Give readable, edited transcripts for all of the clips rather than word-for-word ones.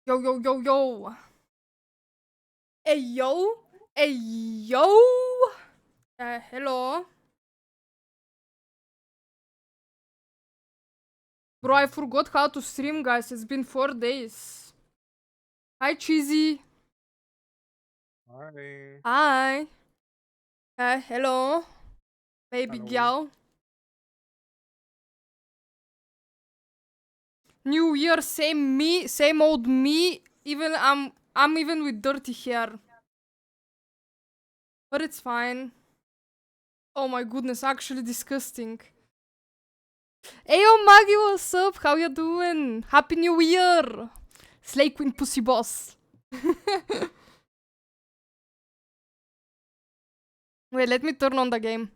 Yo, yo, yo, yo. Hey, yo. Hey, yo. Hello. Bro, I forgot how to stream, guys. It's been 4 days. Hi, Cheesy. Hi. Hi. Hello. Baby Hello. gal. New year, same me, same old me. Even I'm even with dirty hair. But it's fine. Oh my goodness, actually disgusting. Hey yo Maggie, what's up? How you doing? Happy New Year! Slay Queen Pussy Boss. Wait, let me turn on the game.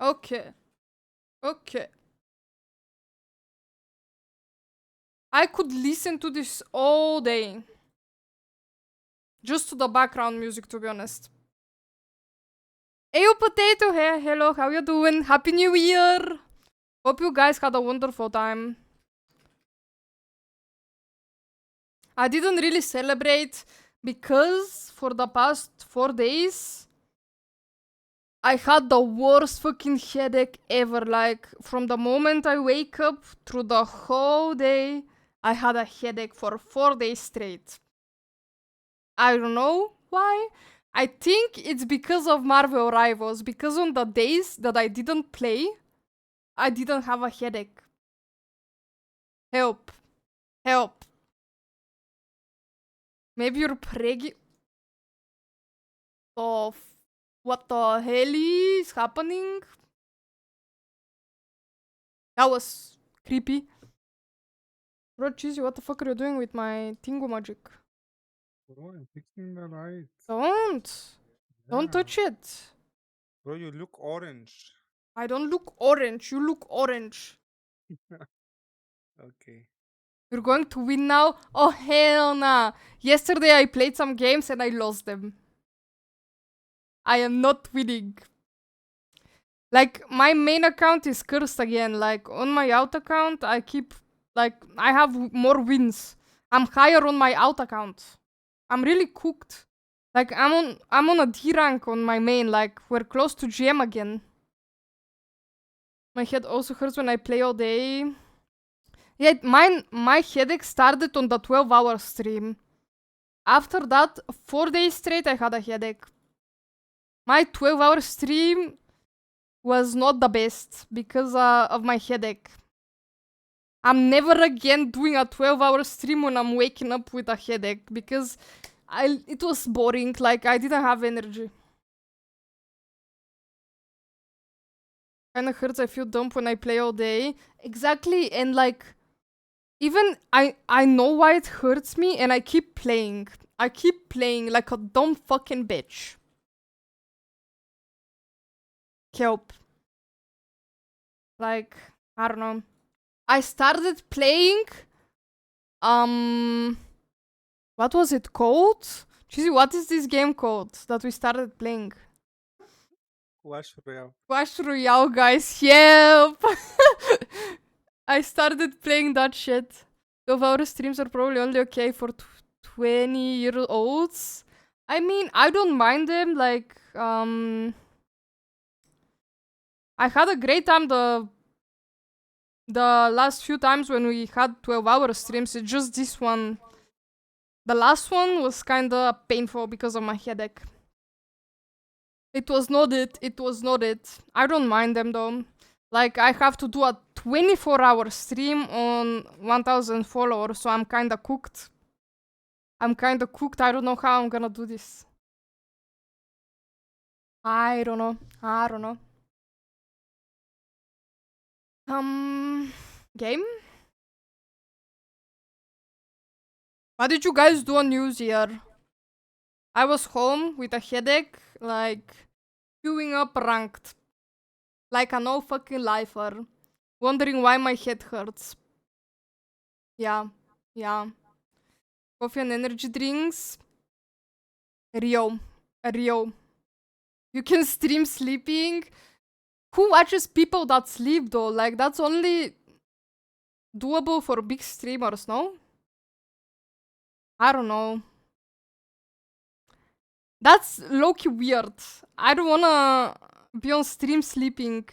Okay. Okay. I could listen to this all day. Just to the background music, to be honest. Hey, yo, Potato Hair. Hello, how you doing? Happy New Year! Hope you guys had a wonderful time. I didn't really celebrate because for the past 4 days, I had the worst fucking headache ever. Like, from the moment I wake up through the whole day, I had a headache for 4 days straight. I don't know why. I think it's because of Marvel Rivals. Because on the days that I didn't play, I didn't have a headache. Help. Help. Maybe you're preggy. Oh, what the hell is happening? That was creepy. Bro, Cheesy, what the fuck are you doing with my Tingo magic? Bro, I'm fixing the lights. Don't. Don't Yeah. touch it. Bro, you look orange. I don't look orange. You look orange. Okay. You're going to win now? Oh, hell nah. Yesterday I played some games and I lost them. I am not winning. Like, my main account is cursed again. Like, on my out account, I keep... Like, I have more wins. I'm higher on my out account. I'm really cooked. Like, I'm on a D rank on my main. Like, we're close to GM again. My head also hurts when I play all day. Yeah, my headache started on the 12-hour stream. After that, 4 days straight, I had a headache. My 12-hour stream was not the best because of my headache. I'm never again doing a 12-hour stream when I'm waking up with a headache because it was boring. Like, I didn't have energy. Kinda hurts, I feel dumb when I play all day. Exactly, and like, even I know why it hurts me and I keep playing. I keep playing like a dumb fucking bitch. Help. Like, I don't know. I started playing, what was it called? Cheesy, what is this game called that we started playing? Clash Royale. Clash Royale, guys, help! I started playing that shit. 12-hour streams are probably only okay for 20-year-olds. I mean, I don't mind them. Like, I had a great time the last few times when we had 12-hour streams. It's just this one. The last one was kinda painful because of my headache. It was not it. It was not it. I don't mind them though. Like, I have to do a 24-hour stream on 1000 followers, so I'm kinda cooked. I'm kinda cooked. I don't know how I'm gonna do this. I don't know. I don't know. Game? What did you guys do on New Year? I was home with a headache, like, queuing up ranked. Like a no fucking lifer. Wondering why my head hurts. Yeah, yeah. Coffee and energy drinks. Rio. Rio. You can stream sleeping. Who watches people that sleep though? Like, that's only doable for big streamers, no? I don't know. That's low-key weird. I don't wanna be on stream sleeping.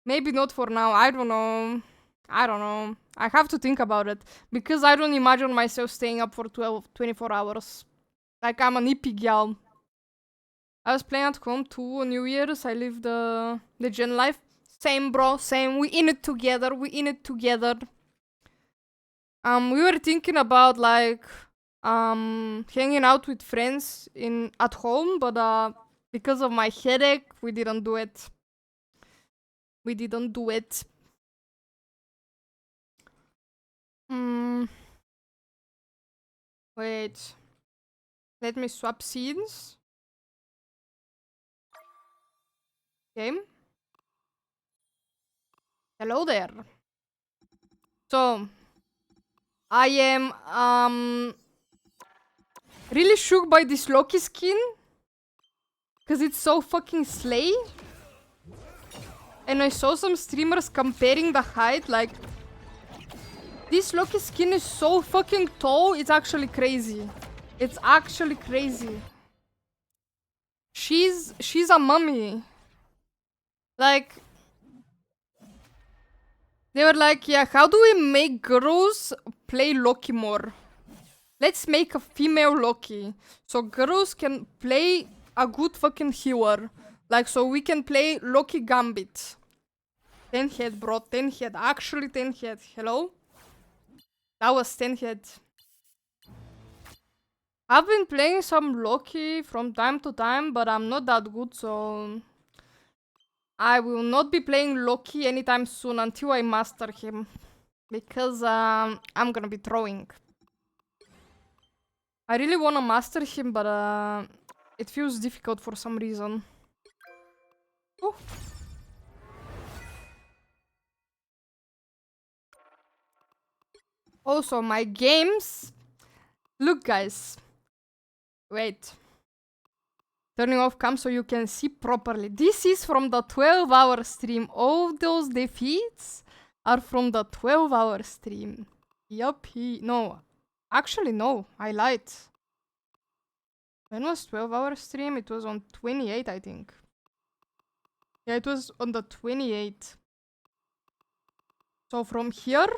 Maybe not for now, I don't know. I don't know. I have to think about it. Because I don't imagine myself staying up for 24 hours. Like, I'm an hippie gal. I was playing at home too on New Year's. I lived the Gen life. Same, bro, same. We in it together. We in it together. We were thinking about like hanging out with friends at home, but because of my headache, we didn't do it. We didn't do it. Wait. Let me swap scenes. Okay. Hello there. So, I am really shook by this Loki skin. Cause it's so fucking slay. And I saw some streamers comparing the height, like... This Loki skin is so fucking tall, it's actually crazy. It's actually crazy. She's a mummy. Like... They were like, yeah, how do we make girls play Loki more? Let's make a female Loki. So girls can play a good fucking healer. Like, so we can play Loki Gambit. 10 head, bro. 10 head. Actually 10 head. Hello? That was 10 head. I've been playing some Loki from time to time, but I'm not that good, so... I will not be playing Loki anytime soon until I master him. Because I'm gonna be throwing. I really wanna master him, but it feels difficult for some reason. Oh. Also, my games... Look, guys. Wait. Turning off cam so you can see properly. This is from the 12-hour stream. All those defeats are from the 12-hour stream. Yup. No. Actually, no. I lied. When was 12-hour stream? It was on 28, I think. Yeah, it was on the 28th. So from here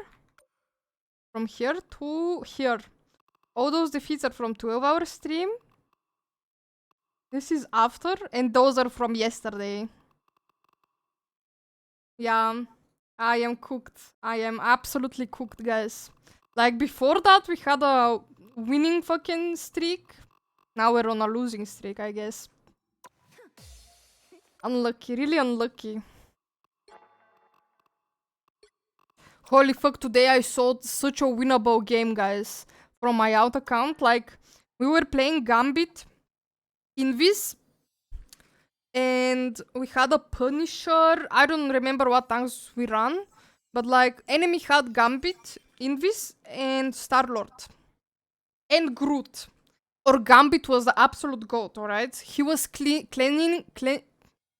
to here. All those defeats are from 12-hour stream. This is after, and those are from yesterday. Yeah, I am cooked. I am absolutely cooked, guys. Like, before that, we had a winning fucking streak. Now we're on a losing streak, I guess. Unlucky, really unlucky. Holy fuck, today I saw such a winnable game, guys. From my out account, like, we were playing Gambit, INVIS, and we had a Punisher. I don't remember what tanks we ran, but like, enemy had Gambit, INVIS, and Star-Lord. And Groot. Or Gambit was the absolute goat, alright? He was cleaning...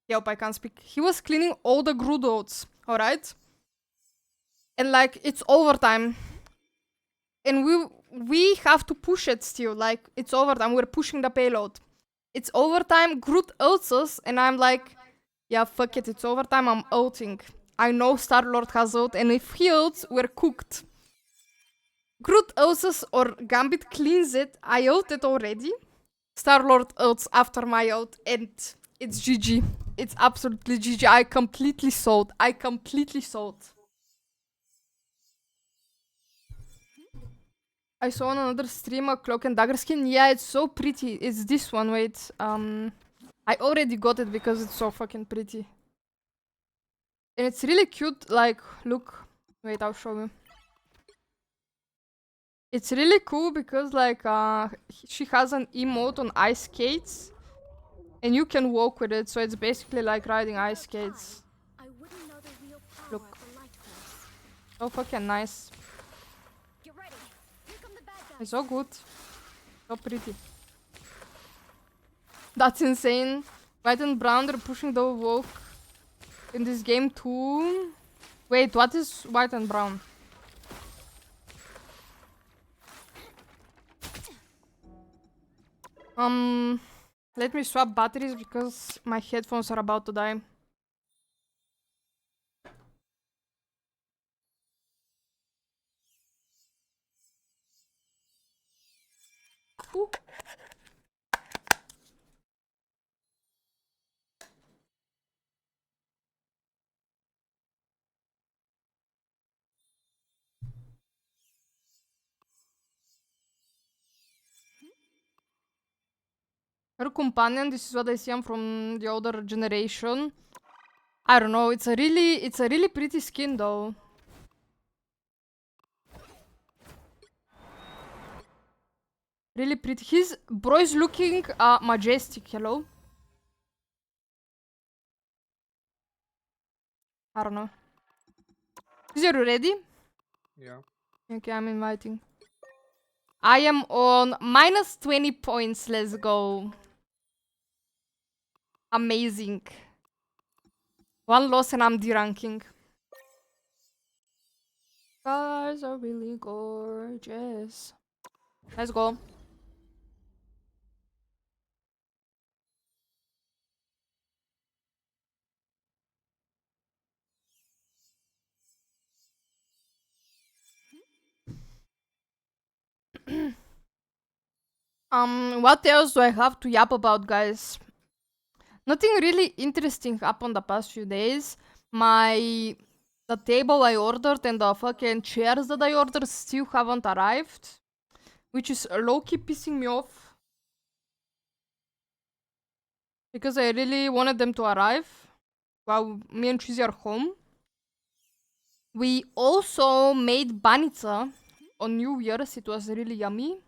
Yep, I can't speak. He was cleaning all the Groot oats, alright? And like, it's overtime. And we have to push it still, like, it's overtime, we're pushing the payload. It's overtime, Groot ults us, and I'm like, yeah, fuck it, it's overtime, I'm ulting. I know Star-Lord has ult, and if he ults, we're cooked. Groot ults us, or Gambit cleans it, I ulted already. Star-Lord ults after my ult, and it's GG. It's absolutely GG, I completely sold. I saw on another stream a Cloak and Dagger skin. Yeah, it's so pretty. It's this one, wait. I already got it because it's so fucking pretty. And it's really cute, like, look. Wait, I'll show you. It's really cool because, like, she has an emote on ice skates. And you can walk with it, so it's basically like riding ice skates. Look. So fucking nice. It's so good. So pretty. That's insane. White and brown, they're pushing the walk. in this game too. Wait, what is white and brown? Let me swap batteries because my headphones are about to die. Ooh. Her companion, this is what I see him from the older generation. I don't know, it's a really pretty skin though. Really pretty. His bro is looking majestic, hello? I don't know. Is you ready? Yeah. Okay, I'm inviting. I am on minus 20 points, let's go. Amazing. One loss and I'm deranking. Guys are really gorgeous. Let's go. What else do I have to yap about, guys? Nothing really interesting happened the past few days. The table I ordered and the fucking chairs that I ordered still haven't arrived. Which is low-key pissing me off. Because I really wanted them to arrive while me and Cheesy are home. We also made banica on New Year's. It was really yummy.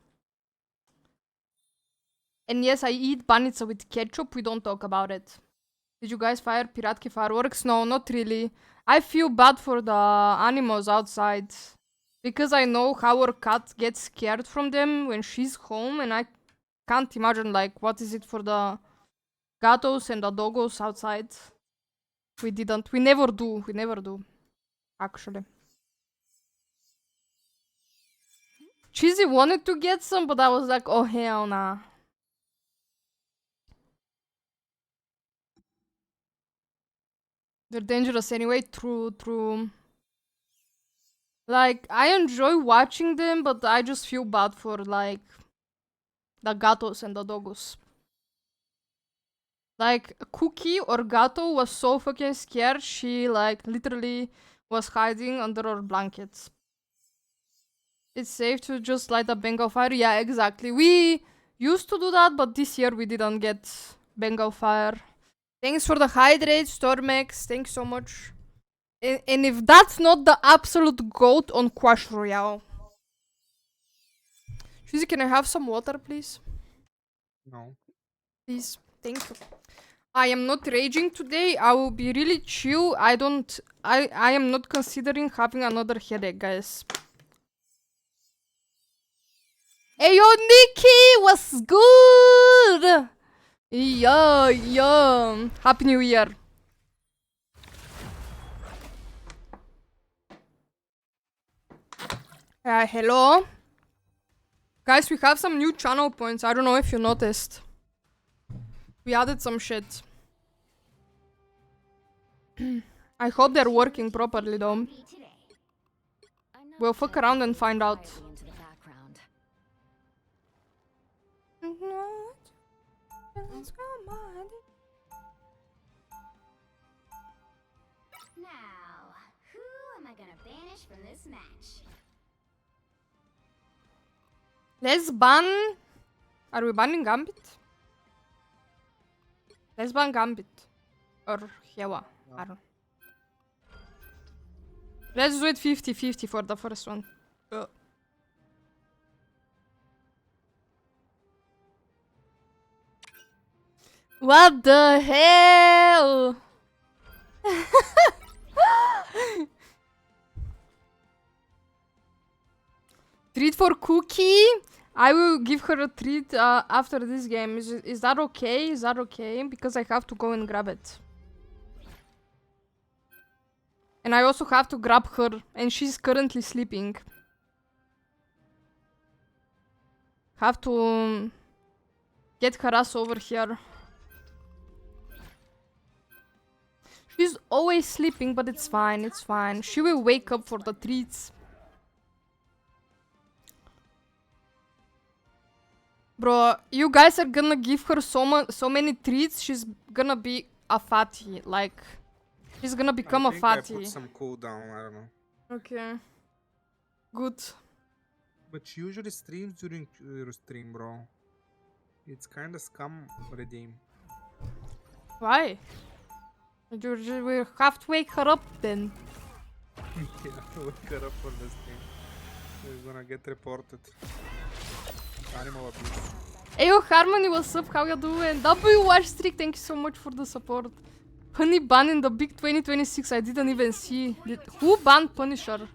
And yes, I eat banica with ketchup. We don't talk about it. Did you guys fire Piratki fireworks? No, not really. I feel bad for the animals outside. Because I know how our cat gets scared from them when she's home. And I can't imagine, like, what is it for the gatos and the doggos outside. We didn't. We never do. We never do. Actually. Cheesy wanted to get some, but I was like, oh hell nah. They're dangerous anyway. True, true. Like, I enjoy watching them, but I just feel bad for, like, the gatos and the doggos. Like, Cookie or Gato was so fucking scared, she, like, literally was hiding under her blankets. It's safe to just light a Bengal fire? Yeah, exactly. We used to do that, but this year we didn't get Bengal fire. Thanks for the hydrate, Stormex. Thanks so much. And if that's not the absolute goat on Clash Royale. Suzy, can I have some water, please? No. Please. Thank you. I am not raging today. I will be really chill. I am not considering having another headache, guys. Hey, yo, Nikki! What's good? Yeah, yeah. Happy New Year. Hello? Guys, we have some new channel points. I don't know if you noticed. We added some shit. I hope they're working properly though. We'll fuck around and find out. Now, who am I gonna banish from this match? Let's ban... Are we banning Gambit? Let's ban Gambit. Or Hewa. I don't know. Let's do it 50-50 for the first one. What the hell? Treat for Cookie? I will give her a treat after this game. Is that okay? Is that okay? Because I have to go and grab it. And I also have to grab her, and she's currently sleeping. Have to get her ass over here. She's always sleeping, but it's fine, it's fine. She will wake up for the treats. Bro, you guys are gonna give her so many treats, she's gonna be a fatty. Like, she's gonna become a I fatty. put some cooldown, I don't know. Okay. Good. But she usually streams during your stream, bro. It's kinda scam redeem. Why? You will have to wake her up then. Yeah, wake her up for this thing. She's gonna get reported. Animal abuse. Ayo, Harmony, what's up? How you doing? W Watch Streak, thank you so much for the support. Honey ban in the big 2026, I didn't even see. Who banned Punisher?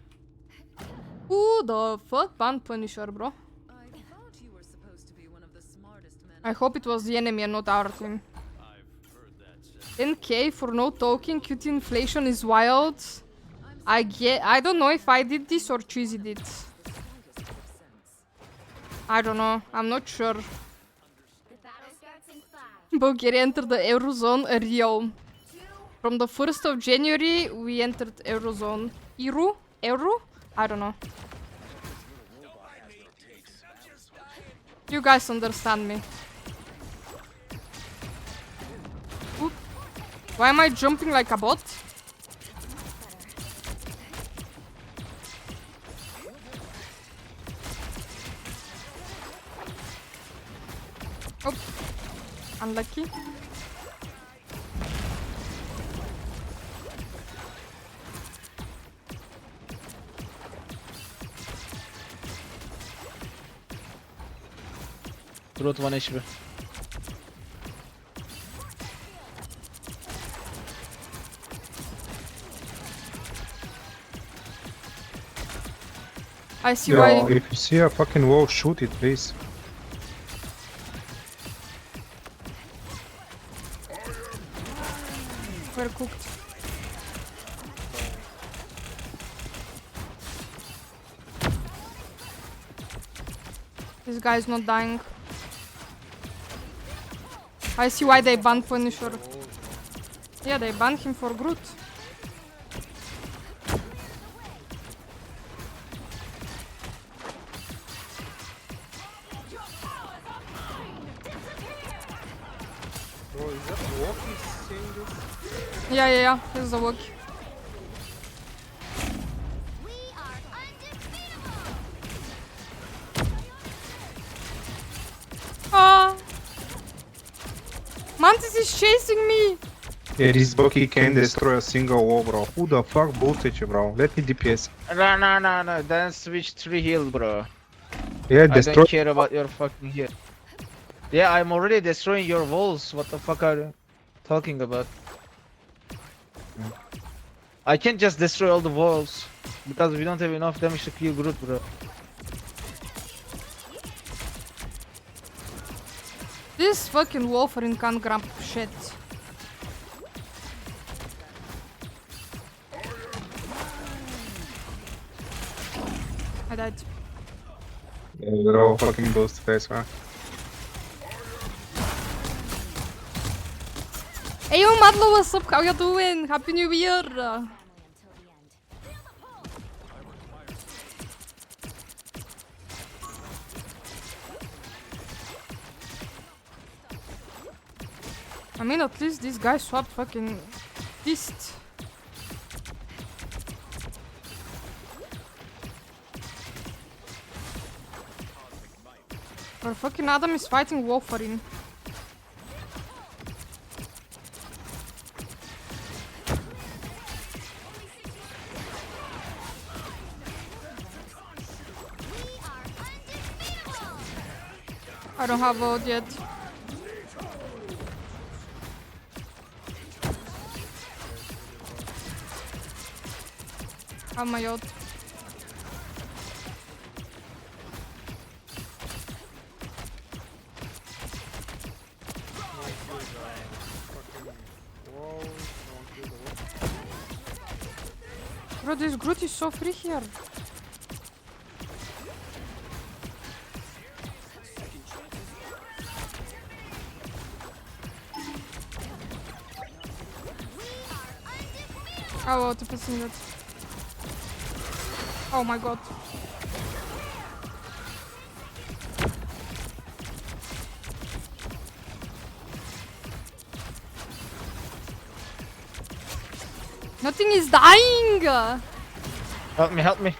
Who the fuck banned Punisher, bro? I hope it was the enemy and not our team. 10k for no talking, cute inflation is wild. I don't know if I did this or Cheesy did. I don't know, I'm not sure. The battle starts in 5, Bulgaria entered the Eurozone, Rio. 2, From the 1st of January, we entered Eurozone. Euro? Euro? I don't know. You guys understand me. Oop. Why am I jumping like a bot? Oh. Unlucky. Growth 1 HP. I see Yo, why. if you see a fucking wall, shoot it, please. We're cooked. This guy is not dying. I see why they banned Punisher. Yeah, they banned him for Groot. Bro, is that walkie saying this? Yeah, this is a walk. we are undefeatable. Ah! Mantis is chasing me! Yeah, this Bucky can destroy a single wall, bro. Who the fuck boosted you, bro? Let me DPS. No. Then switch 3 heal, bro. Yeah, I destroy. don't care about your fucking heal. Yeah, I'm already destroying your walls. What the fuck are you talking about? I can't just destroy all the walls because we don't have enough damage to kill Groot, bro. This fucking Wolverine can't grab shit. I died. Yeah, they're all fucking boosted face, man. Hey yo, Madlo, what's up? How you doing? Happy New Year! Family until the end. I mean, at least this guy swapped fucking Beast. Or fucking Adam is fighting Wolverine. I don't have VOD yet. Have my yacht. Bro, this Groot is so free here. Oh, what is that? Oh my god. Nothing is dying! Help me, help me.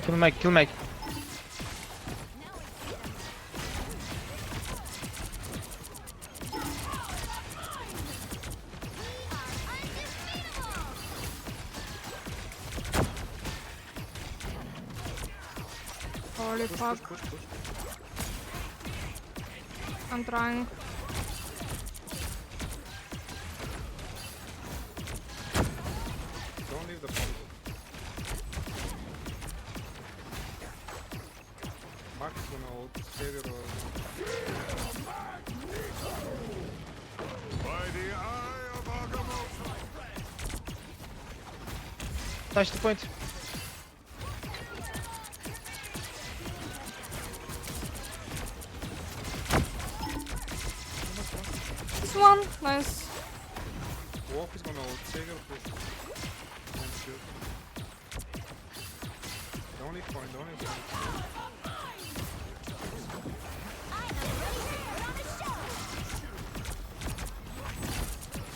Kill Mike, kill Mike. Holy fuck. Push. I'm trying. Don't leave the point. Max is gonna ult. Save your ult. Touch the point. This one, nice. Wolf is gonna ult. Save your push. And shoot. Don't leave point. Don't leave point.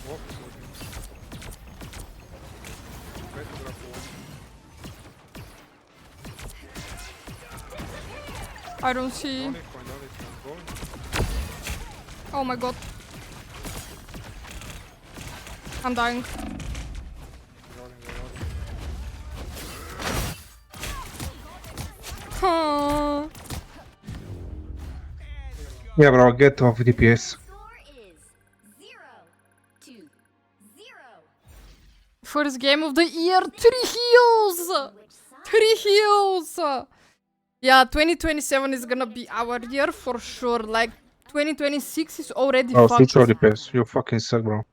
Wolf is looking. Try to grab Wolf. I don't see. Don't leave point. Don't leave point. Go in. Oh my god. I'm dying. Rolling. Huh. Yeah, bro, get off DPS. Score is 0-0. First game of the year, 3 heals! Which side? 3 heals! Yeah, 2027 is gonna be our year for sure. Like, 2026 is already Oh, fucked. switch your DPS. You fucking suck, bro.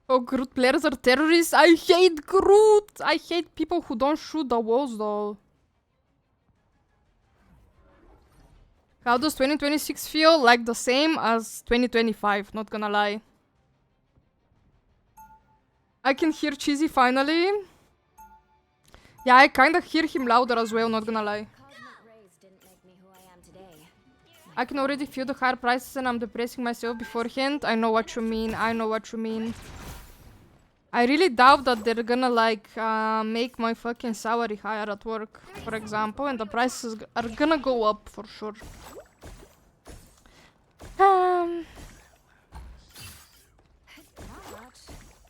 Oh, Groot players are terrorists. I hate Groot! I hate people who don't shoot the walls though. How does 2026 feel? Like the same as 2025, not gonna lie. I can hear Cheesy finally. Yeah, I kinda hear him louder as well, not gonna lie. Cosmic rays didn't make me who I am today. I can already feel the higher prices and I'm depressing myself beforehand. I know what you mean, I know what you mean. I really doubt that they're gonna like make my fucking salary higher at work, for example, and the prices are gonna go up for sure. Not much.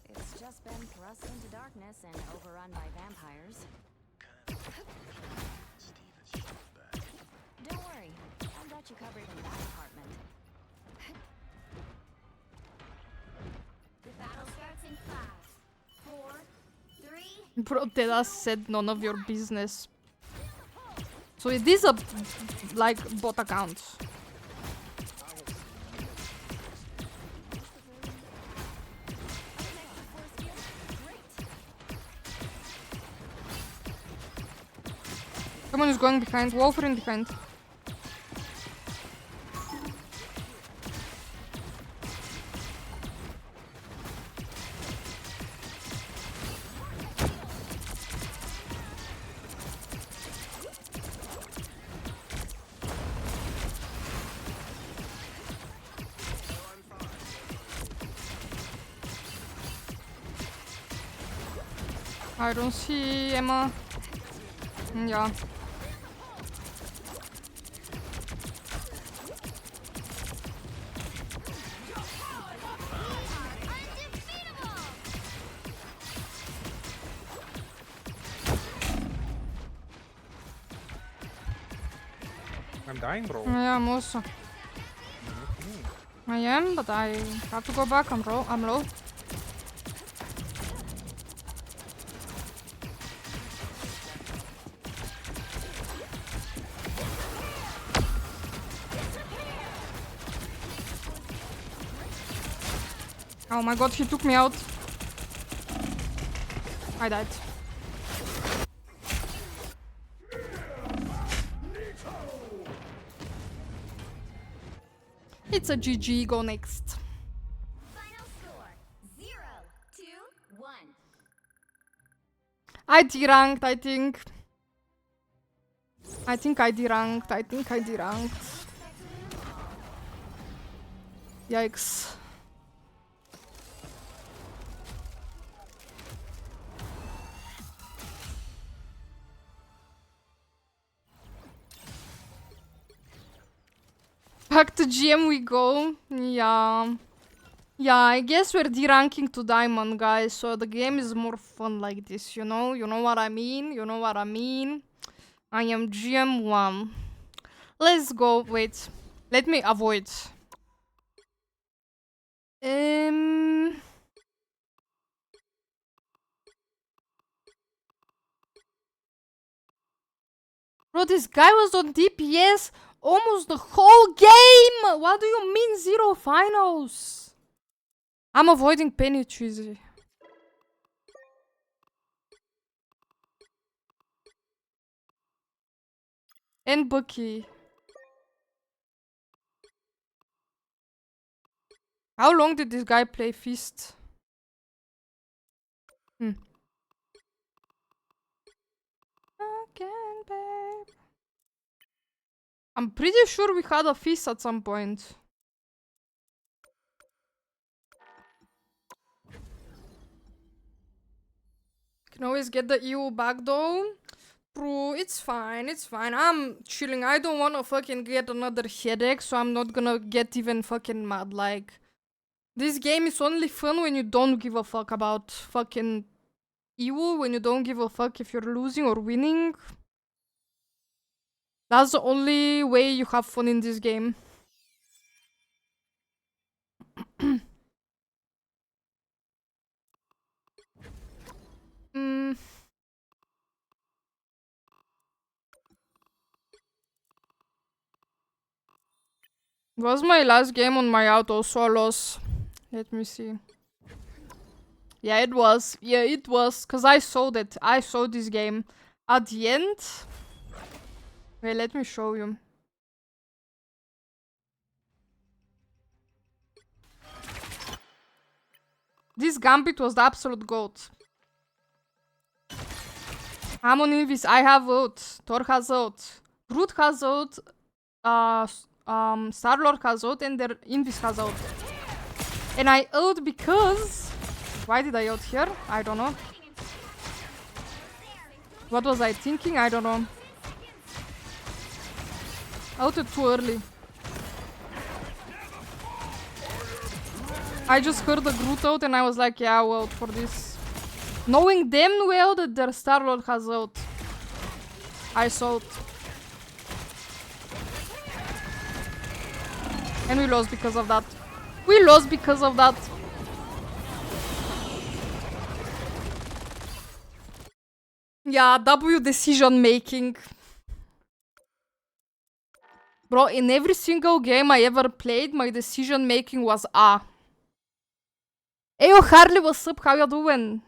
It's just been thrust into darkness and overrun by vampires. Don't worry, I've got you covered in that department. The battle starts in 5, 4, 3. Bro, Dedas said none of your business. So it is a like bot account. Someone is going behind. Wolfer in behind. I don't see Emma. Yeah. I'm dying, bro. Yeah, I'm also. I am, but I have to go back. I'm low. Oh my god, he took me out. I died. It's a GG, go next. Final score 0-1. I deranked, I think. I think I deranked. Yikes. Back to GM we go. Yeah. Yeah, I guess we're deranking to Diamond, guys, so the game is more fun like this, you know? You know what I mean? I am GM1. Let's go. Wait. Let me avoid. Bro, this guy was on DPS almost the whole game! What do you mean 0 finals? I'm avoiding Penny Cheesy. And Bucky. How long did this guy play Feast? Again, babe. I'm pretty sure we had a Feast at some point. Can always get the EU back though. Bro, it's fine. I'm chilling. I don't wanna fucking get another headache, so I'm not gonna get even fucking mad. Like, this game is only fun when you don't give a fuck about fucking EU, when you don't give a fuck if you're losing or winning. That's the only way you have fun in this game. Was my last game on my out also a loss? Let me see. Yeah, it was. Cause I saw that. I saw this game. At the end... Wait, let me show you. This Gambit was the absolute GOAT. I'm on INVIS. I have ult. Thor has ult. Groot has ult. Star-Lord has ult. And their INVIS has ult. And I ult because... Why did I ult here? I don't know. What was I thinking? I don't know. I ulted too early. I just heard the Groot out and I was like, yeah, I'll ult for this. Knowing damn well that their Star-Lord has ult. I saw it. And we lost because of that. Yeah, W decision making. Bro, in every single game I ever played, my decision making was A. Ayo, Harley, what's up? How you doing?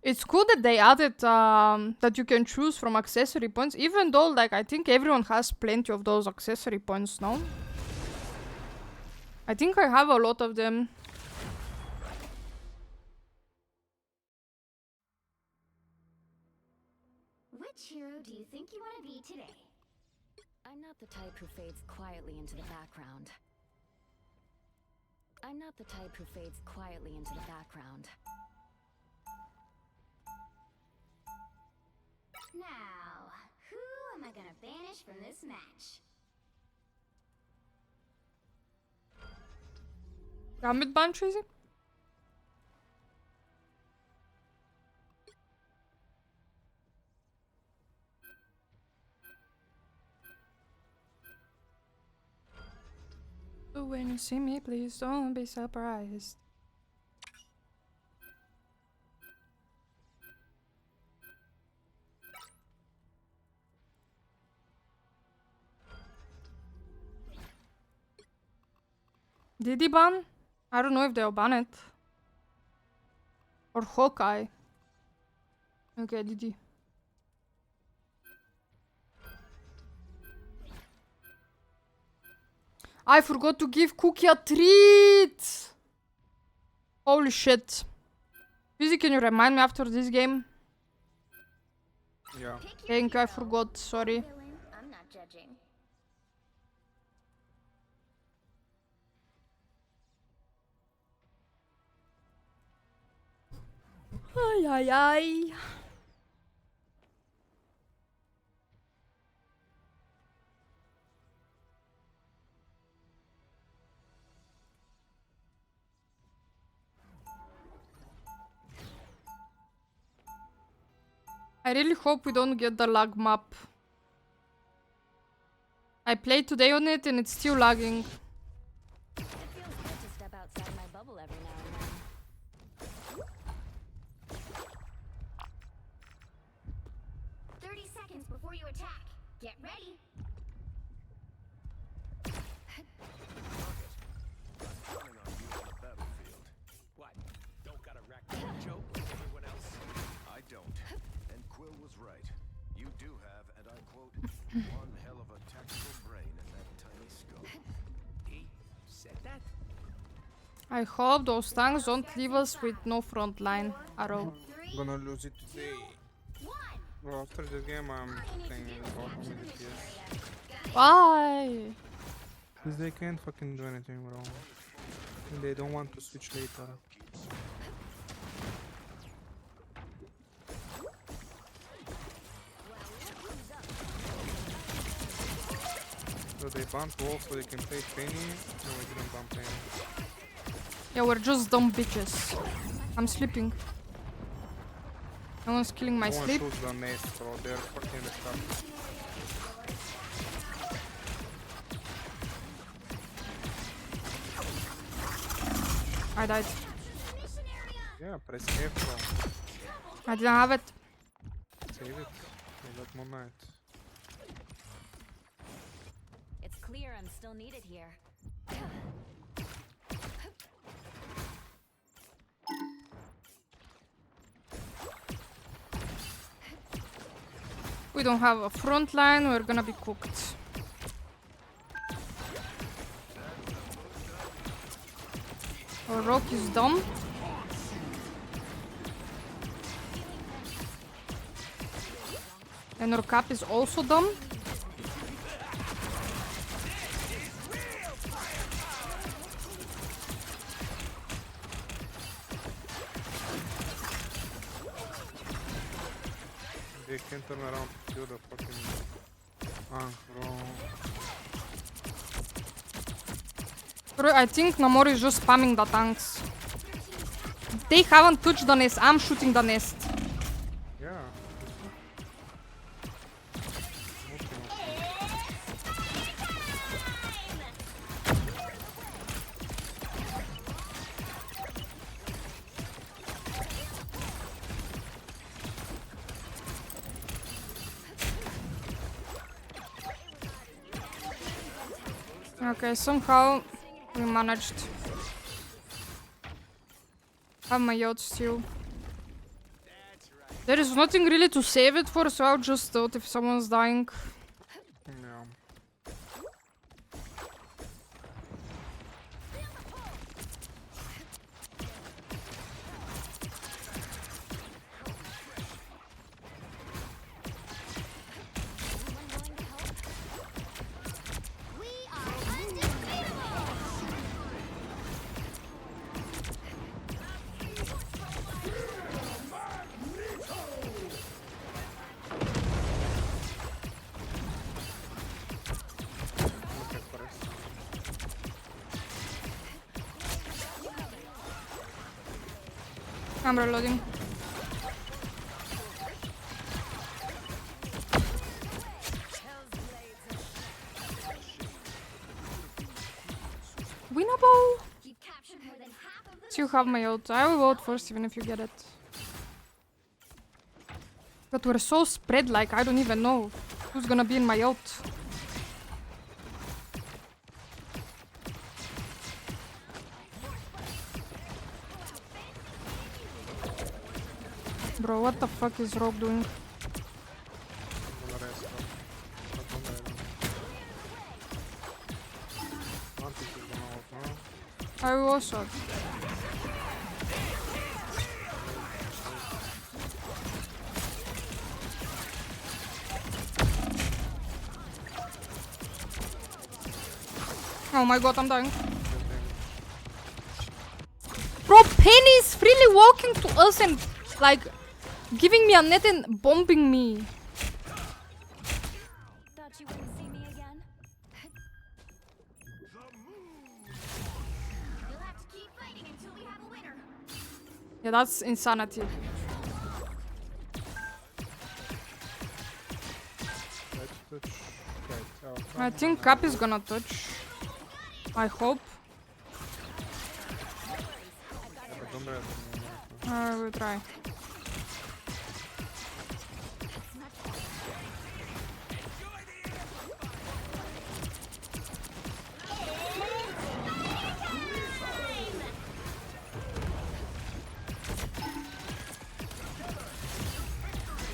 It's cool that they added that you can choose from accessory points, even though, like, I think everyone has plenty of those accessory points now. I think I have a lot of them. Which hero do you think you want to be today? I'm not the type who fades quietly into the background. Now, who am I gonna banish from this match? Gambit ban Tracy? When you see me, please don't be surprised. Did he ban? I don't know if they'll ban it. Or Hawkeye. Okay, did he? I forgot to give Cookie a treat! Holy shit. Fizzy, can you remind me after this game? Yeah. Thank you, I forgot, sorry. Villain, I'm not judging. Ay, ay, ay. I really hope we don't get the lag map. I played today on it and it's still lagging. It feels good to step outside my bubble every now and then. 30 seconds before you attack. Get ready. Counting on you on the battlefield. What? Don't got a raccoon joke like everyone else? I don't. And Quill was right. You do have, and I quote, one hell of a tactical brain in that tiny skull. He said that? I hope those tanks don't leave us with no front line at all. Gonna lose it today. Bro, after this game I'm playing about how many PS. Why? Because they can't fucking do anything, bro. And they don't want to switch later. So they banned Wolf so they can play Penny. No, I didn't ban Penny. Yeah, we're just dumb bitches. I'm sleeping. No one's killing my No one sleep. shoots the nest, bro. They're fucking the stuff. I died. Yeah, press F, bro. I didn't have it. Save it. I got more night. It's clear I'm still needed here. We don't have a front line, we're gonna be cooked. Our rock is done. And our cap is also done. They can turn around to kill the fucking tank, bro. Bro, I think Namor is just spamming the tanks. They haven't touched the nest, I'm shooting the nest. Yeah. Okay, somehow we managed. Have my yacht still. There is nothing really to save it for, so I'll just do it if someone's dying. Yeah. We are undefeatable! Okay, first. I'm reloading. Winnable! You've captured more than half of the Still have my ult. I will vote first even if you get it. But we're so spread, like I don't even know who's gonna be in my ult. bro. What the fuck is Rogue doing? I'm gonna rest, bro. But don't die, don't. Anti is gonna ult, no? I will also. Oh my god, I'm dying. Bro, Penny is freely walking to us and like giving me a net and bombing me. Thought you wouldn't see me again? You'll have to keep fighting until we have a winner. Yeah, that's insanity. Let's touch. Right, I think Cap is gonna touch. I hope. but don't die at the moment. I will try.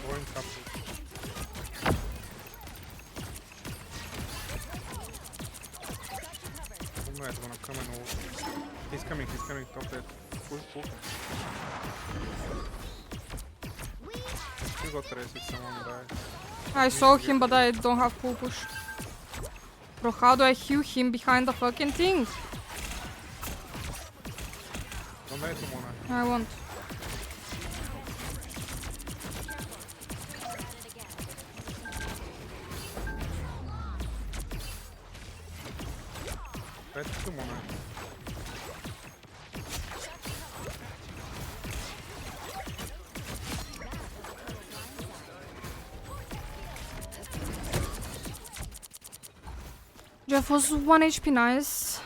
Going top. Someone is gonna come and ult. He's coming, top dead. Pull him. You got race if someone died. I saw him, but I don't have full push. Bro, how do I heal him behind the fucking thing? Don't die to Mona. I won't. Die to Mona. Jeff was 1 HP, nice.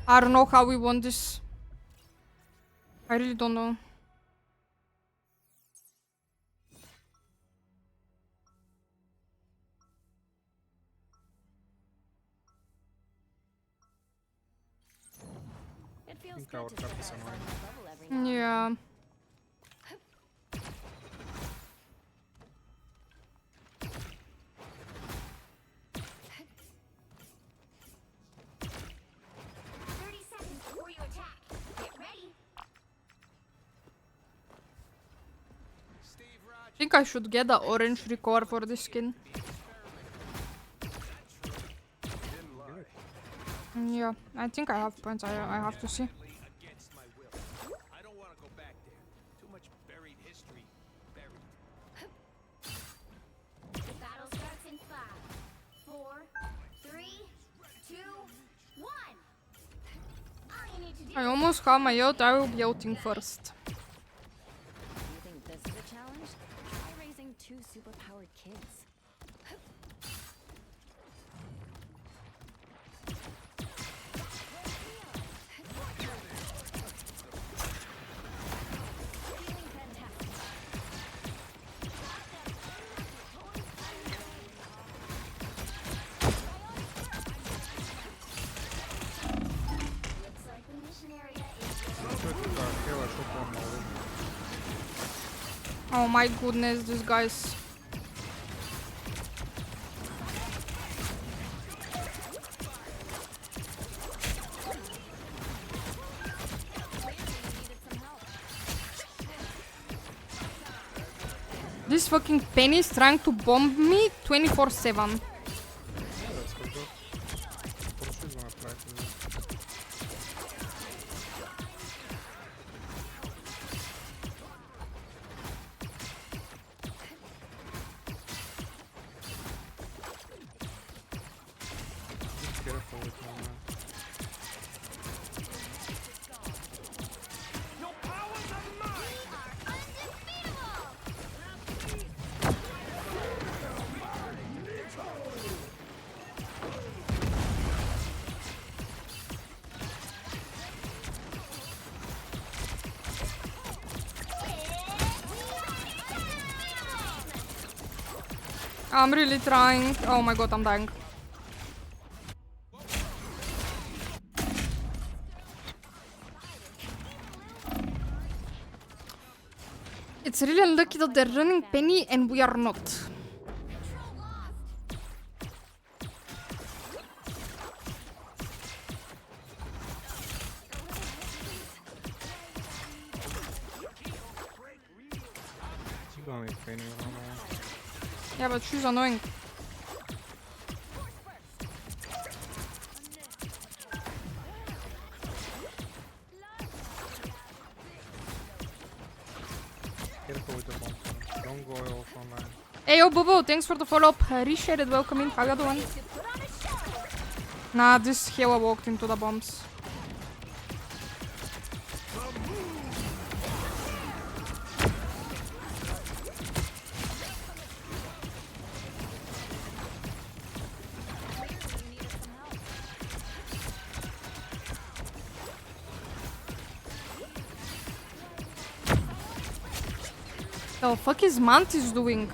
I don't know how we won this. I really don't know. It feels think good our to cap take is that annoying. bubble every now and Yeah. Before you attack, get ready. I think I should get the orange record for this skin. Yeah, I think I have points. I have to see. Against my will. I don't want to go back there. Too much buried history. Buried. The battle starts in 5, 4, 3, 2, 1. All you need to do I almost have my ult. I will be outing first. You think this is a challenge? Try raising 2 superpowered kids. Feeling fantastic. looks like the mission area is Kill a shot one already. Oh my goodness, these guys. This fucking Penny is trying to bomb me 24/7. Yeah, that's for good. For sure he's gonna try to do it. Be careful with Mona. I'm really trying. Oh my god, I'm dying. It's really unlucky that they're running Penny and we are not. You gonna make Penny run away. Yeah, but she's annoying. Careful with the bomb. Don't go off online. Hey yo, Bobo, thanks for the follow-up. Reshared it, welcome in. How you doing? Nah, this Hewa walked into the bombs. The fuck is Mantis doing?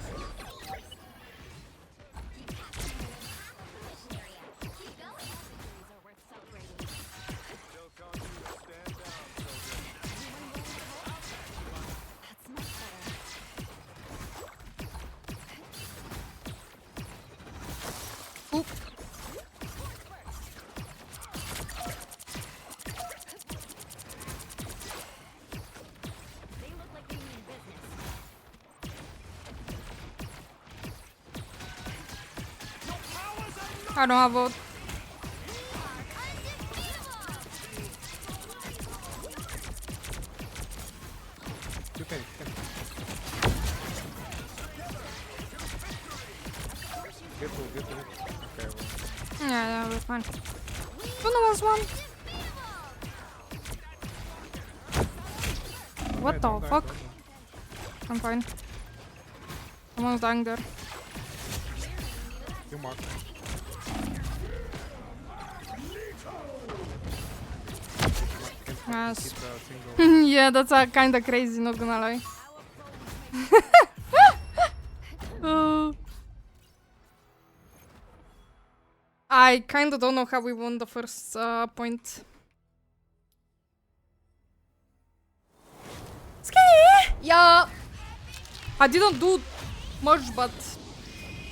Oop. I don't have VOD. You can. Get to it. Okay, well. Yeah, we're fine. Tuna was one. What the fuck? I'm fine. Someone's dying there. You mark. Yes. Keep single. Yeah, that's kinda crazy, not gonna lie. Oh. I kinda don't know how we won the first point. Ski! Yeah. I didn't do much, but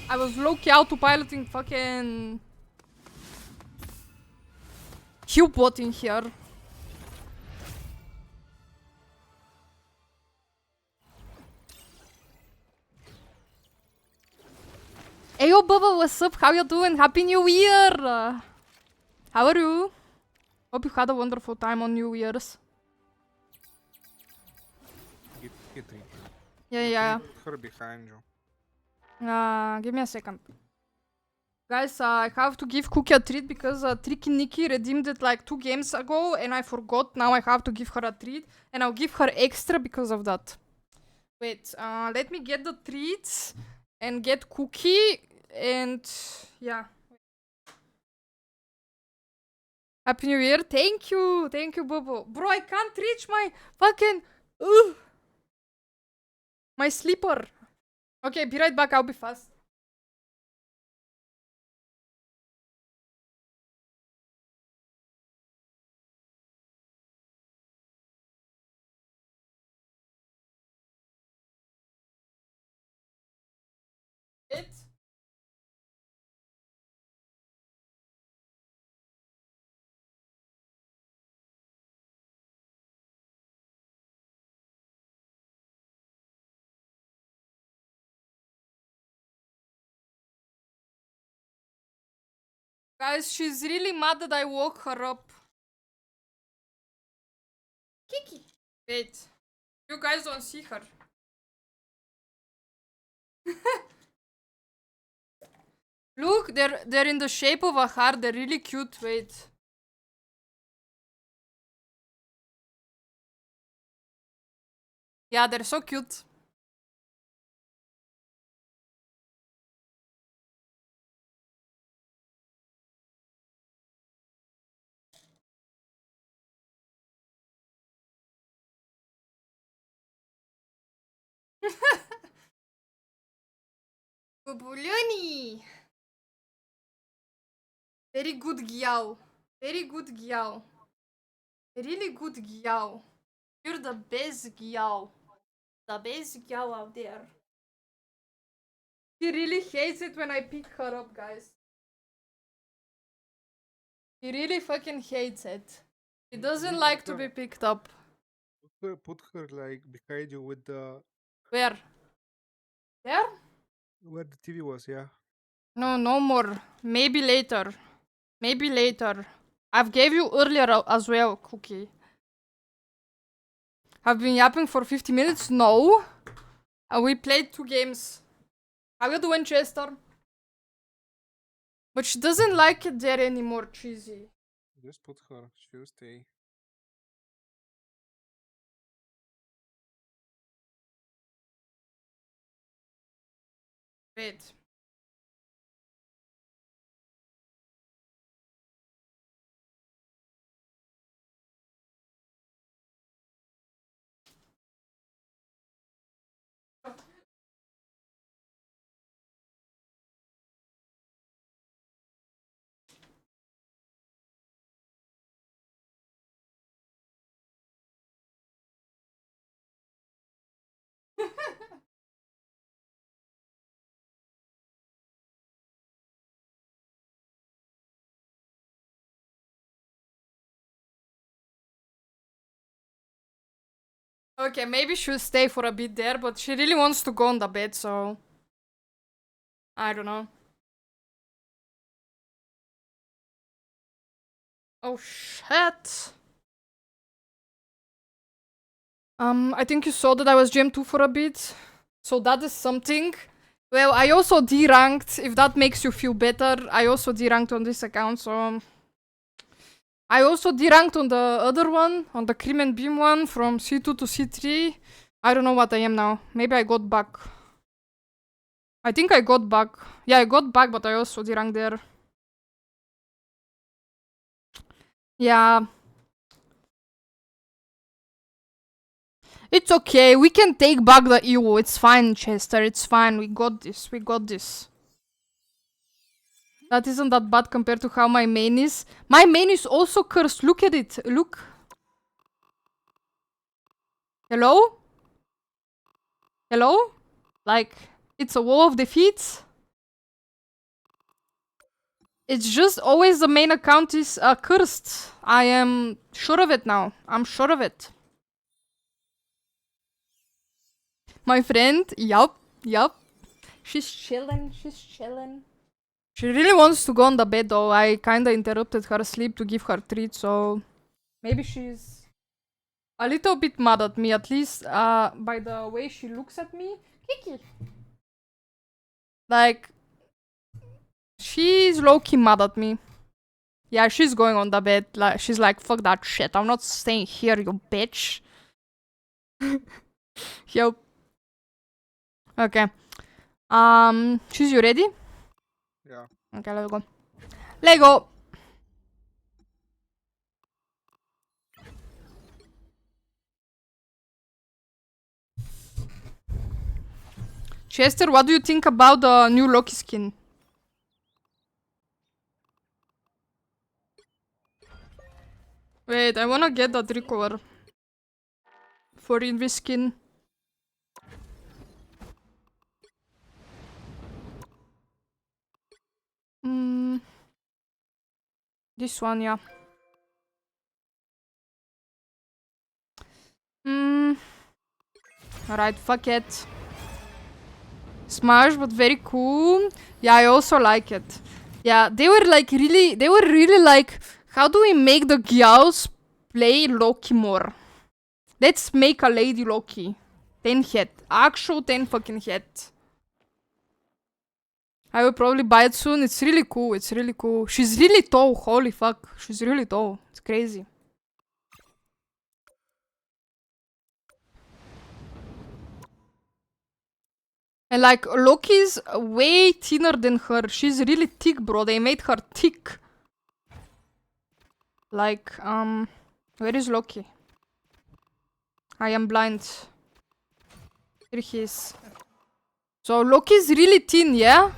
I was low-key autopiloting fucking Q-bot in here. Hey yo, Bubba, what's up? How you doing? Happy New Year! How are you? Hope you had a wonderful time on New Year's. Get it. Yeah. Her behind you. Give me a second. Guys, I have to give Cookie a treat because Tricky Nikki redeemed it like 2 games ago and I forgot. Now I have to give her a treat and I'll give her extra because of that. Wait, let me get the treats and get Cookie and yeah. Happy New Year. Thank you, Bobo. Bro, I can't reach my fucking... my sleeper. Okay, be right back. I'll be fast. It. Guys, she's really mad that I woke her up. Kiki. Wait. You guys don't see her. Look, they're in the shape of a heart. They're really cute. Wait. Yeah, they're so cute. Bubuluni. Very good gyal. Very good gyal. Really good gyal. You're the best gyal. The basic gal out there. He really hates it when I pick her up, guys. He really fucking hates it. He doesn't like to be picked up. Put her like behind you with the Where? There? where the TV was, yeah. No, no more. Maybe later. Maybe later. I've gave you earlier as well, Cookie. Have been yapping for 50 minutes? No. We played 2 games. How you doing, Chester? But she doesn't like it there anymore, Cheesy. Just put her. She'll stay. Wait. Okay, maybe she'll stay for a bit there, but she really wants to go on the bed, so... I don't know. Oh, shit. I think you saw that I was GM2 for a bit. So that is something. Well, I also D-ranked, if that makes you feel better. I also D-ranked on this account, so... I also D-ranked on the other one, on the Cream and Beam one, from C2 to C3. I don't know what I am now. Maybe I got back. I think I got back. Yeah, I got back, but I also D-ranked there. Yeah. It's okay, we can take back the EU. It's fine, Chester, it's fine. We got this, we got this. That isn't that bad compared to how my main is. My main is also cursed. Look at it. Look. Hello? Hello? Like, it's a wall of defeats. It's just always the main account is cursed. I am sure of it now. I'm sure of it. My friend? Yup. Yup. She's chilling. She's chilling. She really wants to go on the bed though. I kinda interrupted her sleep to give her treat, so... Maybe she's... a little bit mad at me, at least by the way she looks at me. Kiki! Like... She's low-key mad at me. Yeah, she's going on the bed. Like, she's like, fuck that shit. I'm not staying here, you bitch. Yup. Okay. Choose you ready? Yeah. Okay, let's go. Lego! Chester, what do you think about the new Loki skin? Wait, I wanna get that recover. For INVIS skin. This one, yeah. Alright, fuck it. Smash, but very cool. Yeah, I also like it. Yeah, they were really like, how do we make the gals play Loki more? Let's make a lady Loki. 10 head. Actual 10 fucking head. I will probably buy it soon. It's really cool. It's really cool. She's really tall. Holy fuck. She's really tall. It's crazy. And like, Loki's way thinner than her. She's really thick, bro. They made her thick. Like, where is Loki? I am blind. Here he is. So Loki's really thin, yeah?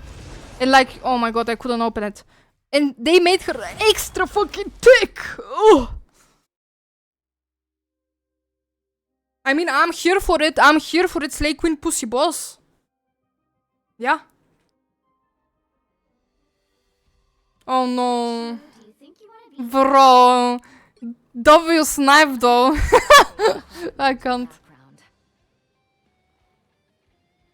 And like, oh my god, I couldn't open it. And they made her extra fucking thick! Oh! I mean, I'm here for it. I'm here for it, Slay Queen Pussy Boss. Yeah. Oh no. Do you think you want to be Bro. W snipe though. I can't. background?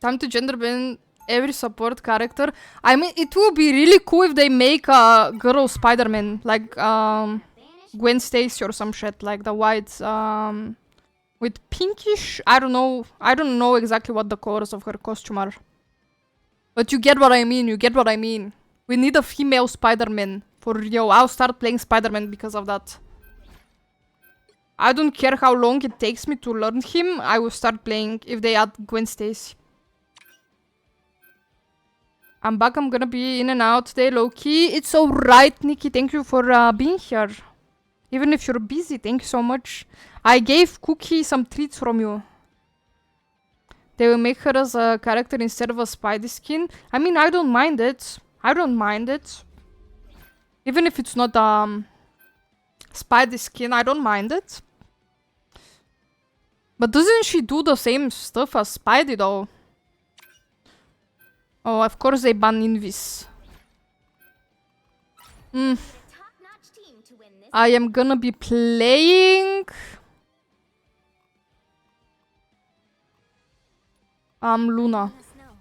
Time to gender ban every support character. I mean, it would be really cool if they make a girl Spider-Man. Like, Gwen Stacy or some shit. Like the white, with pinkish. I don't know. I don't know exactly what the colors of her costume are. But you get what I mean. You get what I mean. We need a female Spider-Man. For real. I'll start playing Spider-Man because of that. I don't care how long it takes me to learn him. I will start playing if they add Gwen Stacy. I'm back. I'm gonna be in and out today, low-key. It's alright, Nikki. Thank you for being here. Even if you're busy, thank you so much. I gave Cookie some treats from you. They will make her as a character instead of a Spidey skin. I mean, I don't mind it. I don't mind it. Even if it's not Spidey skin, I don't mind it. But doesn't she do the same stuff as Spidey though? Oh, of course they ban INVIS. Top-notch team to win this. I am gonna be playing... Luna. Snow.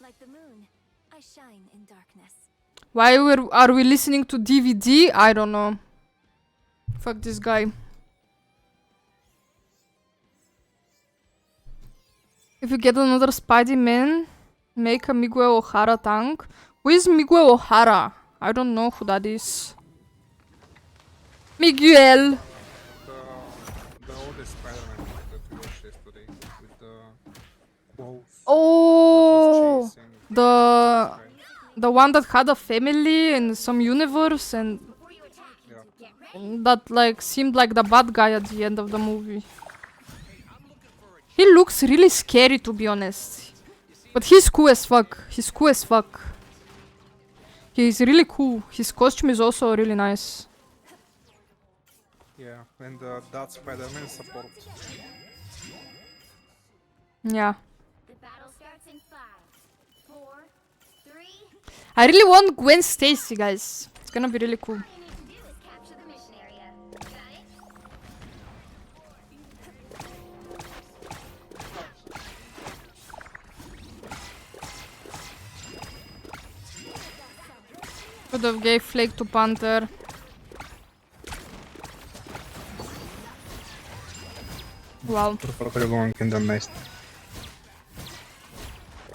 Like the moon, I shine in darkness. Why are we listening to DVD? I don't know. Fuck this guy. If you get another Spidey-Man, make a Miguel O'Hara tank. Who is Miguel O'Hara? I don't know who that is. Miguel! The oldest Spider-Man that we watched yesterday with the wolf Oh! chasing The one that had a family in some universe and that like seemed like the bad guy at the end of the movie. He looks really scary, to be honest. But he's cool as fuck. He's cool as fuck. He's really cool. His costume is also really nice. Yeah, and that Spider-Man support. Yeah. The battle starts in 5, 4, 3. I really want Gwen Stacy, guys. It's gonna be really cool. All you need to do is capture the mission area. Got it? Could have gave Flake to Panther. Wow. Probably going in the nest.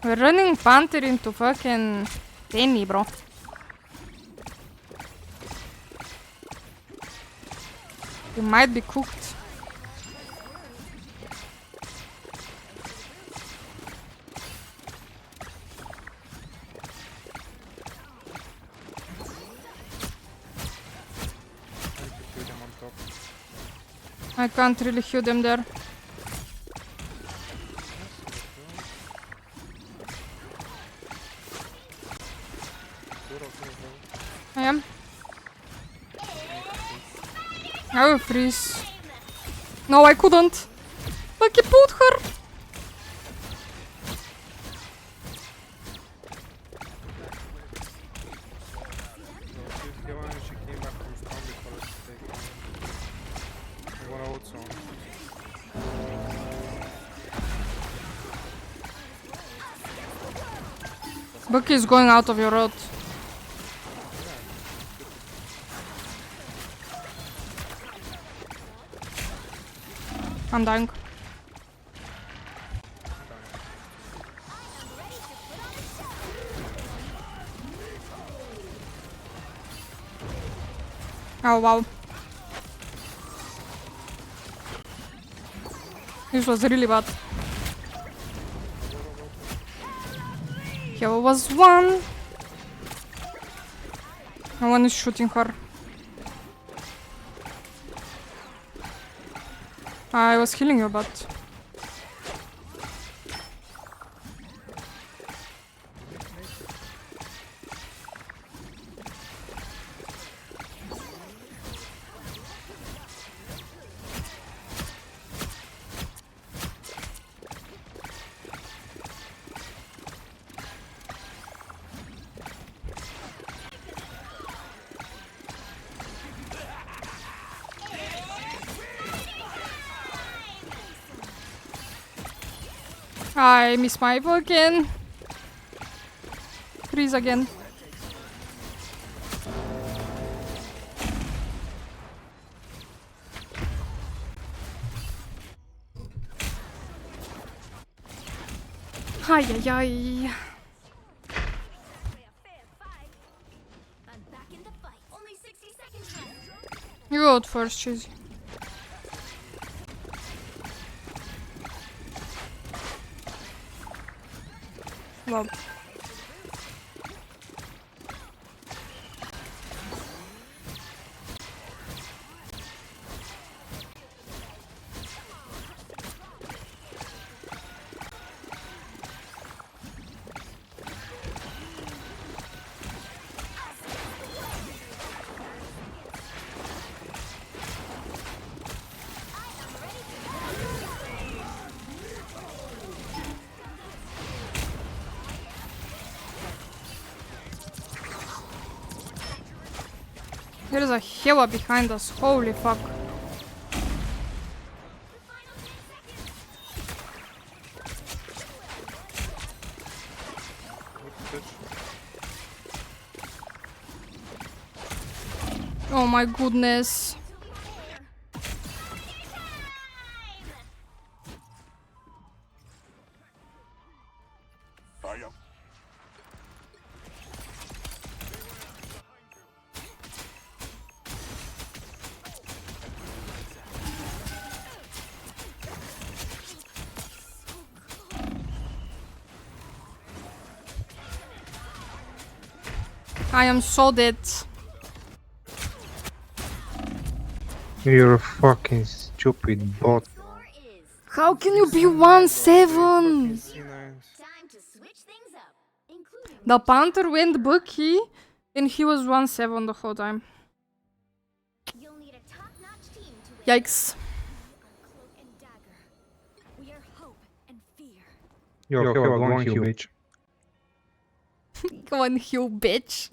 We're running Panther into fucking Penny, bro. You might be cooked. Kill them on top. I can't really heal them there. I am. I will freeze. No, I couldn't. But he pulled her. She's given and she came back from spawn before us to take one. I wanna ult zone. Bucky is going out of your road. I'm dying. Oh wow. This was really bad. Here was one. No one is shooting her. I was healing you, but... I miss my evo again. Freeze again. Ay, ay, ay. I'm back in the fight. Only 60 seconds left. You go out first, Cheesy. Well. There is a Hela behind us. Holy fuck. Oh my goodness. I am so dead. You're a fucking stupid bot. Score is How can you be 1-7? C9. time to switch things up, including The Panther went Bucky and he was 1-7 the whole time. you'll need a top-notch team to win. Yikes. Cloak and dagger. We are hope and fear. Yo, go on, you bitch. Go on, you bitch.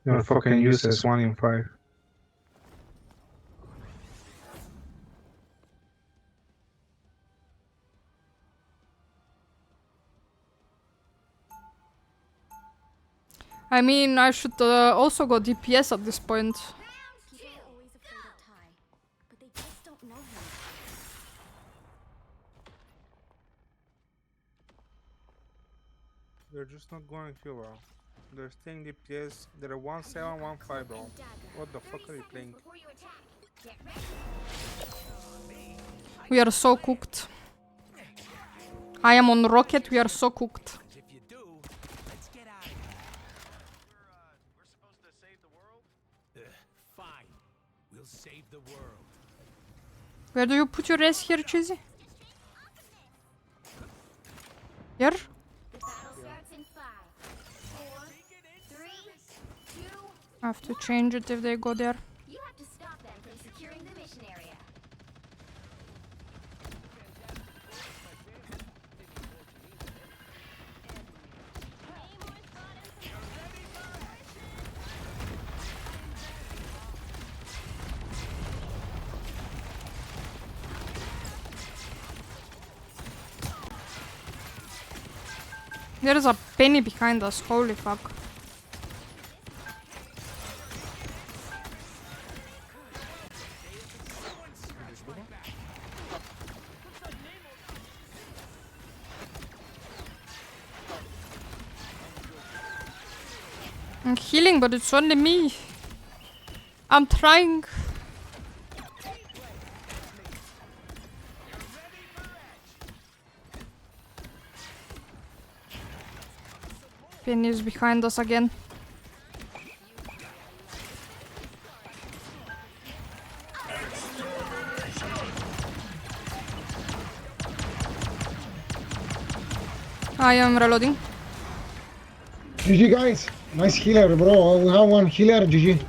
You're fucking useless 1 in 5. I mean, I should also go DPS at this point. People are always afraid of Ty, but they just don't know him. They're just not going to bro. They're staying DPS. They're 1-7, 1-5, bro. What the fuck are you playing? Before you attack, get ready. We are so cooked. I am on rocket, we are so cooked. If you do, let's get out of here. We're supposed to save the world? Fine. We'll save the world. Where do you put your S here, Cheesy? Here? The battle starts in 5, 4, 3, 2. I have to change it if they go there. You have to stop them from securing the mission area. There is a penny behind us, holy fuck. I'm healing, but it's only me. I'm trying. Penny is behind us again. I am reloading. GG guys, nice healer bro, we have one healer, GG.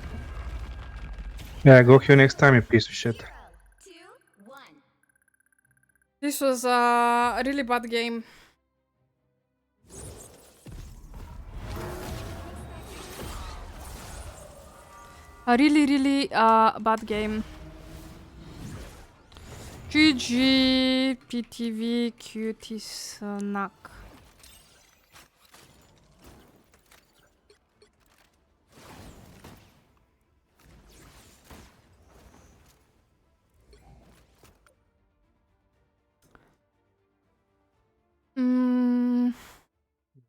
Yeah, go here next time, you piece of shit. 2, 1. This was a really bad game. A really bad game. GG, PTV, cutie snack.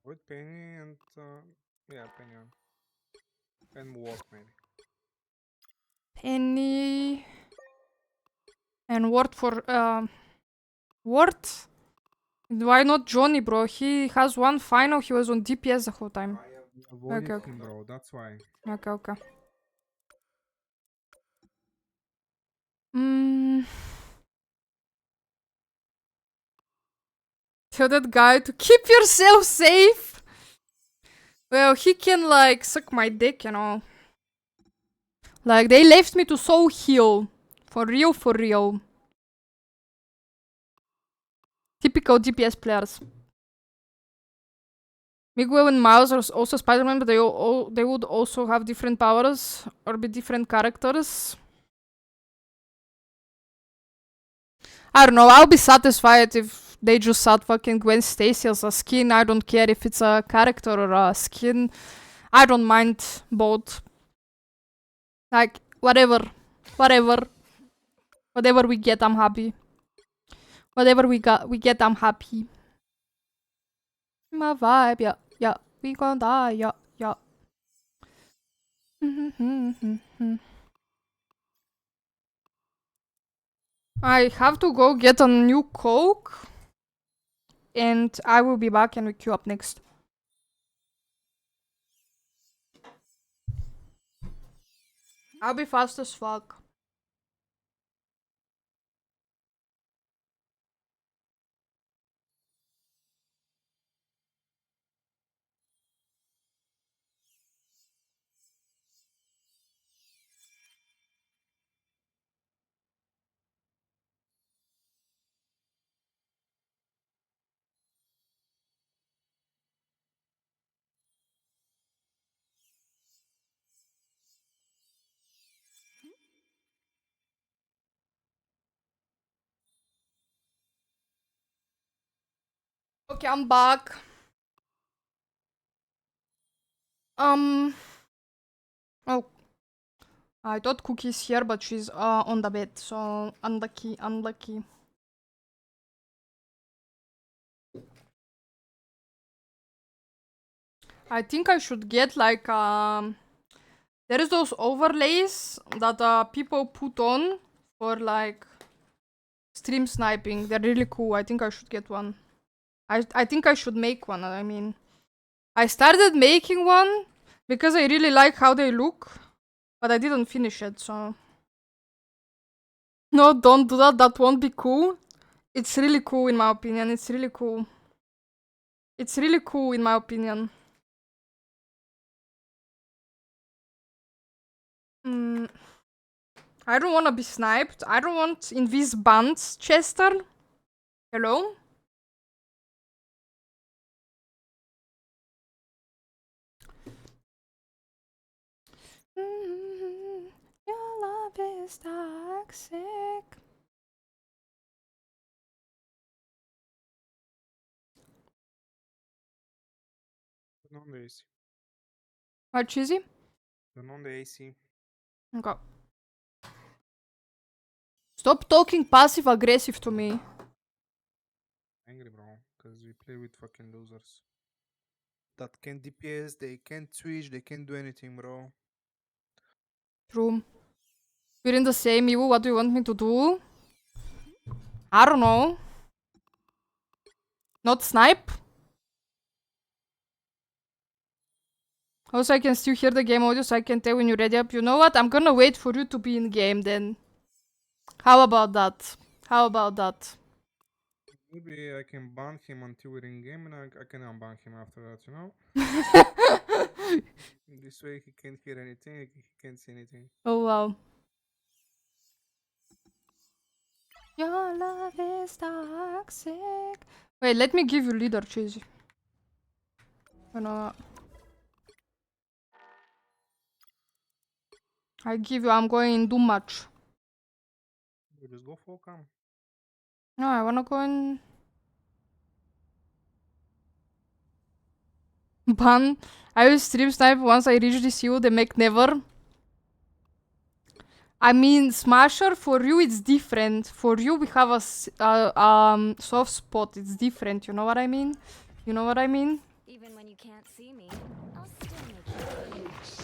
With Penny and yeah, Penny and Ward maybe. Penny and Ward for Ward? Why not Johnny, bro? He has one final. He was on DPS the whole time. I avoided Okay. him, bro. That's why. Okay. Tell that guy to keep yourself safe. Well, he can like suck my dick, you know. Like they left me to soul heal. For real. Typical DPS players. Miguel and Miles are also Spider-Man, but they would also have different powers or be different characters. I don't know, I'll be satisfied if they just add fucking Gwen Stacy as a skin. I don't care if it's a character or a skin. I don't mind both. Like, whatever we get, I'm happy. Whatever we get, I'm happy. My vibe, yeah. We gon' die, yeah. I have to go get a new Coke. And I will be back and we queue up next. I'll be fast as fuck. Okay, I'm back. Oh, I thought Cookie's here, but she's on the bed, so unlucky. I think I should get like there is those overlays that people put on for like stream sniping. They're really cool. I think I should get one. I think I should make one. I mean, I started making one because I really like how they look, but I didn't finish it, so... No, don't do that. That won't be cool. It's really cool in my opinion. It's really cool in my opinion. I don't want to be sniped. I don't want INVIS bans, Chester. Hello? Your love is toxic. Turn on the AC. What, cheesy? Turn on the AC. Okay. Stop talking passive aggressive to me. Angry, bro, because we play with fucking losers. That can DPS, they can't switch, they can't do anything, bro. True. We're in the same EU. What do you want me to do? I don't know. Not snipe? Also, I can still hear the game audio, so I can tell when you're ready up. You know what? I'm gonna wait for you to be in game then. How about that? Maybe I can ban him until we're in game and I can unban him after that, you know? This way he can't hear anything, he can't see anything. Oh, wow. Your love is toxic. Wait, let me give you leader, Cheesy. I give you, I'm going in too much. We just go full cam. No, I wanna go in. Ban. I will stream snipe once I reach this EU, the Mac never. I mean, Smasher, for you it's different. For you we have a soft spot. It's different, you know what I mean? You know what I mean? Even when you can't see me, I'll still make you see.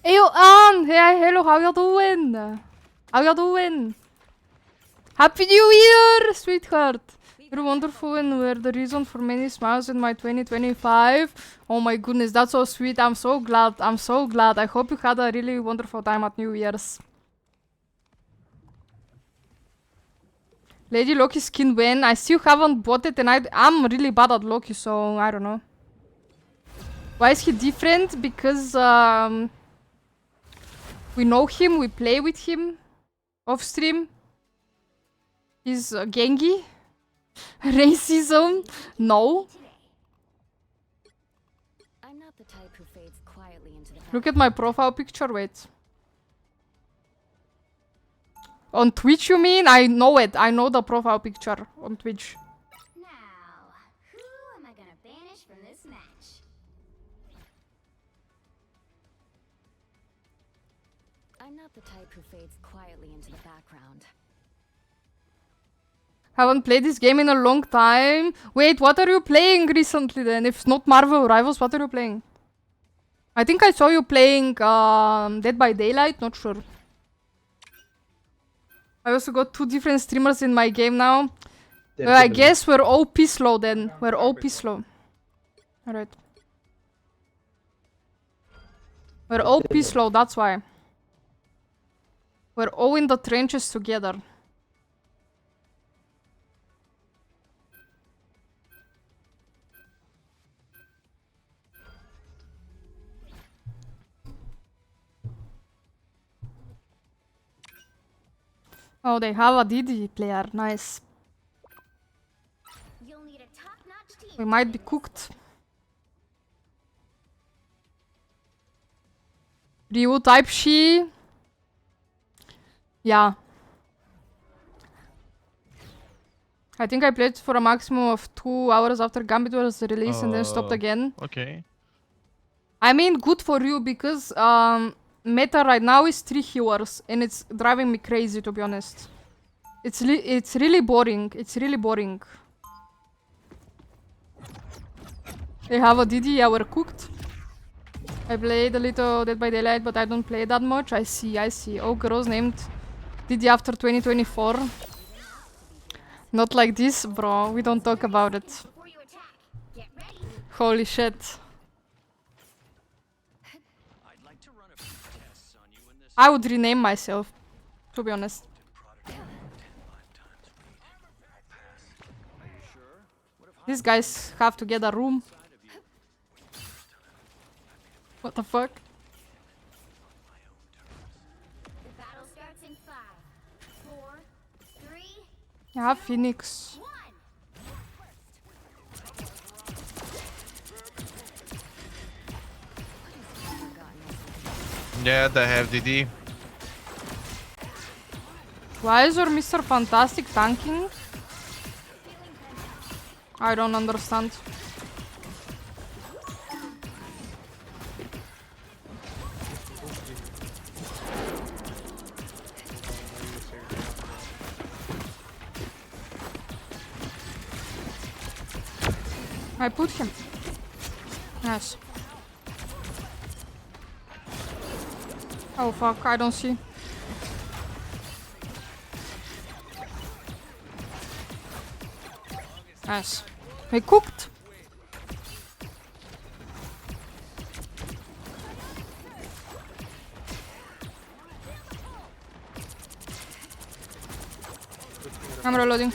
Hey, yo, Ann! Hey, hello, how you doing? How you doing? Happy New Year, sweetheart! You're wonderful and were the reason for many smiles in my 2025. Oh my goodness, that's so sweet. I'm so glad. I'm so glad. I hope you had a really wonderful time at New Year's. Lady Loki skin when? I still haven't bought it and I'm really bad at Loki, so I don't know. Why is he different? Because we know him, we play with him off stream. He's Gengi. Racism? No. I'm not the type who fades quietly into the Look at my profile picture, wait. On Twitch you mean? I know it. I know the profile picture on Twitch. Now, who am I gonna banish from this match? I'm not the type who fades quietly into the background. Haven't played this game in a long time. Wait, what are you playing recently then? If it's not Marvel Rivals, what are you playing? I think I saw you playing Dead by Daylight, not sure. I also got 2 different streamers in my game now. Well, I guess we're OP slow then. We're OP slow. Alright. We're OP slow, that's why. We're all in the trenches together. Oh, they have a DD player. Nice. You'll need a top-notch team. We might be cooked. Ryu type she. Yeah. I think I played for a maximum of 2 hours after Gambit was released and then stopped again. Okay. I mean, good for you because meta right now is 3 healers and it's driving me crazy, to be honest. It's really boring. It's really boring. They have a DD, yeah, we're cooked. I played a little Dead by Daylight, but I don't play that much. I see, I see. Oh, girls named DD after 2024. Not like this, bro. We don't talk about it. Before you attack, get ready. Holy shit. I'd like to run a few tests on you in this I would rename myself, to be honest. product. 10 lifetimes read. I'll pass. Are you sure? What if These guys have to get a room. side of you? What the fuck? The battle starts in 5, 4, 3, Yeah, Phoenix. 1. Yeah, they have DD. Why is your Mr. Fantastic tanking? I don't understand. I put him. Yes. Oh fuck, I don't see. Nice. We cooked. I'm reloading.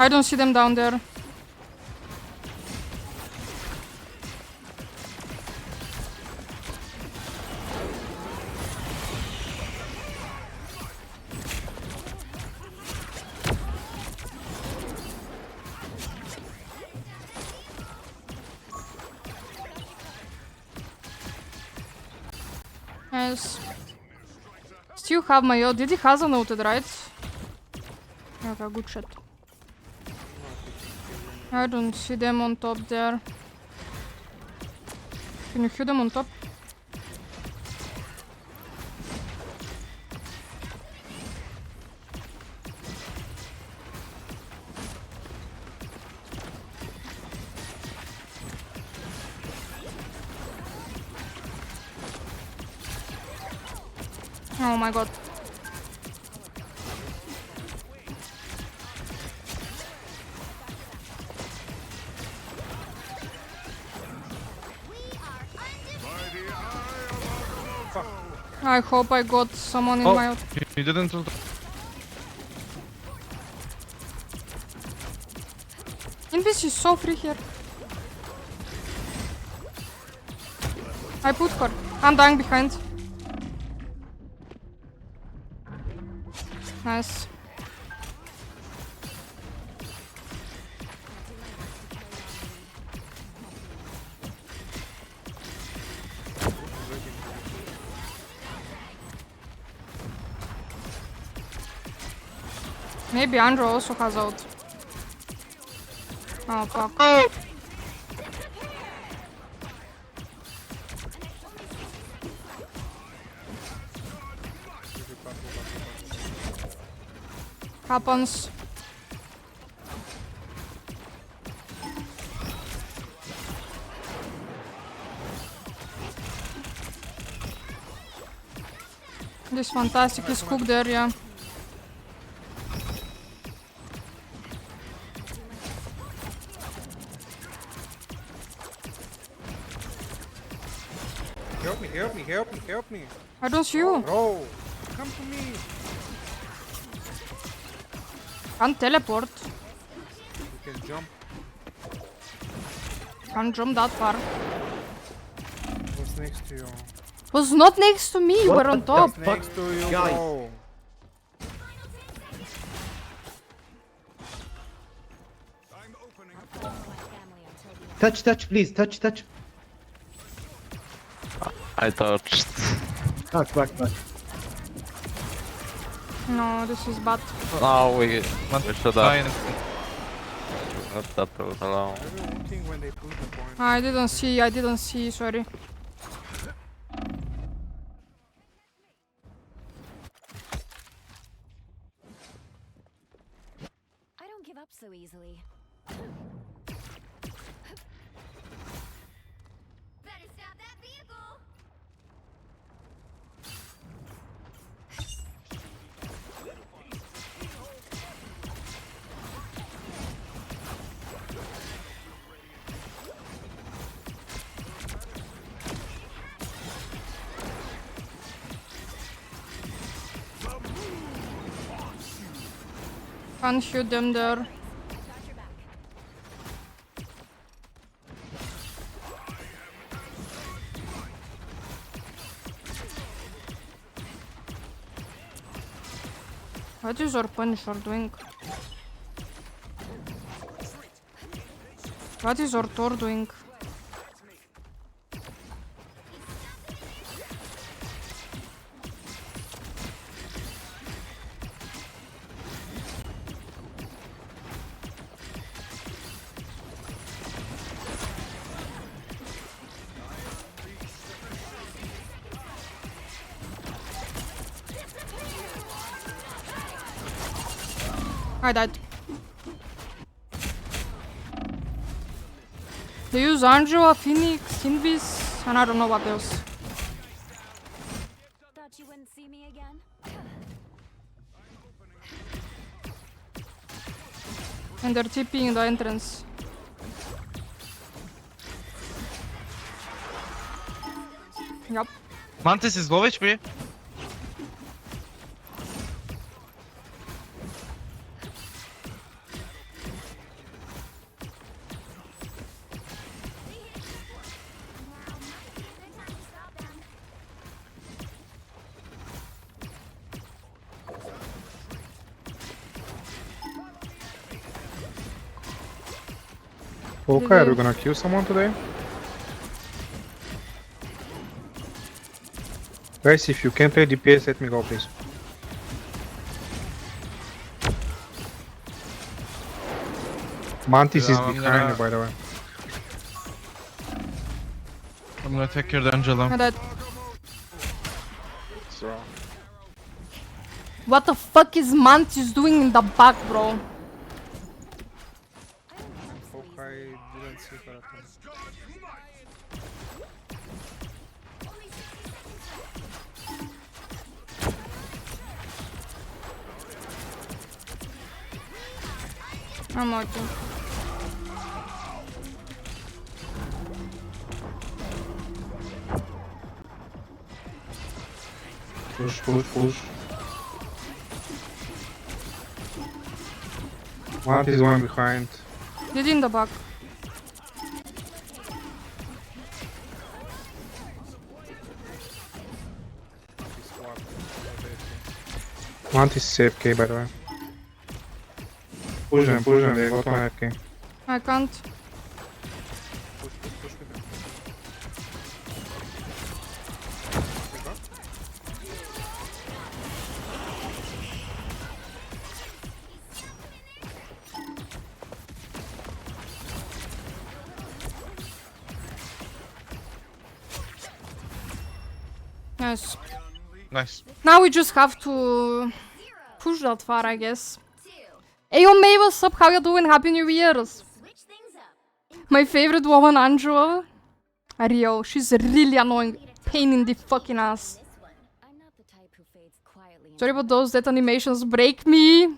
I don't see them down there. Nice. Still have my ult. Did he has an ulted, right? Okay, good shit. I don't see them on top there. Can you hear them on top? Oh my god. I hope I got someone in my ult. You didn't ult. INVIS is so free here. I put her. I'm dying behind. Nice. Maybe Andrew also has out. Oh fuck. Happens. This fantastic is cooked there, yeah. Help me, help me, help me, help me. I don't see you. Bro, come to me. Can't teleport. You can jump. Can't jump that far. What's next to you? Was not next to me, you were on top. Next to you, Guys. bro. I'm opening up. My family until the end. Touch, please, touch. I touched. Back. No, this is bad. No, we should Fine. have left that route alone. Every one thing when they push the point. I didn't see, sorry. I don't give up so easily. Better stop that vehicle. Can't shoot them there. Got your back. What is our Punisher doing? What is our Thor doing? I died. They use Angela, Phoenix, INVIS, and I don't know what else. Thought you wouldn't see me again? And they're TPing in the entrance. Yup. Mantis is low HP. Okay, are we gonna kill someone today? Guys, if you can play DPS, let me go, please. Mantis is Yeah, I'm behind gonna- you, by the way. I'm gonna take your Angela. And that, It's wrong. what the fuck is Mantis doing in the back, bro? Hope I didn't see her at all. I'm working. Push, push, push. Mantis one behind. Did in the back. This squad. Mantis is AFK, by the way. Push them, they got one AFK. I can't. Push with them. They got? Yes. Nice. Now we just have to push that far, I guess. Hey, yo, May, what's up? How you doing? Happy New Year's. Switch things up. My favorite woman, Angela. Rio, she's really annoying. Pain in the fucking ass. This one. I'm not the type who fades quietly. Sorry about those death animations break me.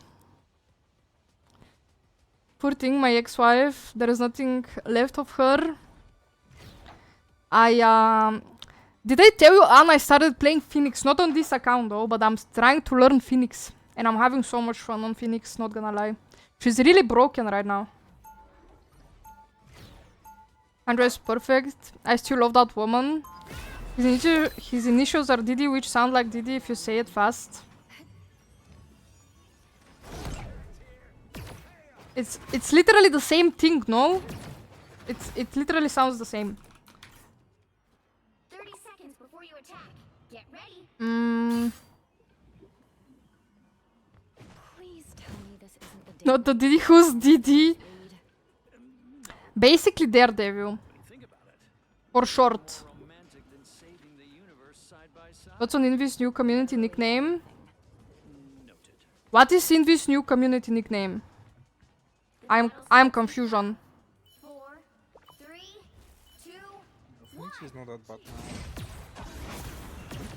Poor thing, my ex-wife. There is nothing left of her. Did I tell you, Anna, I started playing Phoenix? Not on this account though, but I'm trying to learn Phoenix. And I'm having so much fun on Phoenix, not gonna lie. She's really broken right now. Andrew is perfect. I still love that woman. His initials are Diddy, which sound like Diddy if you say it fast. It's literally the same thing, no? It literally sounds the same. 30 seconds before you attack. Get ready. Please tell me this isn't the Not the Diddy, who's Diddy? Basically Daredevil. For short. What's on INVIS new community nickname? What is INVIS new community nickname? I'm confusion. 4, 3, 2, Phoenix is not that bad now.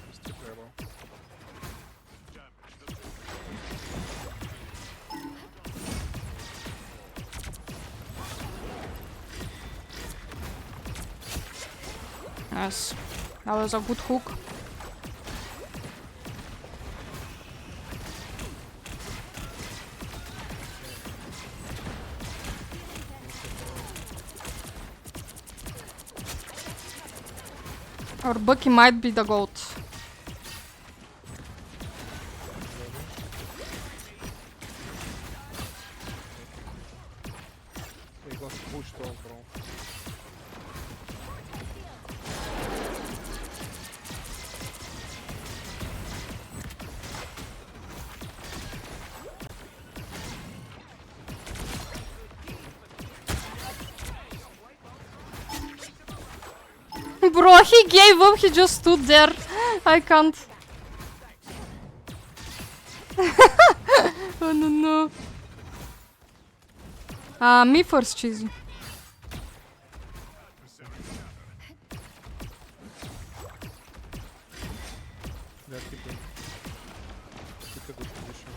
It's still playable. Yes. That was a good hook. Or Bucky might be the GOAT. They got pushed off, bro. Bro, he gave up, he just stood there. I can't. Oh no. Me first, cheesy. They're keeping. Keep a good position.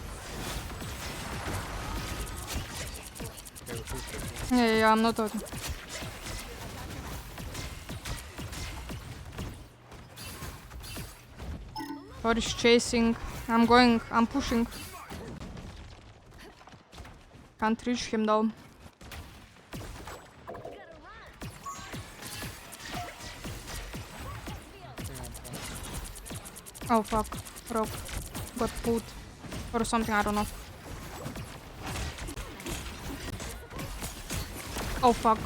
Okay, we pushed it. Yeah, I'm not talking. Or is chasing. I'm pushing. Can't reach him though. Oh fuck. Rock got put. Or something, I don't know. Oh fuck.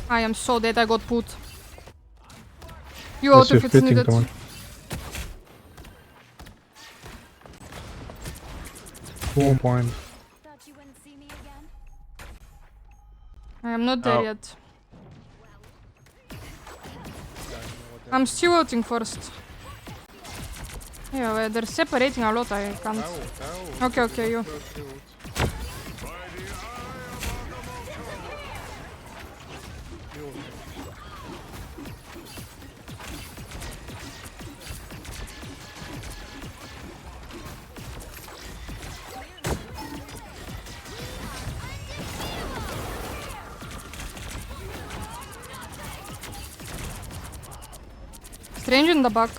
I am so dead, I got put. You That's auto your if it's fitting, needed. come on. 1 point. Thought you wouldn't see me again? I am not there Oh. yet. I'm still voting first. Yeah, well, they're separating a lot, I can't. Okay, okay, you. Strange in the back.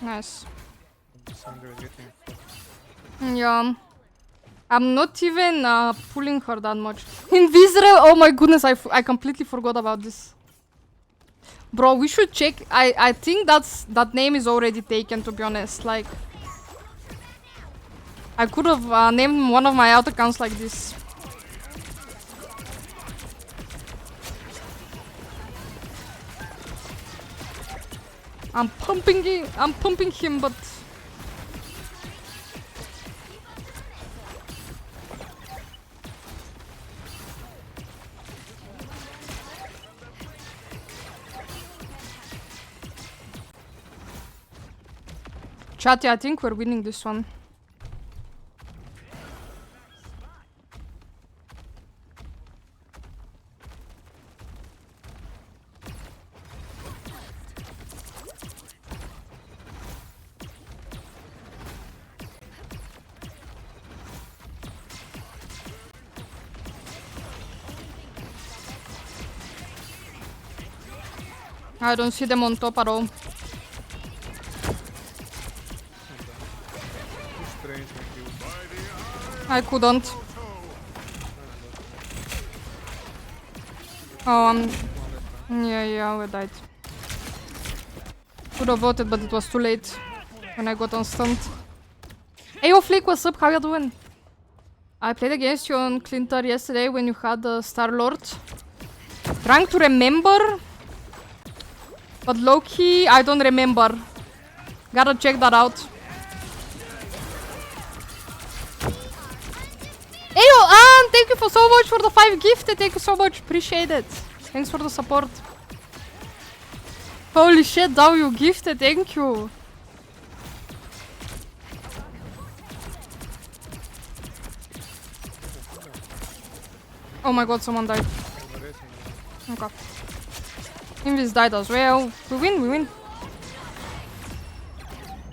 Nice. Sandra is getting Yeah. I'm not even pulling her that much. INVIS, oh my goodness, I completely forgot about this. Bro, we should check. I think that name is already taken, to be honest. Like, I could have named one of my out accounts like this. I'm pumping him, but Chatty, I think we're winning this one. I don't see them on top at all. strange when he was I couldn't. Oh, yeah, we died. Could have voted, but it was too late when I got on stunned. Hey, yo, Flick, what's up? How you doing? I played against you on Clintar yesterday when you had the Star-Lord. Trying to remember, but low-key, I don't remember. Gotta check that out. Hey, yo, thank you for so much for the 5 gifted. Thank you so much. Appreciate it. Thanks for the support. Holy shit, Dow, you gifted. Thank you. Oh my god, someone died. Okay. Invis died as well. We win.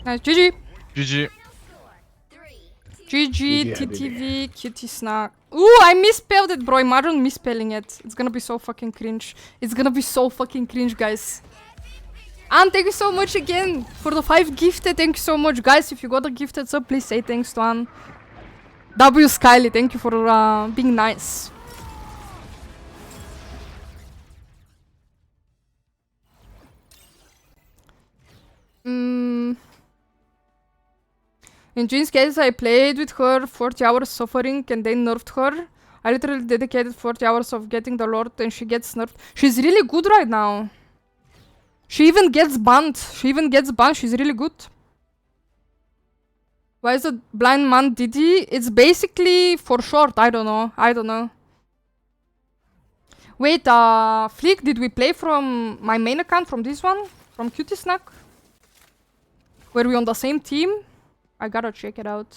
Nice. GG. GG. GG, TTV, Cutie Snack. Ooh, I misspelled it, bro. Imagine misspelling it. It's gonna be so fucking cringe. It's gonna be so fucking cringe, guys. And thank you so much again for the 5 gifted. Thank you so much, guys. If you got a gifted sub, please say thanks to Anne. W Skyly, thank you for being nice. In Jean's case, I played with her 40 hours suffering and they nerfed her. I literally dedicated 40 hours of getting the Lord and she gets nerfed. She's really good right now. She even gets banned. She's really good. Why is the blind man Didi? It's basically for short. I don't know. Wait, Flick, did we play from my main account, from this one? From Cutie Snack? Were we on the same team? I gotta check it out.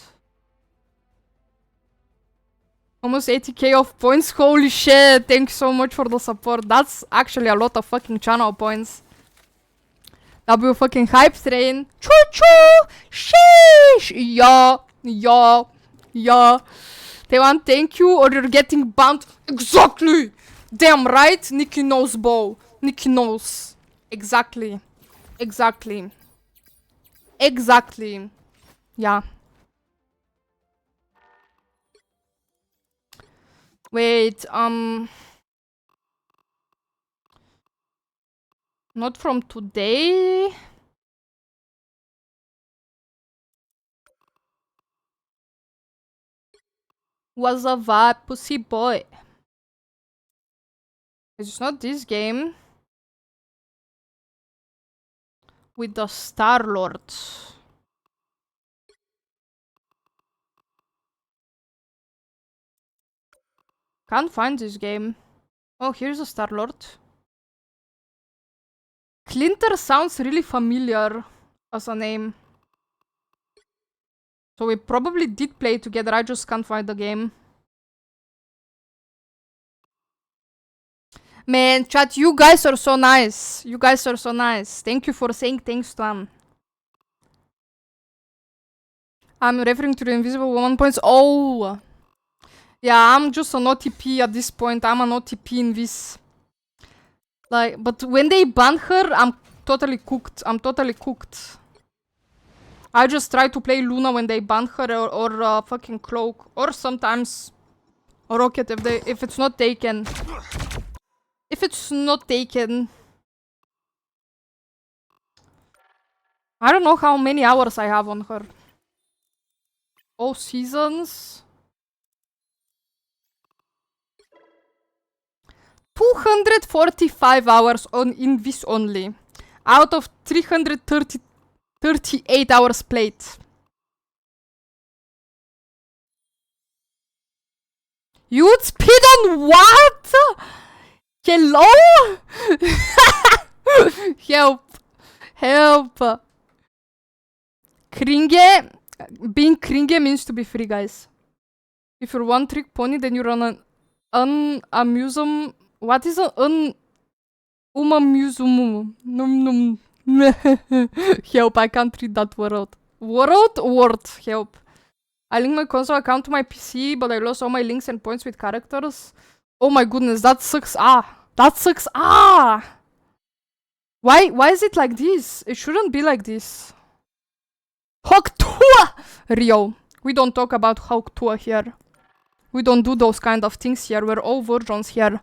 Almost 80k of points. Holy shit. Thank you so much for the support. That's actually a lot of fucking channel points. W fucking hype train. Choo choo! Sheesh! Yeah. Tewan, thank you, or you're getting banned. Exactly! Damn right, Nikki knows, Bo. Nikki knows. Exactly. Yeah. Wait, not from today. Was a vibe, pussy boy. It's not this game. With the Star-Lord. Can't find this game. Oh, here's a Star-Lord. Clinter sounds really familiar as a name. So we probably did play together, I just can't find the game. Man, chat, you guys are so nice. You guys are so nice. Thank you for saying thanks to them. I'm referring to the Invisible Woman points. Oh! Yeah, I'm just an OTP at this point. I'm an OTP in this. Like, but when they ban her, I'm totally cooked. I'm totally cooked. I just try to play Luna when they ban her or fucking Cloak. Or sometimes Rocket if it's not taken. If it's not taken. I don't know how many hours I have on her. All seasons. 245 hours on INVIS only. Out of 338 hours played. You'd speed on what? Hello? Help. Help. Kringe. Being Kringe means to be free, guys. If you're one trick pony, then you're on an unamusum. What is an umamusum? Help, I can't read that word. Word. Help. I linked my console account to my PC, but I lost all my links and points with characters. Oh my goodness, that sucks. That sucks. Why is it like this? It shouldn't be like this. Hoktua! Rio. We don't talk about Hoktua here. We don't do those kind of things here. We're all virgins here.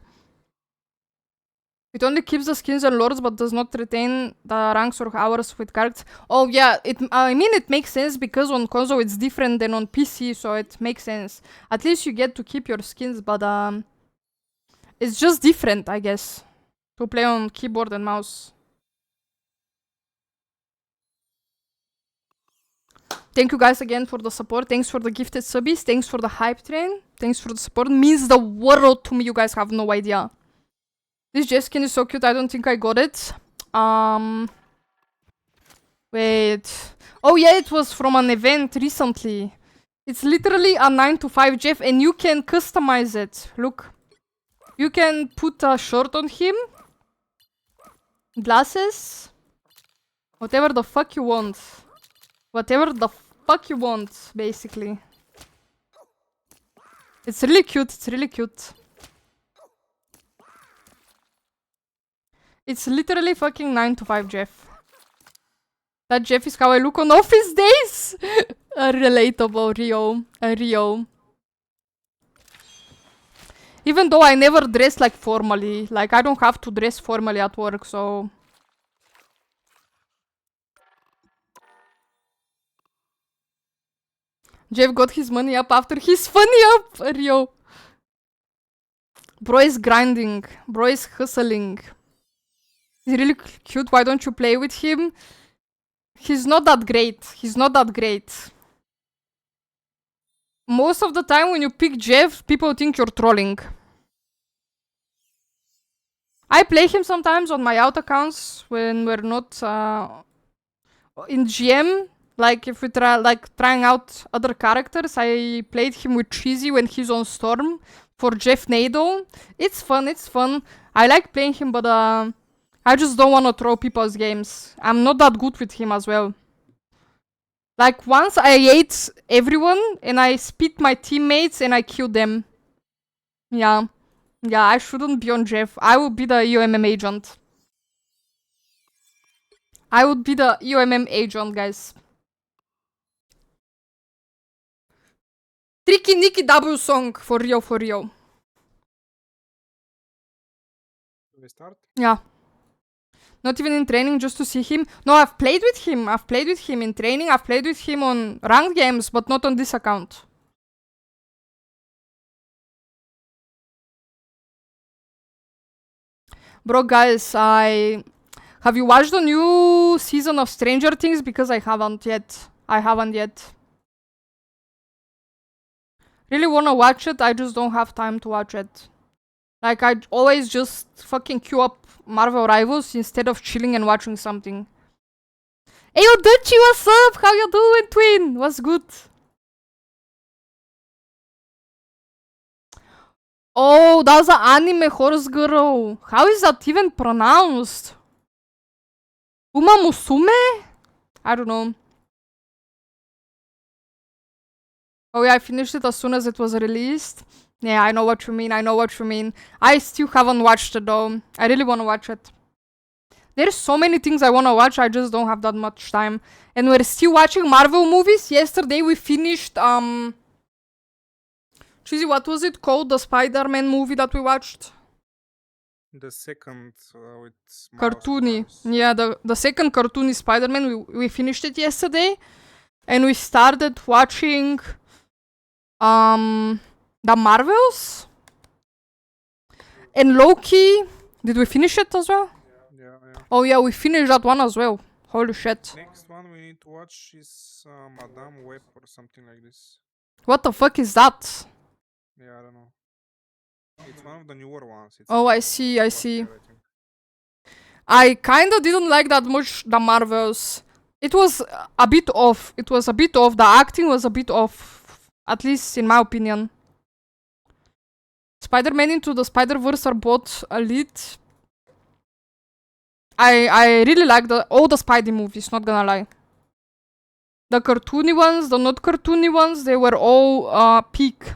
It only keeps the skins and lords, but does not retain the ranks or hours with characters. Oh yeah, I mean it makes sense because on console it's different than on PC, so it makes sense. At least you get to keep your skins, but it's just different, I guess, to play on keyboard and mouse. Thank you guys again for the support. Thanks for the gifted subbies. Thanks for the hype train. Thanks for the support. It means the world to me. You guys have no idea. This Jess skin is so cute. I don't think I got it. Wait. Oh yeah, it was from an event recently. It's literally a 9 to 5 Jeff and you can customize it. Look. You can put a shirt on him. Glasses. Whatever the fuck you want. Whatever the fuck you want, basically. It's really cute. It's really cute. It's literally fucking 9 to 5 Jeff. That Jeff is how I look on office days. Relatable, Rio. Rio. Even though I never dress like formally. Like I don't have to dress formally at work, so... Jeff got his money up after his funny up, Rio. Bro is grinding. Bro is hustling. He's really cute. Why don't you play with him? He's not that great. He's not that great. Most of the time when you pick Jeff, people think you're trolling. I play him sometimes on my out accounts when we're not in GM. Like if we trying out other characters. I played him with Cheesy when he's on Storm for Jeff Nado. It's fun, it's fun. I like playing him, but I just don't want to throw people's games. I'm not that good with him as well. Like once I ate everyone and I spit my teammates and I killed them. Yeah. Yeah, I shouldn't be on Jeff. I would be the EOMM agent. I would be the EOMM agent, guys. Tricky Nicky W song for Rio, for Rio. Do we start? Yeah. Not even in training, just to see him. No, I've played with him. I've played with him in training. I've played with him on ranked games, but not on this account. Bro, guys, have you watched the new season of Stranger Things? Because I haven't yet. Really wanna watch it, I just don't have time to watch it. Like, I always just fucking queue up Marvel Rivals instead of chilling and watching something. Hey, yo, Dutchy, what's up? How you doing, twin? What's good? Oh, that was an anime horse girl. How is that even pronounced? Uma Musume? I don't know. Oh yeah, I finished it as soon as it was released. Yeah, I know what you mean, I still haven't watched it though. I really wanna watch it. There's so many things I wanna watch, I just don't have that much time. And we're still watching Marvel movies. Yesterday we finished, Cheesy, what was it called? The Spider-Man movie that we watched? The second with Miles Cartoony. Morales. Yeah, the second cartoony Spider-Man, we finished it yesterday. And we started watching the Marvels. And Loki. Did we finish it as well? Yeah. Oh yeah, we finished that one as well. Holy shit. Next one we need to watch is Madame Web or something like this. What the fuck is that? Yeah, I don't know. It's one of the newer ones. It's Oh, I see. I kinda didn't like that much the Marvels. It was a bit off. The acting was a bit off. At least in my opinion. Spider-Man Into the Spider-Verse are both elite. I really like all the Spidey movies, not gonna lie. The cartoony ones, the not cartoony ones, they were all peak.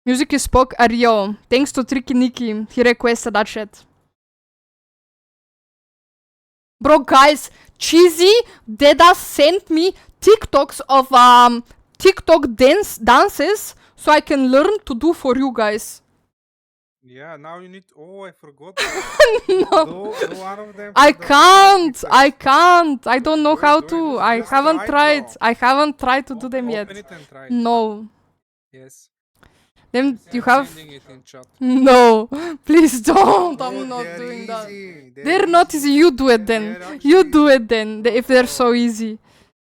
Music is Spock Rio. Thanks to Tricky Nicky. He requested that shit. Bro, guys, Cheesy Deda sent me TikToks of TikTok dances so I can learn to do for you guys. Yeah, now you need. Oh, I forgot. No. Do one of them. I can't. I don't know how to. I haven't tried. bro. I haven't tried to do them Open yet. it and try it. No. Yes. Then you I'm have. sending it in chat. No. Please don't. Oh, I'm not they're doing that. easy. They're not easy. You do it then. They're You actually do it then. If they're so easy.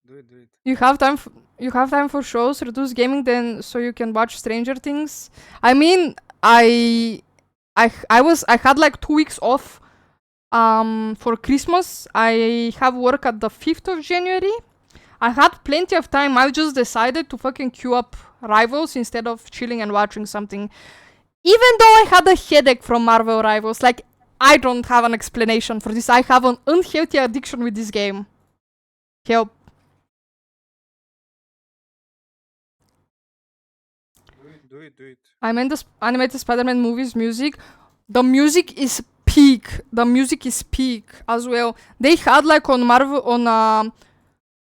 Do it. You have time. You have time for shows. Reduce gaming then, so you can watch Stranger Things. I mean, I had like 2 weeks off. For Christmas. I have work at the 5th of January. I had plenty of time. I just decided to fucking queue up Rivals instead of chilling and watching something. Even though I had a headache from Marvel Rivals, like, I don't have an explanation for this. I have an unhealthy addiction with this game. Help. Do it. I meant the animated Spider-Man movies music. The music is peak. As well. They had like on Marvel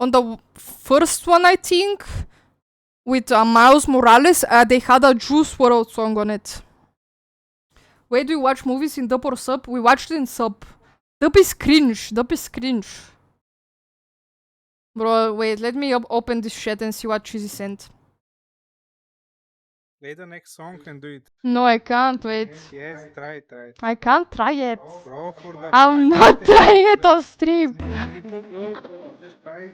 on the first one, I think, with Miles Morales, they had a Juice WRLD song on it. Where do you watch movies, in dub or sub? We watched it in sub. Dub is cringe. Bro, wait, let me open this shit and see what Cheesy sent. Play the next song and do it. No, I can't, wait. Yes, try. I can't try it. Go for the. I'm not trying it on stream. Just try.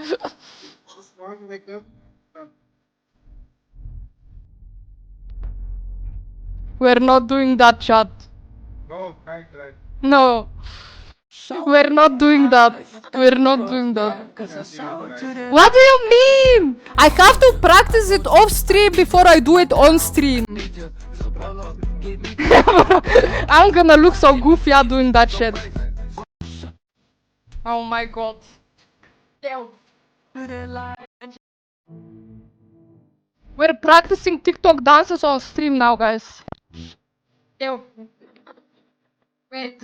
Just one like that. We're not doing that, chat. Go, try. No. We're not doing that. What do you mean? I have to practice it off stream before I do it on stream. I'm gonna look so goofy out doing that shit. Oh my god. We're practicing TikTok dances on stream now, guys. Wait.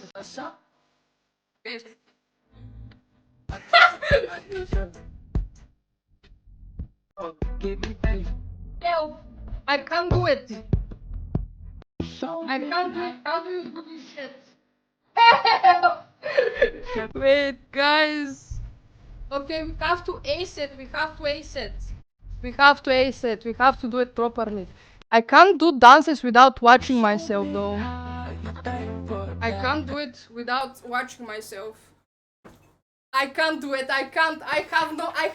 I can't do it. How do you do this shit? Wait, guys. Okay, we have to ace it. We have to do it properly. I can't do dances without watching myself, though. I can't do it without watching myself. I can't do it. I can't. I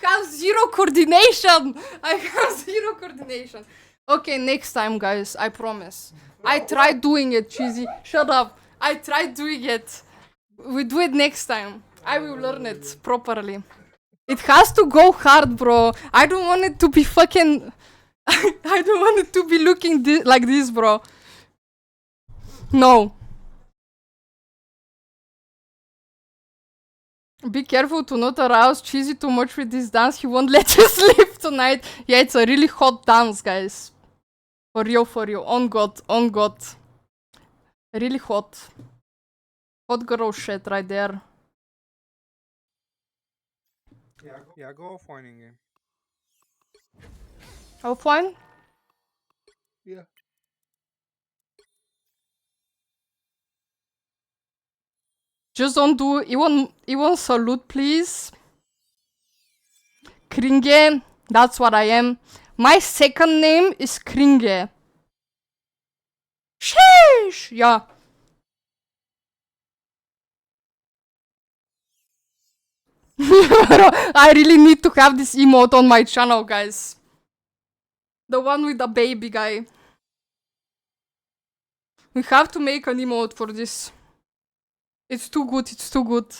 have zero coordination. I have zero coordination. Okay, next time, guys. I promise. I tried doing it, Cheesy. Shut up. I tried doing it. We do it next time. I will learn it properly. It has to go hard, bro. I don't want it to be fucking... I don't want it to be looking like this, bro. No. Be careful to not arouse Cheesy too much with this dance. He won't let you sleep tonight. Yeah, it's a really hot dance, guys. For real, for real. On God, on God. Really hot. Hot girl shit right there. Yeah, go offline in game. Offline? Yeah. Just don't do Iwan salute, please. Kringe. That's what I am. My second name is Kringe. Sheesh! Yeah. I really need to have this emote on my channel, guys. The one with the baby guy. We have to make an emote for this. It's too good, it's too good.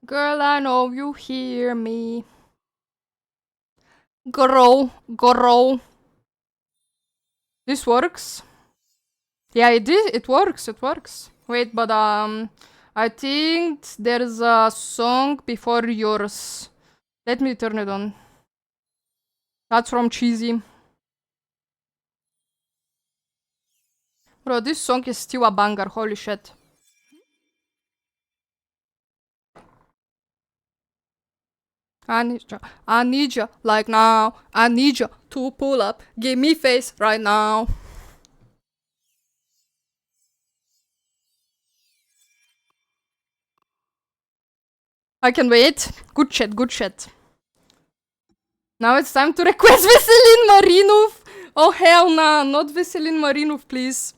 Girl, I know you hear me. Girl, girl. This works? Yeah, it works, it works. Wait, but I think there's a song before yours. Let me turn it on. That's from Cheesy. Bro, this song is still a banger, holy shit. I need you, like now. I need you to pull up. Give me face right now. I can wait. Good shit, good shit. Now it's time to request Veselin Marinov. Oh hell nah, not Veselin Marinov, please.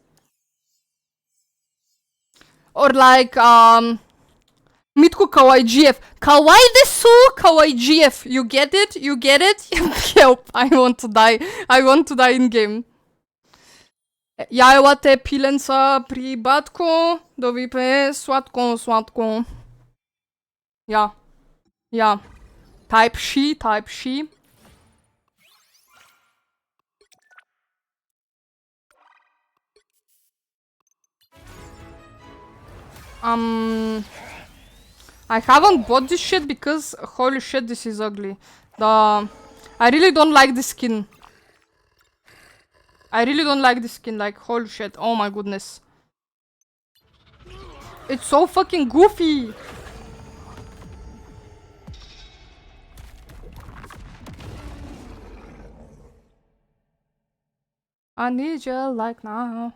Or like, Mitko Kawaii GF. Kawaii desu, Kawaii GF. You get it? You get it? Help, I want to die. I want to die in game. Ja, te pilenca pri batko, dobi pe słodką, słodką. Ja. Ja. Type she, type she. I haven't bought this shit because holy shit, this is ugly. I really don't like the skin. I really don't like the skin, like holy shit, oh my goodness. It's so fucking goofy. I need you like now.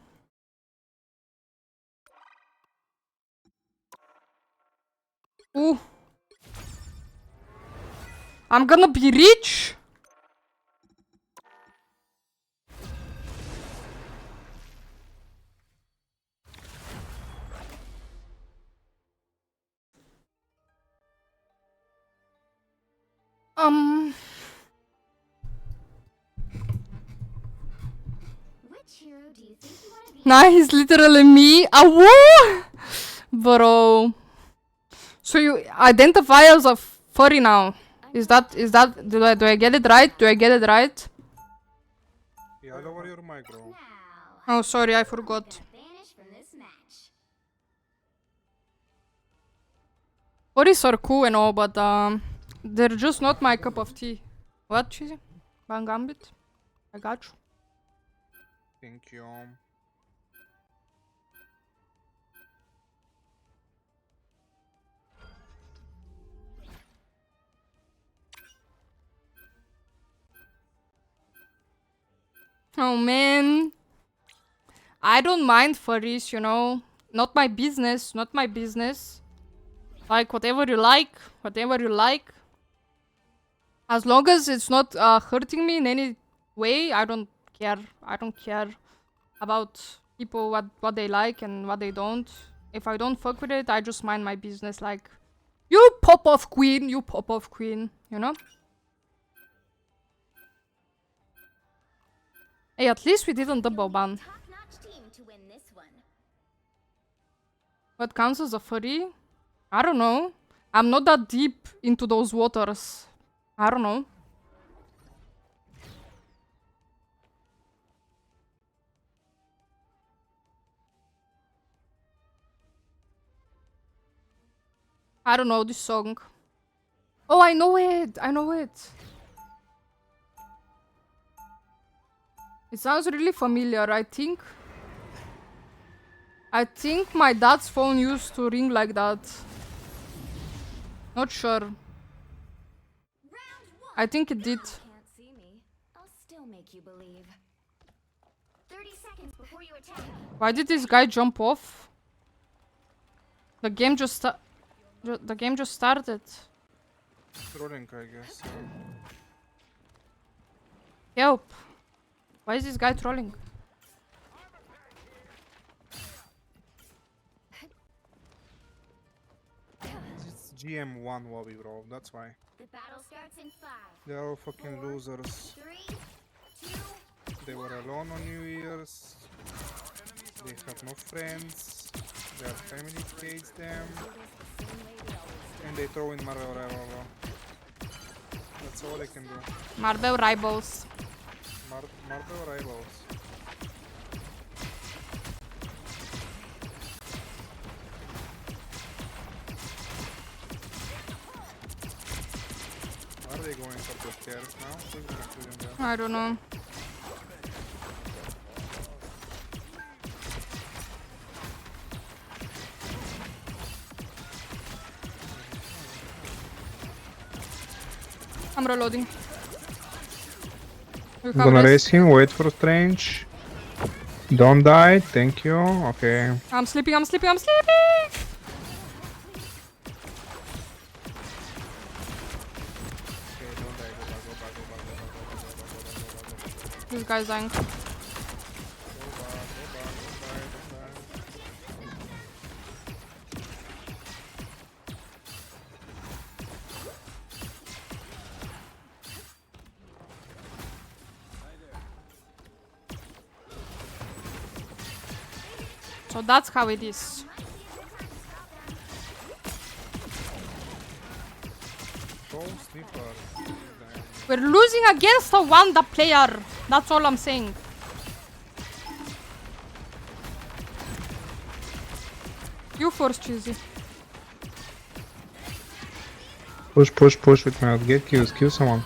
Ooh. I'm gonna be rich. Which hero do you think you want to be? Nah, he's literally me. Woo! Bro. So you identify as a furry now. Is that, do I get it right? Do I get it right? Yeah, lower your mic, bro. Now, Oh, sorry, I forgot. gonna banish from this match. Furries are cool and all, but they're just not my cup of tea. What, Cheesy? Bang Gambit? I got you. Thank you. Oh man. I don't mind furries, you know. Not my business, not my business. Like, whatever you like, whatever you like. As long as it's not hurting me in any way, I don't care. I don't care about people, what they like and what they don't. If I don't fuck with it, I just mind my business. Like, you pop off queen, you pop off queen, you know? Hey, at least we didn't double ban. Top-notch team to win this one. What counts as a furry? I don't know. I'm not that deep into those waters. I don't know. I don't know this song. Oh, I know it! I know it! It sounds really familiar, I think. I think my dad's phone used to ring like that. Not sure. Round 1. I think it did. Can't see me. I'll still make you believe. 30 seconds before you attack. Why did this guy jump off? The game just the game just started. Trolling, I guess. Help. Why is this guy trolling? It's GM1 lobby, bro. That's why. The battle starts in 5, They're all fucking losers. 3, 2, They were alone on New Year's. They have no friends. Their family hates them. And they throw in Marvel Rival, bro. That's all they can do. Marvel Rivals. Marvel Rivals. Are they going for the stairs now? They're gonna shoot them there. I don't know. I'm reloading. You I'm have gonna rest. race him, wait for Strange. Don't die, thank you. Okay. I'm sleeping, I'm sleeping, I'm sleeping! Okay, don't die. Go back, go back, go back, go back, go back, go back, go back, go back, go back. This guy's dying. Go back, don't die. So that's how it is. Go sniffer. We're losing against a Wanda player. That's all I'm saying. You first, Cheesy. Push, push, push with my get kills, kill someone.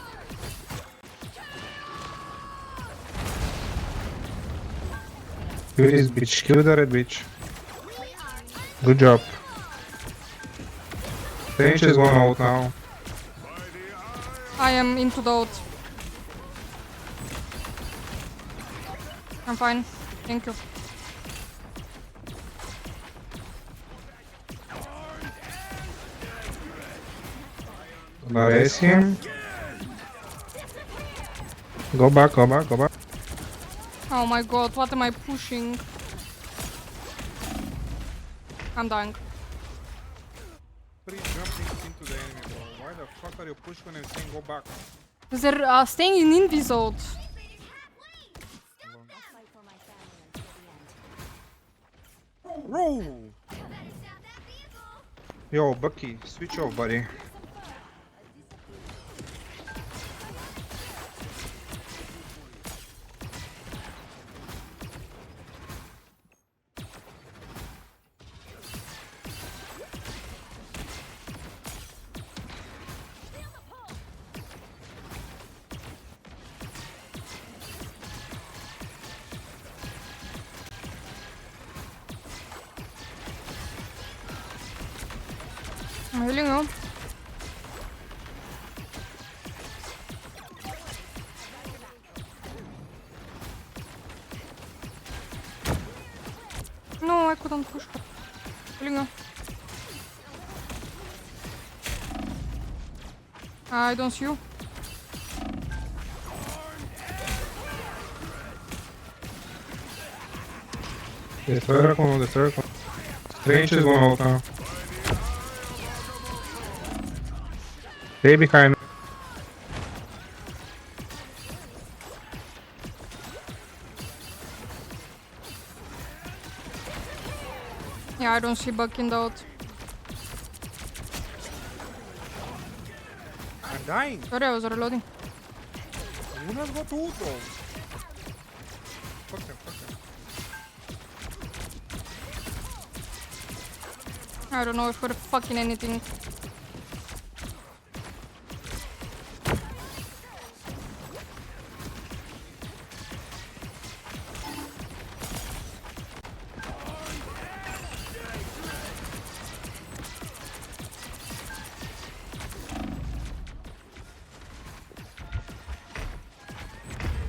Kill this bitch, kill the red bitch. Good job. Strange is one out now. I am into the ult. I'm fine. Thank you. Gonna race him. Go back, go back, go back. Oh my god, what am I pushing? I'm dying. Free jumping into the enemy, bro. Why the fuck are you pushing when I'm saying go back? They're staying in INVIS ult. I'll fight for my family until the end. Bro! Yo, Bucky, switch off, buddy. I'm healing you. No, I couldn't push her. Healing you. I don't see you. Destroyer con destroyer con. Strange is going out now. Stay behind. Yeah, I don't see Buck in the ult. I'm dying. Sorry, I was reloading. Luna's got ult, bro. Fuck them, fuck them. I don't know if we're fucking anything.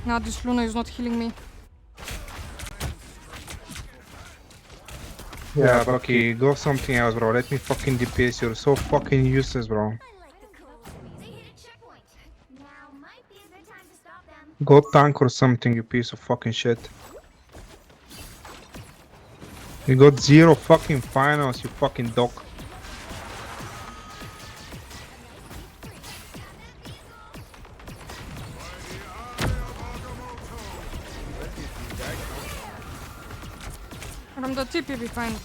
Nah, this Luna is not healing me. Yeah, Bucky, go something else, bro. Let me fucking DPS. You're so fucking useless, bro. I like the cool. They hit a checkpoint. Now might be a good time to stop them. Go tank or something, you piece of fucking shit. You got 0 fucking finals, you fucking dog. From the TP behind.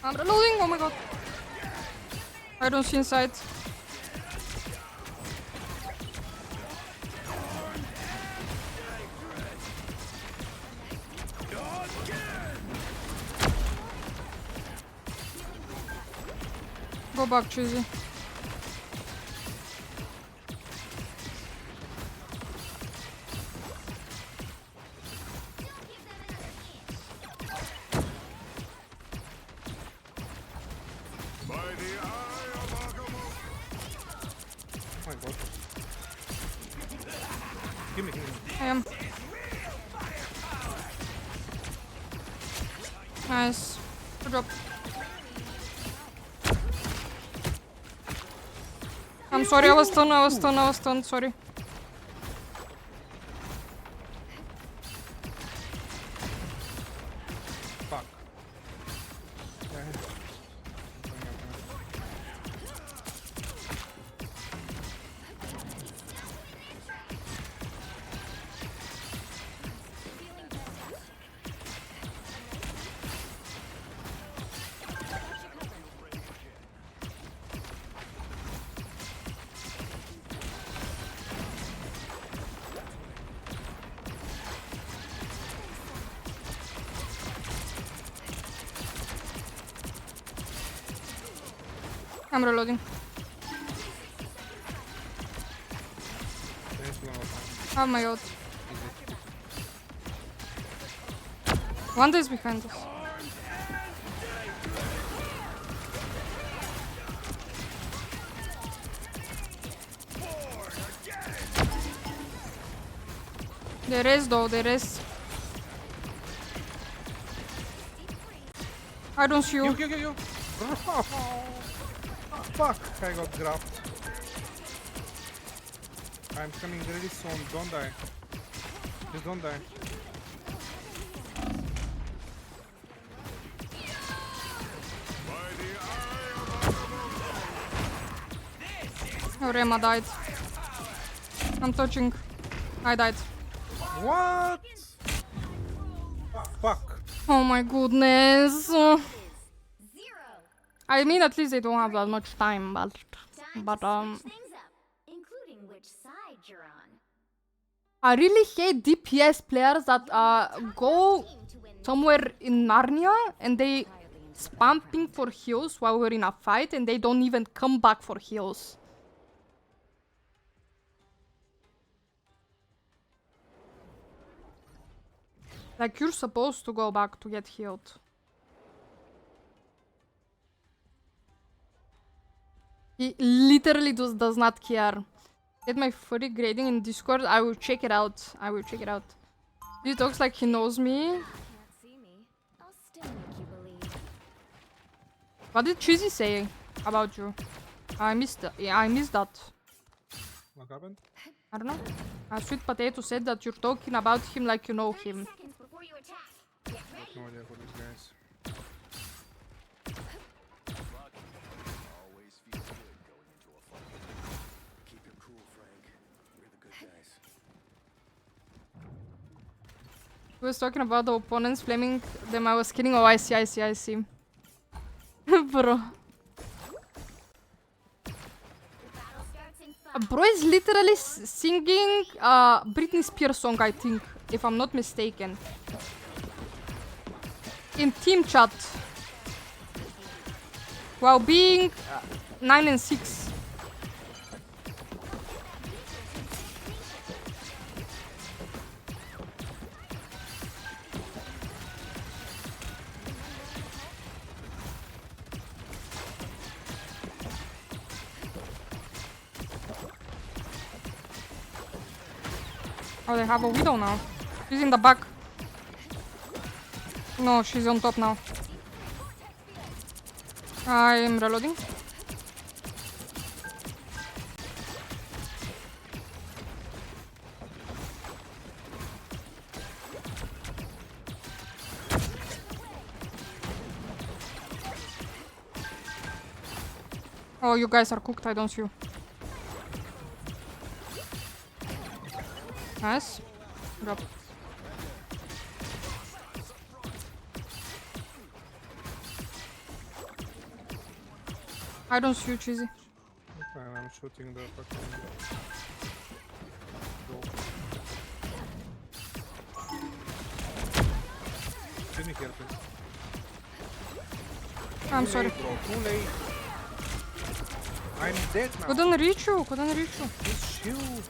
I'm reloading, oh my god. I don't see inside. Go back, Cheesy. Oh my god. Give me. I am. Nice. Good job. I'm sorry, I was stunned, sorry. Fuck. I'm reloading. I have my ult. One is behind us. There is though, there is. I don't see you. You. Fuck, I got grabbed. I'm coming really soon, don't die. Just don't die. Oh, Rema died. I'm touching. I died. What? Fuck. Oh my goodness. Zero. I mean, at least they don't have that much time, Time but to switch things up, including which side you're on. I really hate DPS players that go Team to win. somewhere in Narnia and they spam ping for heals while we're in a fight and they don't even come back for heals. Like, you're supposed to go back to get healed. He literally just does not care. Get my furry grading in Discord. I will check it out. I will check it out. He talks like he knows me. Can't see me. I'll still make you believe. What did Cheesy say about you? I missed that. Yeah, I missed that. What happened? I don't know. Sweet Potato said that you're talking about him like you know 30 him. seconds before you attack. Get I have ready. no idea who these guys. Always feels good going into a fight. Keep your cool, Frank. We're the good guys. He was talking about the opponents flaming them. I was kidding. Oh, I see. Bro. The battle starts in 5. Bro is literally singing Britney Spears song, I think, if I'm not mistaken. In team chat. While being 9 and 6. Oh, they have a widow now. She's in the back. No, she's on top now. I'm reloading. Oh, you guys are cooked, I don't see you. Nice. Drop. I don't see you, Cheesy. Okay, I'm shooting the fucking. Give me here, please. I'm sorry. Bro, too late. I'm dead now. Couldn't reach you, couldn't reach you. Just shoot.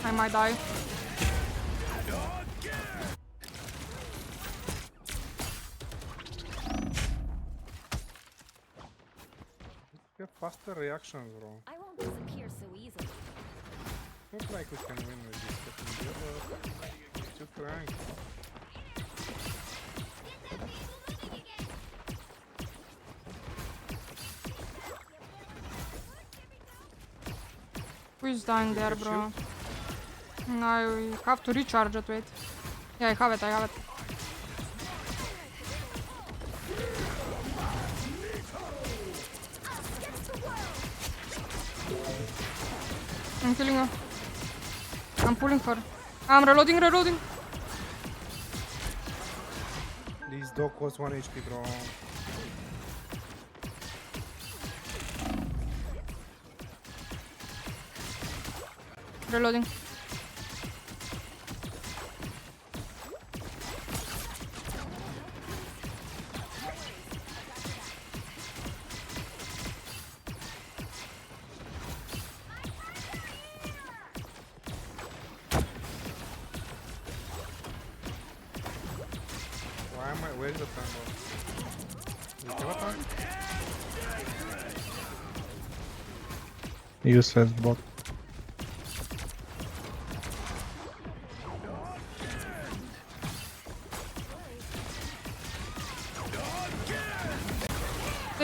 I might die. You have faster reactions, bro. I won't disappear so easily. Not like we can win with this fucking deal. Too crank. Who is dying there, bro? I have to recharge it, wait. Yeah, I have it, I have it. I'm killing her. I'm pulling her. I'm reloading. This dog was 1 HP, bro. Reloading. Why am I? Where's the tango? You have a tank? Useless bot.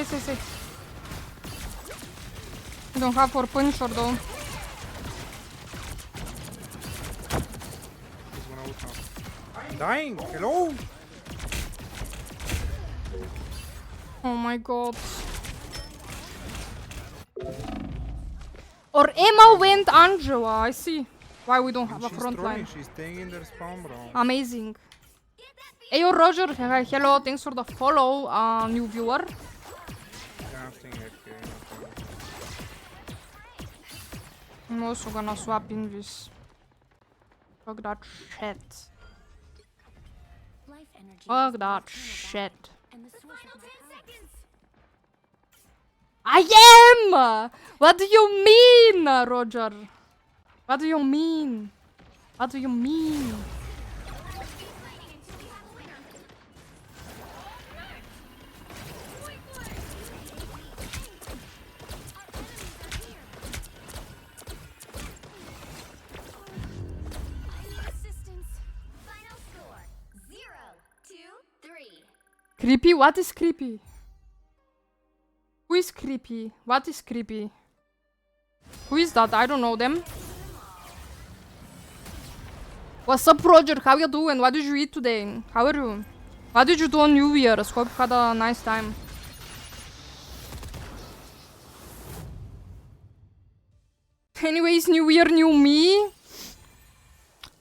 Stay. You don't have for punisher though. He's gonna ult now. I'm dying! Hello! Oh my god. Or Emma went Angela, I see. Why we don't have a She's front trolling, line. she's staying in their spawn, bro. Amazing. Hey, yo, Roger. Hello, thanks for the follow, new viewer. Yeah, I'm staying AFK. I'm also gonna swap INVIS. Fuck that shit. Life energy Fuck is that my eternal shit. bond, and the source of my powers. I am! What do you mean, Roger? What do you mean? What do you mean? Creepy? What is creepy? Who is creepy? What is creepy? Who is that? I don't know them. What's up, Roger? How you doing? What did you eat today? How are you? What did you do on New Year's? Hope you had a nice time. Anyways, New Year, new me.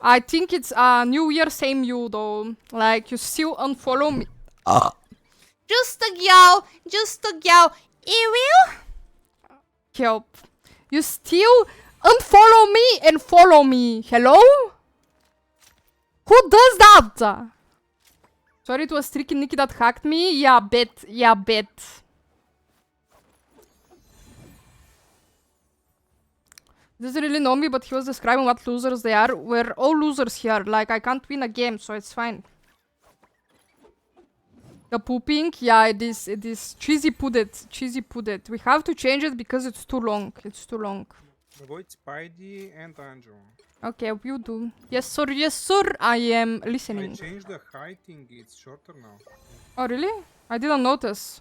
I think it's New Year, same you though. Like, you still unfollow me. Just a gal. Just a gal. Evil? Help. You still unfollow me and follow me. Hello? Who does that? Sorry, it was Tricky Nicky that hacked me. Yeah, bet. Yeah, bet. He doesn't really know me, but he was describing what losers they are. We're all losers here. Like, I can't win a game, so it's fine. The pooping? Yeah, it is. It is. Cheesy pudded. Cheesy pudded. We have to change it because it's too long. It's too long. Avoid Spidey and Angel. Okay, you do. Yes, sir. Yes, sir. I am I listening. changed the height thing. It's shorter now. Oh, really? I didn't notice.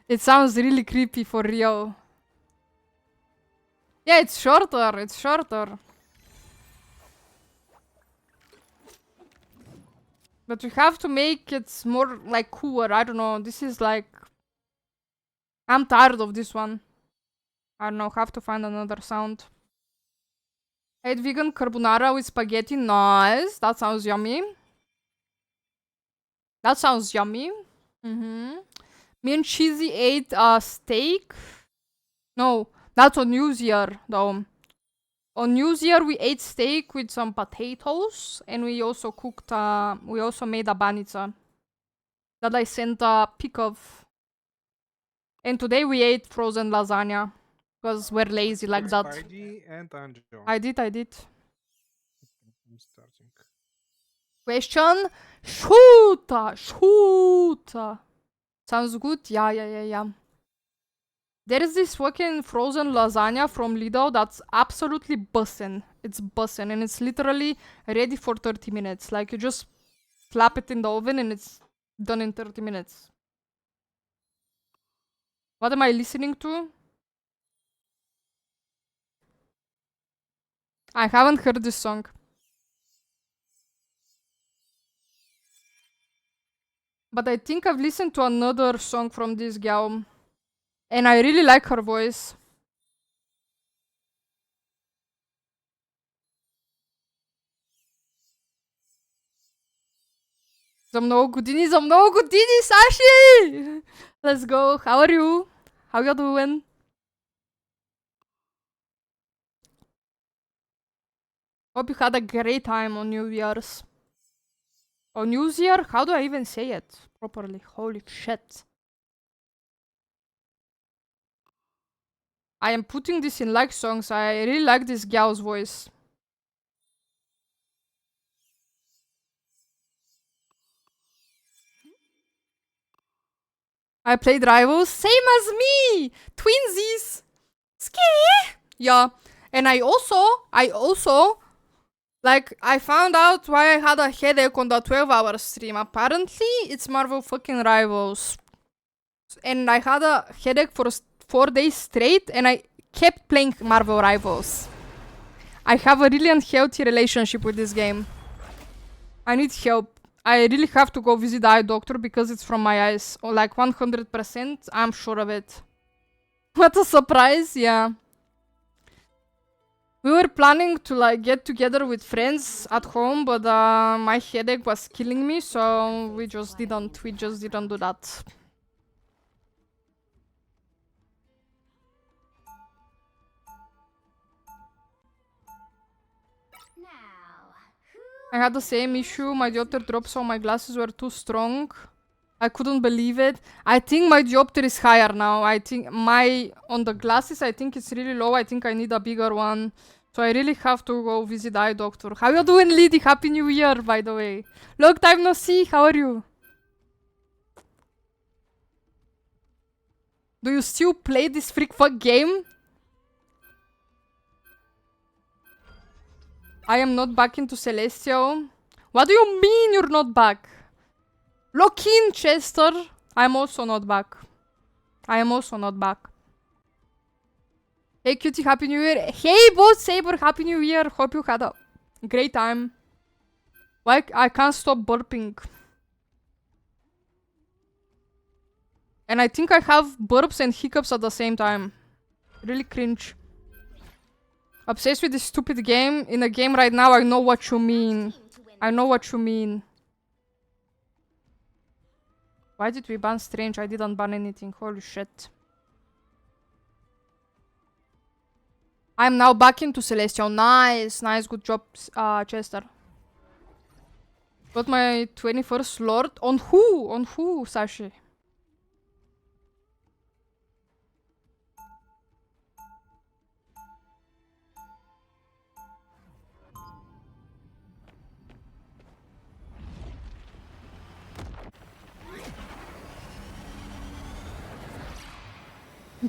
It sounds really creepy for real. Yeah, it's shorter. It's shorter. But we have to make it more like cooler. I don't know. This is like... I'm tired of this one. I don't know. Have to find another sound. I ate vegan carbonara with spaghetti. Nice. That sounds yummy. That sounds yummy. Me and Cheesy ate a steak. No, that's on New Year though. On New Year we ate steak with some potatoes, and we also cooked. We also made a banica that I sent a pic of. And today we ate frozen lasagna because we're lazy like that. Spidey and Angel. I did. I'm starting. Question? Shoot! Shoot! Sounds good? Yeah. There is this fucking frozen lasagna from Lidl that's absolutely bussin'. It's bussin', and it's literally ready for 30 minutes. Like, you just slap it in the oven and it's done in 30 minutes. What am I listening to? I haven't heard this song. But I think I've listened to another song from this gal. And I really like her voice. За много години, Sashi! Let's go. How are you? How you doing? Hope you had a great time on New Year's. On New Year? How do I even say it properly? Holy shit. I am putting this in like songs. I really like this gal's voice. I played Rivals. Same as me! Twinsies! Ski! Yeah. And I also, like, I found out why I had a headache on the 12-hour stream. Apparently, it's Marvel fucking Rivals. And I had a headache for 4 days straight, and I kept playing Marvel Rivals. I have a really unhealthy relationship with this game. I need help. I really have to go visit the eye doctor because it's from my eyes. Or like 100%, I'm sure of it. What a surprise, yeah. We were planning to like get together with friends at home, but my headache was killing me, so we just didn't do that. I had the same issue. My diopter dropped, so my glasses were too strong. I couldn't believe it. I think my diopter is higher now. I think on the glasses, I think it's really low. I think I need a bigger one. So I really have to go visit the eye doctor. How you doing, Liddy? Happy New Year, by the way. Long time no see. How are you? Do you still play this freak fuck game? I am not back into Celestial. What do you mean you're not back? Lock in, Chester. I'm also not back. I am also not back. Hey cutie, happy new year. Hey boss Saber, happy new year. Hope you had a great time. Like, I can't stop burping. And I think I have burps and hiccups at the same time. Really cringe. Obsessed with this stupid game. In a game right now, I know what you mean. I know what you mean. Why did we ban Strange? I didn't ban anything. Holy shit. I'm now back into Celestial. Nice. Nice. Good job, Chester. Got my 21st Lord. On who? On who, Sashi?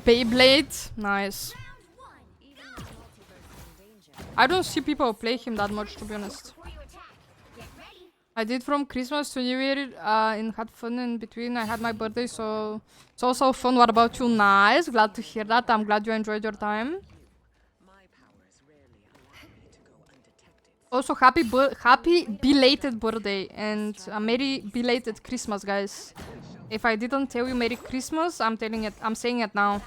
Beyblade. Nice. I don't see people play him that much, to be honest. I did from Christmas to New Year and had fun in between. I had my birthday, so it's also fun. What about you? Nice. Glad to hear that. I'm glad you enjoyed your time. Also, happy belated birthday and a merry belated Christmas, guys. If I didn't tell you Merry Christmas, I'm saying it now.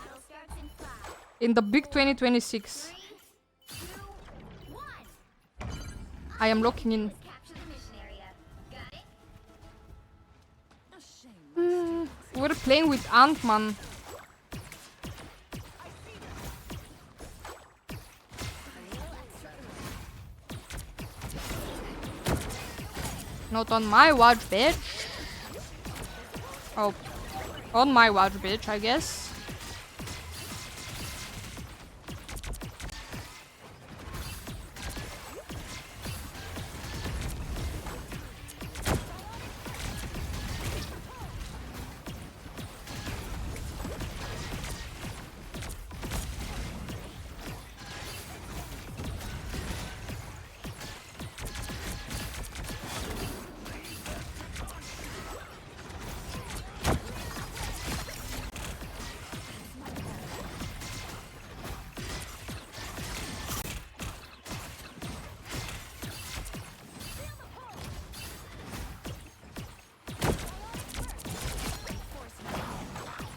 In the big 2026. I am locking in. We're playing with Ant-Man. Not on my watch, bitch. Oh, on my watch, bitch, I guess.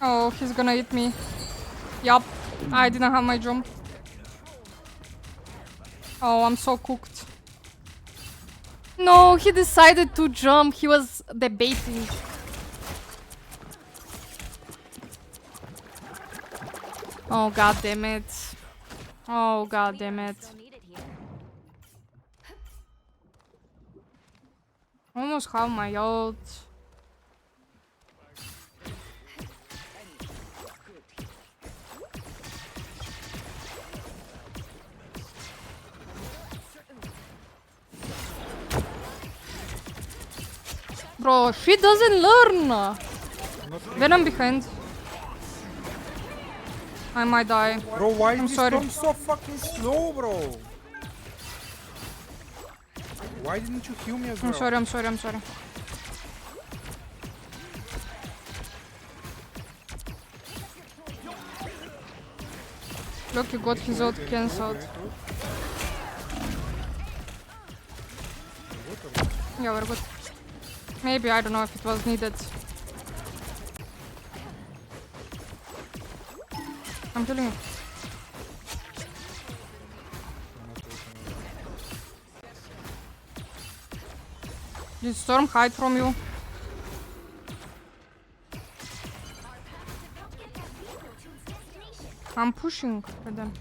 Oh, he's gonna hit me. Yup, I didn't have my jump. Oh, I'm so cooked. No, he decided to jump. He was debating. Oh, god damn it. Oh, god damn it. Almost have my ult. Bro, she doesn't learn. Venom behind. I might die. Bro, why I'm is this sorry. storm so fucking slow, bro? Why didn't you heal me as well? I'm sorry, I'm sorry, I'm sorry. Look, he got his ult cancelled. Yeah, we're good. Maybe, I don't know if it was needed. I'm killing you. Did Storm hide from you? I'm pushing for them.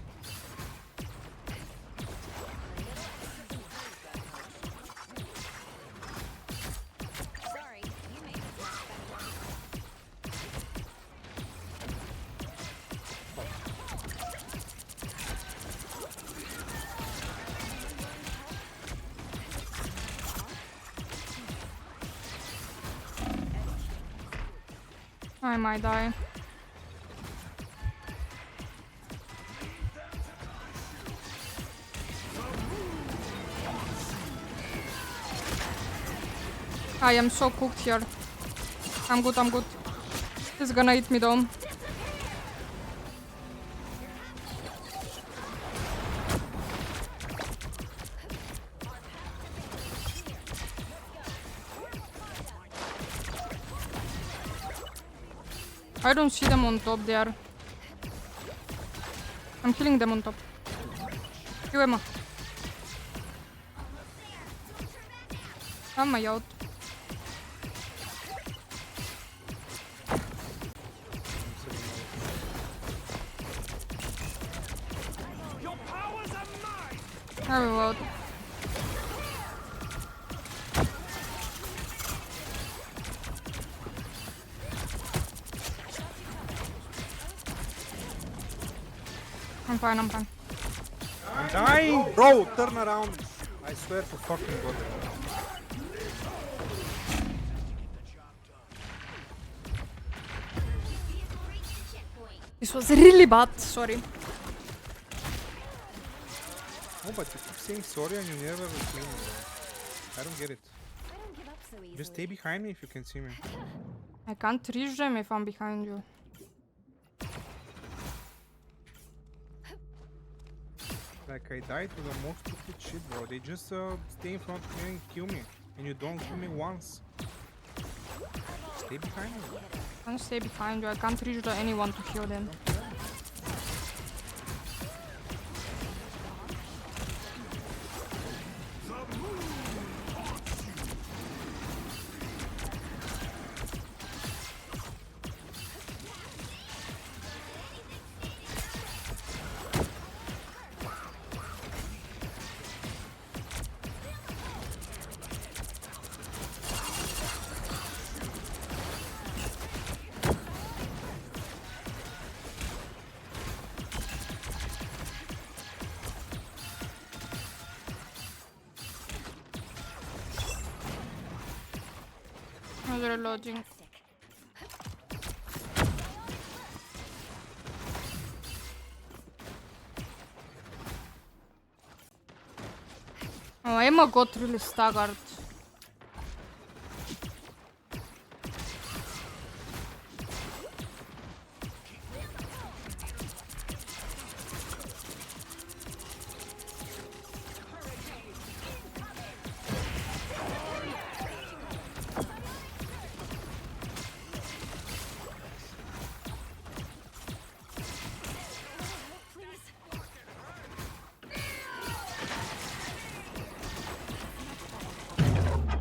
I might die. I am so cooked here. I'm good, I'm good. This is gonna eat me though. I don't see them on top there. I'm killing them on top. You Emma. Am I out? I'm out. I'm fine, I'm fine. I'm dying! Bro, turn around! I swear to fucking God. This was really bad, sorry. No, but you keep saying sorry and you never explain it, bro. I don't get it. I don't give up so easily. Just stay behind me if you can see me. I can't reach them if I'm behind you. Like, I died to the most stupid shit, bro. They just stay in front of me and kill me. And you don't kill me once. Stay behind me, bro. I can't stay behind you, I can't reach anyone to kill them. I was reloading. Oh, Emma got really staggered.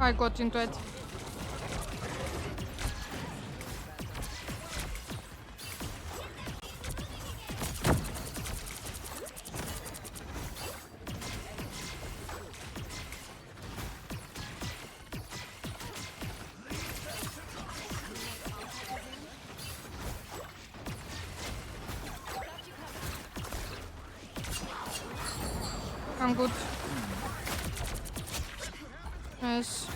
I got into it. I'm good. Nice.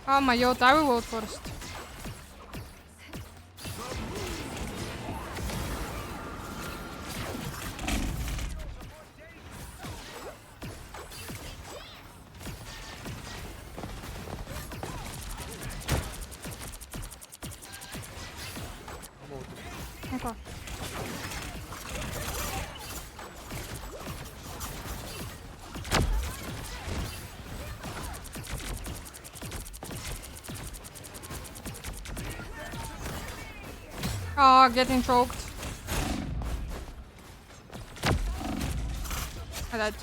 Oh my god, I will vote first. Okay. Oh, getting choked. I died.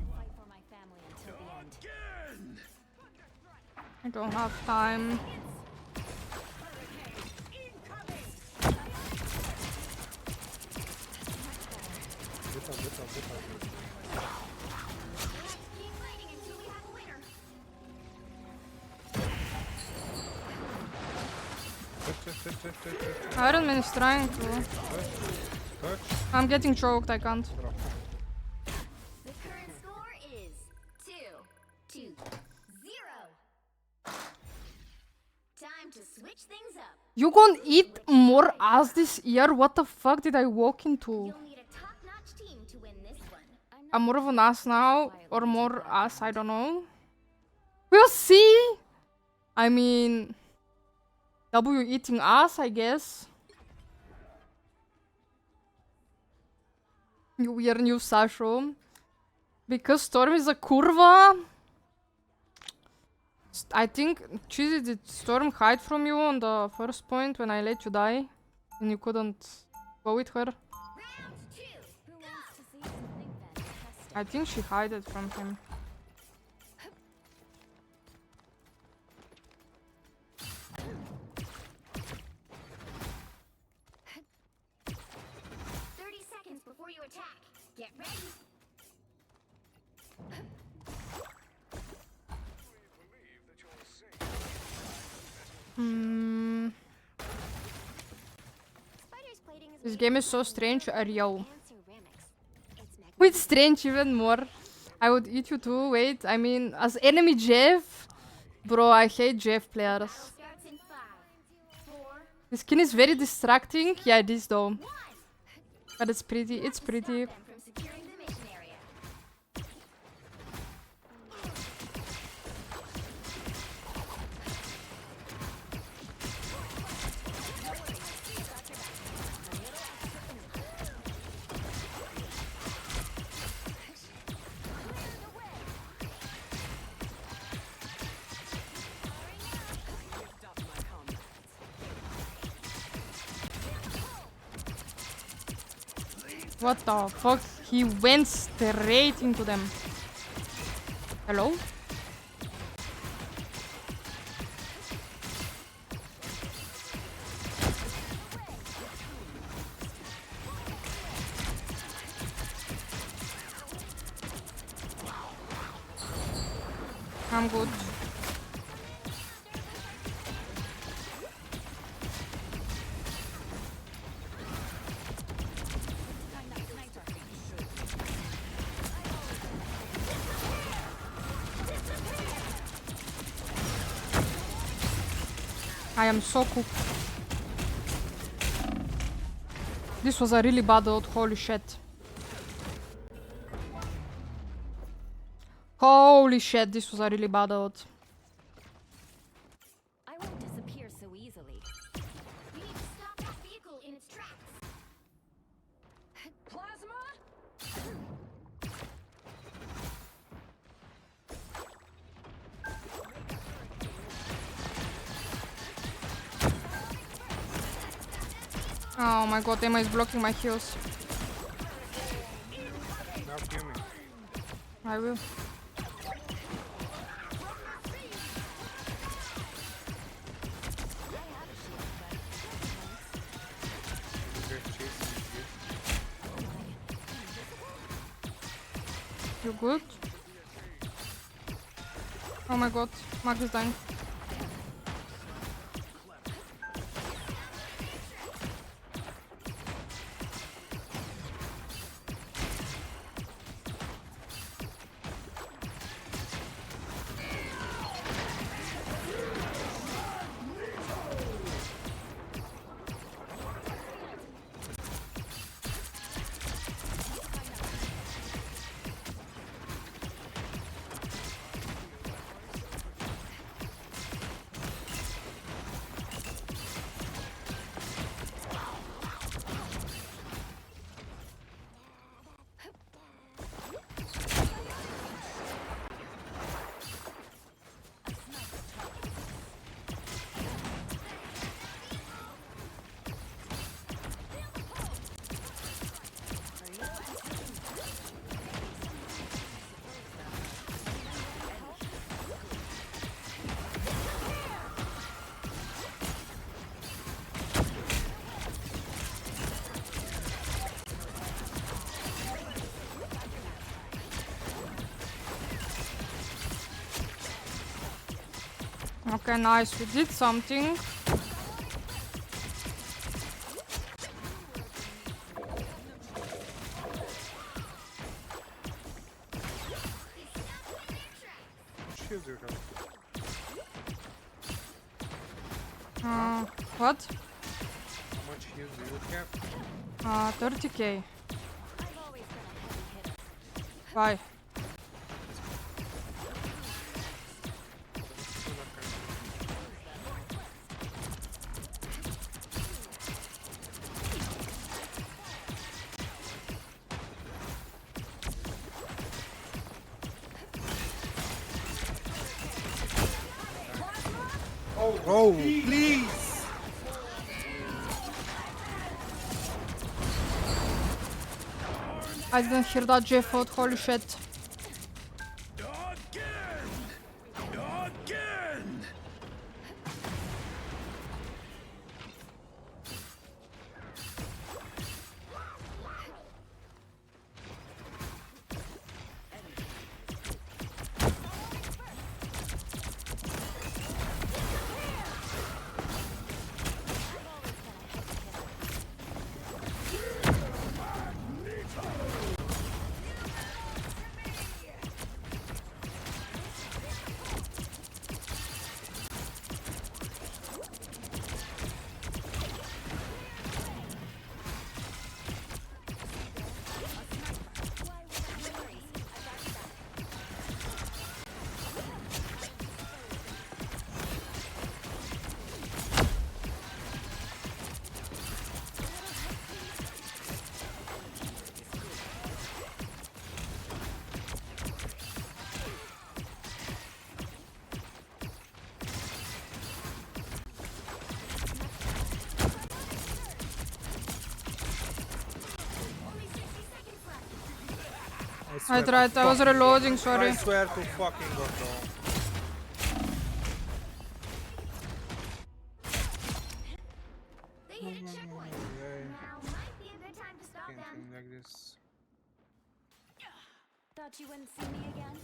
Fight for my family until the end. I don't have time. Keep fighting until we have a winner. Iron Man is trying to. Touch. I'm getting choked, I can't. The current score is 2-2. time to switch things up. You gonna eat more ass this year? What the fuck did I walk into? You'll need a top-notch team to win this one. I'm more of an ass now, or more ass, I don't know. We'll see! I mean... W eating ass, I guess. New year, new Sasho. Because Storm is a kurva. I think, Cheesy, did Storm hide from you on the first point when I let you die? And you couldn't go with her? Round 2. Who wants to see something fantastic? I think she hid it from him. Before you attack, get ready. Spider's plating is This game is so strange, Ariel. Answer remix. It's With strange even more. I would eat you too, wait, I mean, as enemy Jeff? Bro, I hate Jeff players. starts in 5, 4, The skin is very distracting. Yeah, it is though. But it's pretty, it's pretty. them from securing the mission area. What the fuck? He went straight into them. Hello? I'm good. I am so cooked. This was a really bad ult, holy shit. Holy shit, this was a really bad ult. I won't disappear so easily. We need to stop that vehicle in its tracks. Plasma? Oh my god, Emma is blocking my heals. Now kill me. I will. Just chasing me. You good? Oh my god, Max is dying. Okay, nice, we did something. Shield you have. What? How much heals do you have? 30k. I've always been a heavy hitter. Why? Oh, please! I didn't hear that Jeff out, holy shit. I tried, I was reloading, sorry. I swear to fucking God, bro. They hit a checkpoint. Now might be a good time to stop Can't them. win like this. Thought you wouldn't see me again?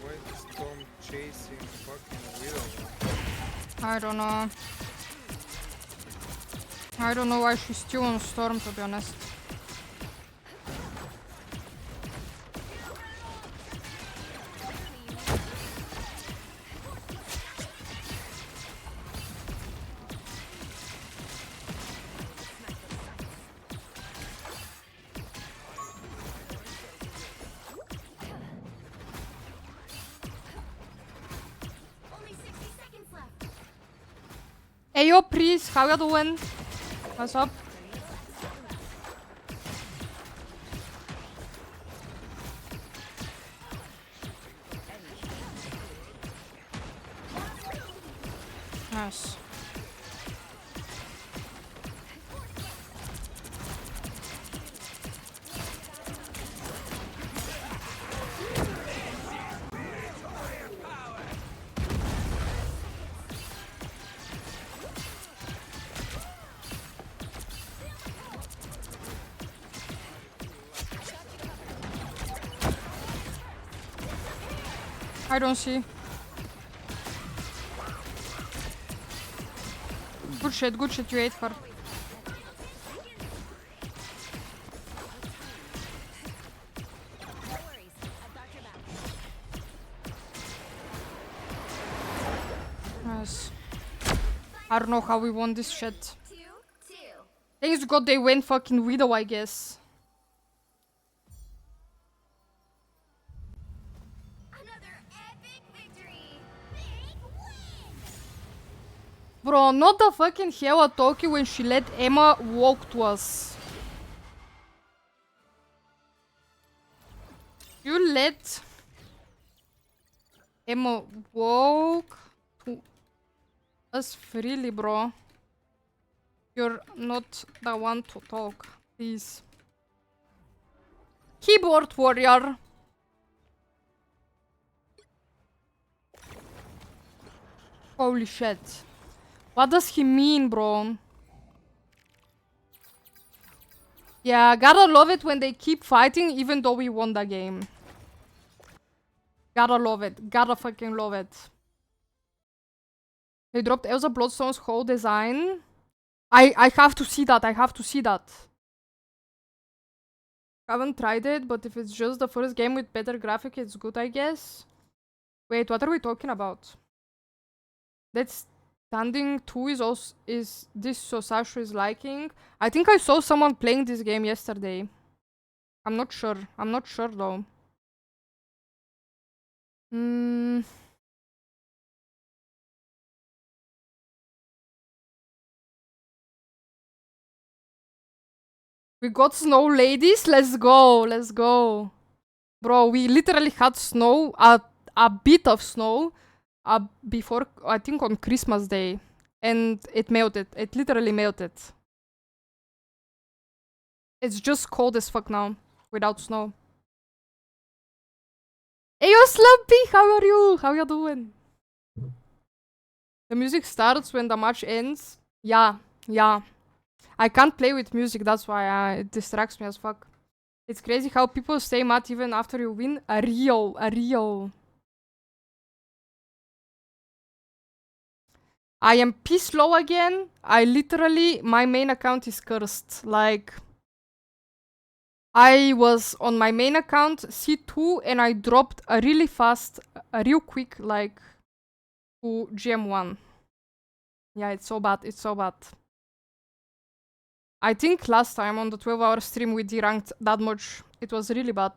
Why is Tom chasing fucking Widow? I don't know. I don't know why she's still on Storm, to be honest. Only 60 seconds left. Hey yo, Priest, how you doing? What's up? Nice. I don't see. Good shit, you ate her. No worries. I've got your back. Nice. I don't know how we won this shit. 2-2. Thanks God they went fucking Widow, I guess. Another epic victory. Big win. Bro, not the fucking hell at Toki when she let Emma walk to us. You let Emma walk to us freely, bro. You're not the one to talk, please. Keep keyboard warrior. Holy shit. What does he mean, bro? Yeah, gotta love it when they keep fighting even though we won the game. Gotta love it. Gotta fucking love it. They dropped Elsa Bloodstone's whole design. I have to see that. I have to see that. Haven't tried it, but if it's just the first game with better graphic, it's good, I guess. Wait, what are we talking about? That's Standing 2 is this so Sasha is liking. I think I saw someone playing this game yesterday. I'm not sure. I'm not sure though. We got snow, ladies. Let's go. Let's go. Bro, we literally had snow, a bit of snow, before, I think on Christmas Day. And it melted. It literally melted. It's just cold as fuck now, without snow. Hey, yo, Slumpy! How are you? How you doing? The music starts when the match ends. Yeah, yeah. I can't play with music, that's why it distracts me as fuck. It's crazy how people stay mad even after you win. A Rio. I am piss low again. I literally, my main account is cursed. Like, I was on my main account, C2, and I dropped a really fast, real quick, like, to GM1. Yeah, it's so bad, it's so bad. I think last time on the 12-hour stream we deranked that much. It was really bad.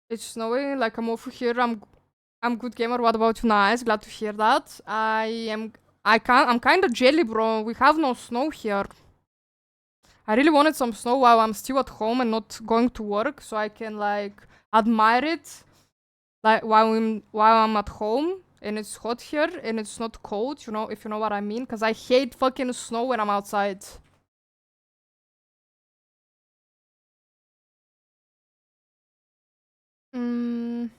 It's snowing, like I'm over here. I'm good gamer. What about you? Nice, glad to hear that. I'm kind of jelly, bro. We have no snow here. I really wanted some snow while I'm still at home and not going to work, so I can like admire it, like while I'm at home. And it's hot here, and it's not cold, you know, if you know what I mean. Because I hate fucking snow when I'm outside. I'm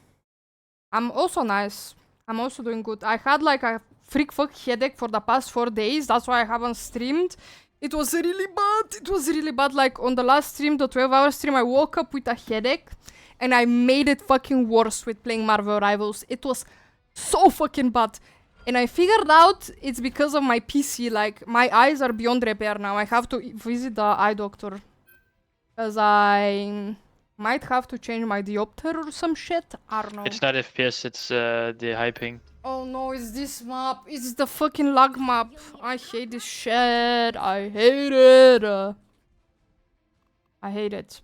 also nice. I'm also doing good. I had like a freak fuck headache for the past 4 days. That's why I haven't streamed. It was really bad. It was really bad. Like on the last stream, the 12-hour stream, I woke up with a headache. And I made it fucking worse with playing Marvel Rivals. It was so fucking bad. And I figured out it's because of my PC. Like, my eyes are beyond repair now. I have to visit the eye doctor. Because I might have to change my diopter or some shit. I don't know. It's not FPS, it's the high ping. Oh no, it's this map. It's the fucking lag map. I hate this shit. I hate it. I hate it.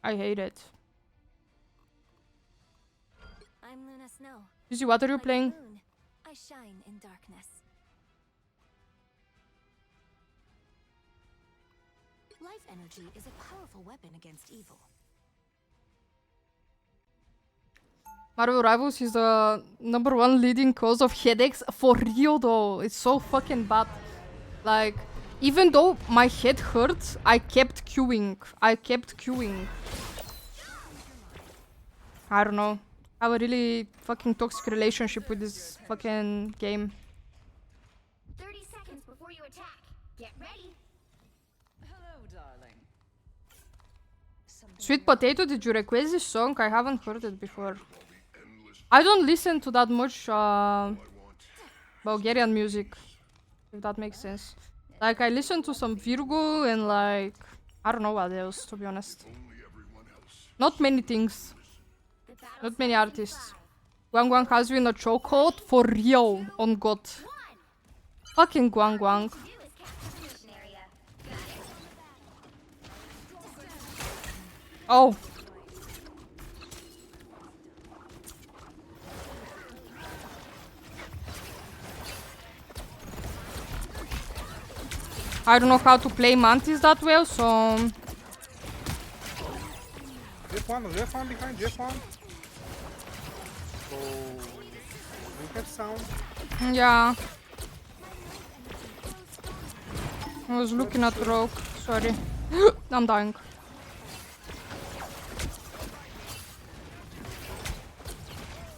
I hate it. I'm Luna Snow. Susie, what are you playing? Moon, I shine in darkness. Life energy is a powerful weapon against evil. Marvel Rivals is the #1 leading cause of headaches. For real though, it's so fucking bad. Like, even though my head hurt, I kept queuing. I don't know. I have a really fucking toxic relationship with this fucking game. 30 seconds before you attack. Get ready. Sweet Potato, did you request this song? I haven't heard it before. I don't listen to that much Bulgarian music, if that makes sense. Like, I listen to some Virgo and like, I don't know what else, to be honest. Not many things. Not many artists. Guang Guang has been a chokehold for real, on God. Fucking Guang Guang. Oh. I don't know how to play Mantis that well, so... J1 behind, J1. So, we have sound. Yeah. I was looking at Rogue. Sorry. I'm dying.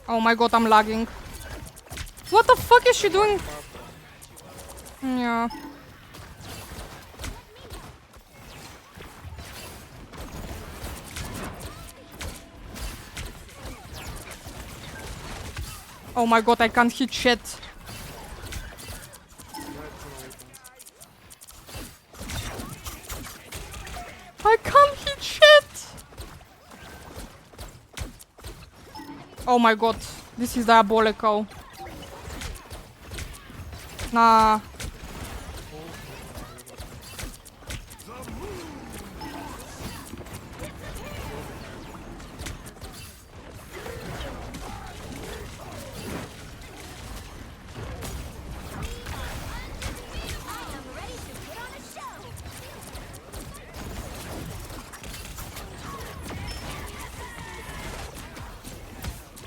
Oh my god, I'm lagging. What the fuck is she doing? Yeah. Oh my god, I can't hit shit. I can't hit shit! Oh my god, this is diabolical. Nah.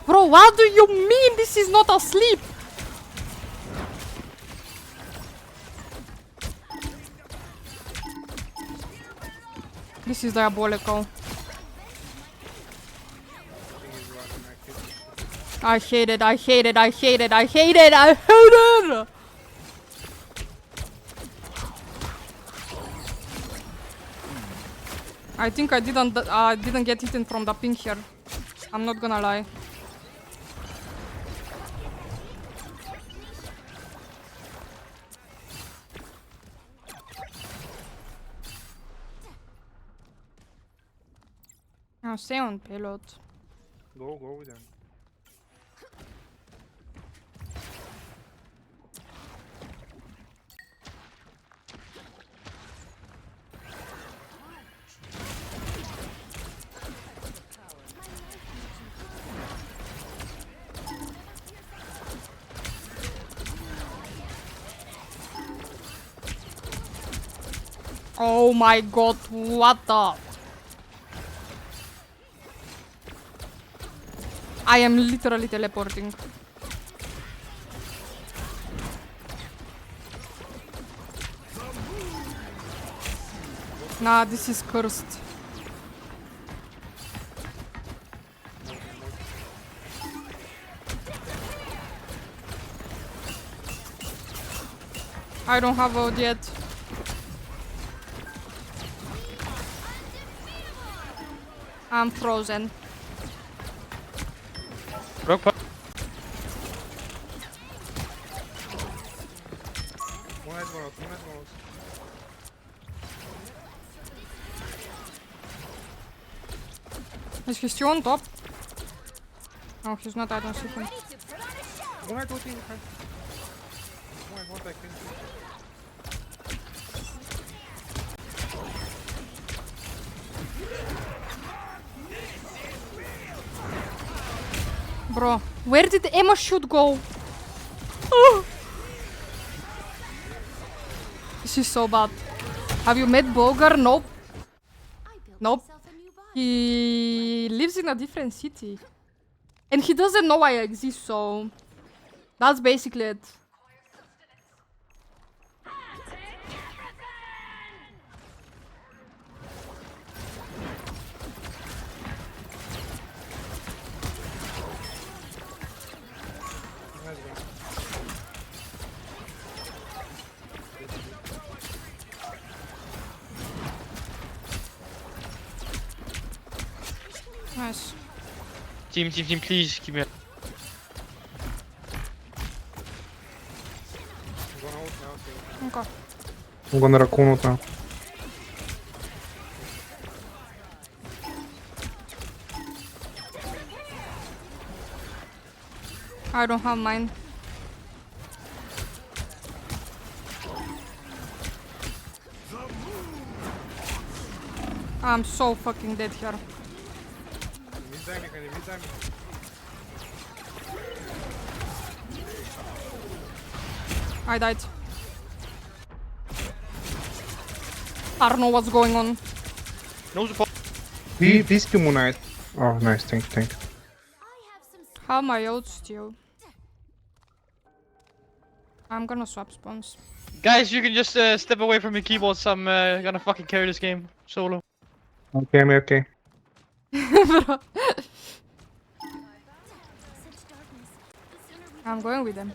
Bro, what do you mean this is not asleep? This is diabolical. I hate it, I hate it, I hate it, I hate it, I hate it! I think I didn't get eaten from the ping here. I'm not gonna lie. I'll stay on payload. Go with them. Oh my god, what the? I am literally teleporting. Nah, this is cursed. I don't have VOD yet. I'm frozen. Rogue pop. One head, one out, one head, one out. Is he still on top? Oh, he's not. I don't see him. One head, one team, one head. One head, one back in. Bro, where did Emma shoot go? Oh. This is so bad. Have you met Bogar? Nope. Nope. He lives in a different city. And he doesn't know I exist, so... That's basically it. Nice. Team, please give me a... One out now, so. Okay. I'm gonna raccoon out now. I don't have mine. I'm so fucking dead here. I died. I don't know what's going on. No support. This kill Moon Knight. Oh, nice, thank you. Have my ult still. I'm gonna swap spawns. Guys, you can just step away from your keyboards. I'm gonna fucking carry this game solo. Okay, okay. Bro. I'm going with them.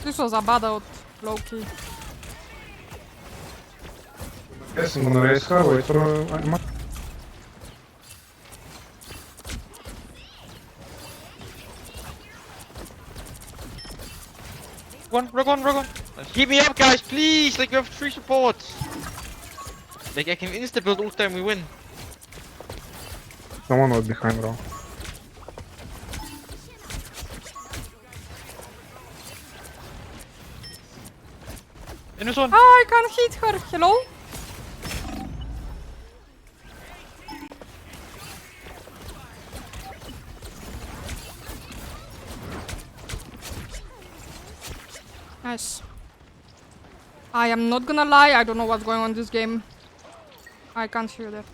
This was a bad out, low-key. Yes, I'm gonna raise her, wait for Rogue one. Keep me up, guys, please. Like, we have 3 supports. Like, I can insta-build all time we win. Someone was behind, bro. In this one. Oh, I can't hit her. Hello? Nice. I am not gonna lie, I don't know what's going on in this game. I can't hear that.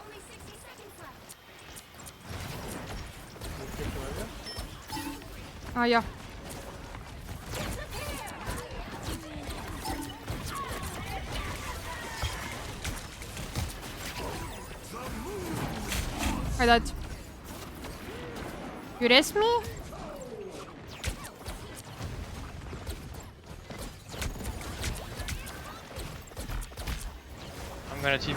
Only 60 seconds left. Ah, yeah. I died. You rest me? I'm gonna TV.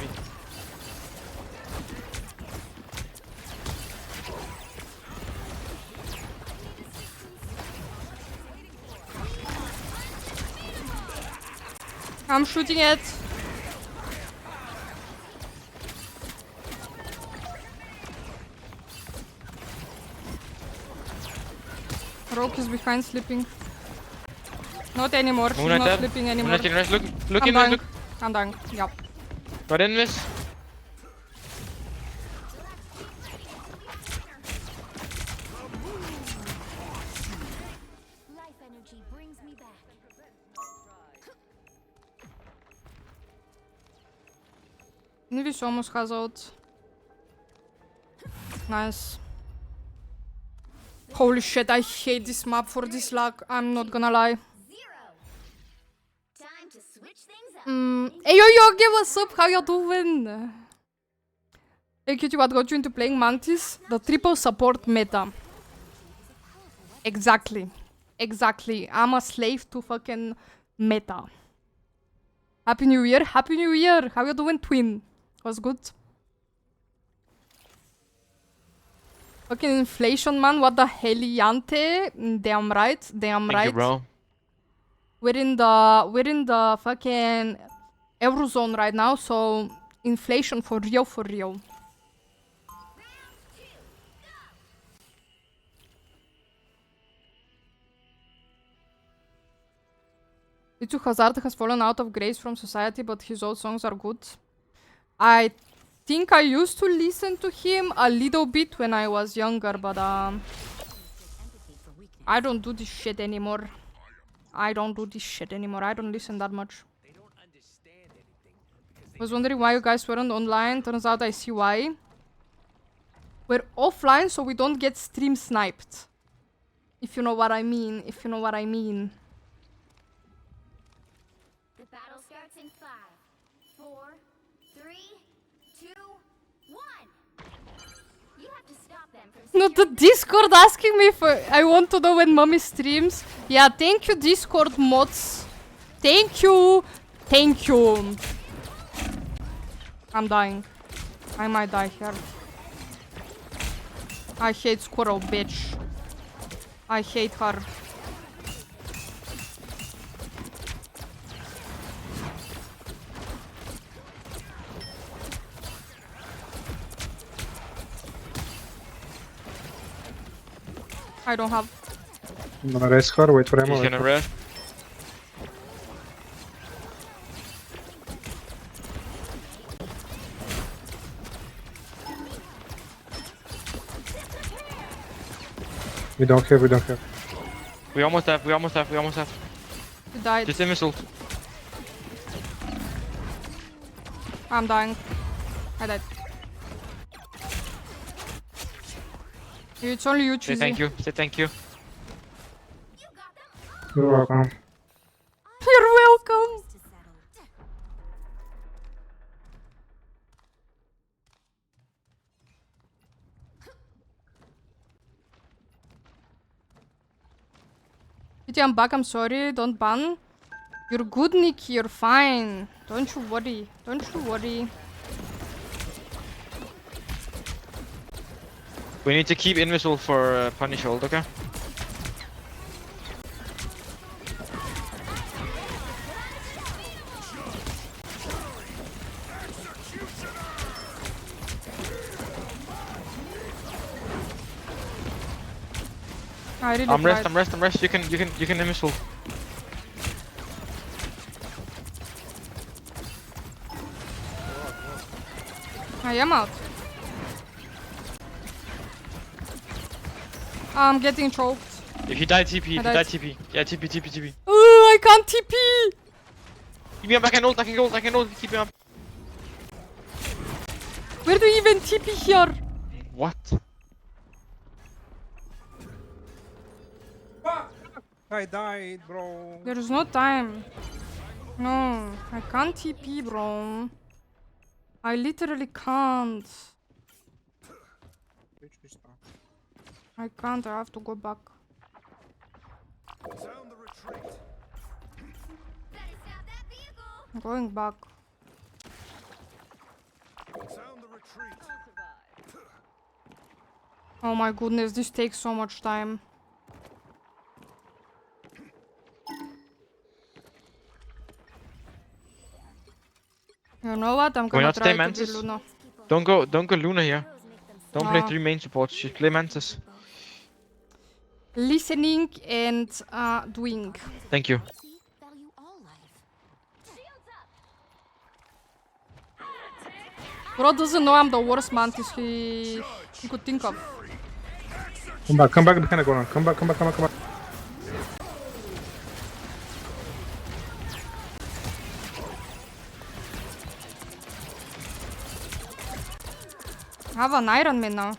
I'm shooting it. Rogue is behind sleeping. Not anymore, she's Moonlight not dead. sleeping anymore. Moonlight can rest. Look, I'm in, dying. look. I'm dying, yep. Got INVIS. Life energy brings me back. INVIS almost has out. Nice. Holy shit, I hate this map for this lag, I'm not gonna lie. 0. Time to switch things up. Hey yo Yogi, what's up? How you doing? Hey Cutie, what got you into playing Mantis? The triple support meta. Exactly. Exactly. I'm a slave to fucking meta. Happy New Year. Happy New Year. How you doing, twin? Was good? Fucking inflation, man. What the heliante? Damn right. Damn Thank right. you, bro. We're in the fucking Eurozone right now, so inflation for real, for real. Itsu Hazard has fallen out of grace from society, but his old songs are good. I think I used to listen to him a little bit when I was younger, but I don't do this shit anymore. I don't listen that much. Was wondering why you guys weren't online. Turns out I see why. We're offline so we don't get stream sniped. If you know what I mean. If you know what I mean. The battle starts in 5, 4, 3, 2, 1. You have to stop them from Not the Discord asking me for... I want to know when mommy streams. Yeah, thank you Discord mods. Thank you. Thank you. I'm dying. I might die here. I hate squirrel, bitch. I hate her. I don't have. I'm gonna raise her, wait for ammo. He's gonna rest. We don't have, we don't have. We almost have, we almost have, we almost have. You died. Just INVIS ult. I'm dying. I died. It's only you, Say Cheesy. thank you, say thank you. You're welcome. You're welcome. I'm back, I'm sorry, don't ban. You're good, Nick, you're fine. Don't you worry, don't you worry. We need to keep INVIS ult for punish ult, okay? I really I'm tried. rest. You can INVIS ult. I am out. I'm getting choked. If you die TP, if you died. die TP. Yeah, TP. Oh, I can't TP! Keep me up, I can ult, keep me up. Where do you even TP here? What? I died, bro. There is no time. No, I can't TP, bro. I literally can't. I can't, I have to go back. Sound the retreat. Better stop that vehicle. I'm going back. Sound the retreat. Oh my goodness, this takes so much time. You know what? I'm Can we gonna not try stay to be Mantis? Luna. Don't go Luna here. Don't play No. 3 main supports, just play Mantis. Listening and doing. Thank you. Value all life. Bro doesn't know I'm the worst mantis he could think of. Come back behind the corner. Come back. I have an Iron Man now.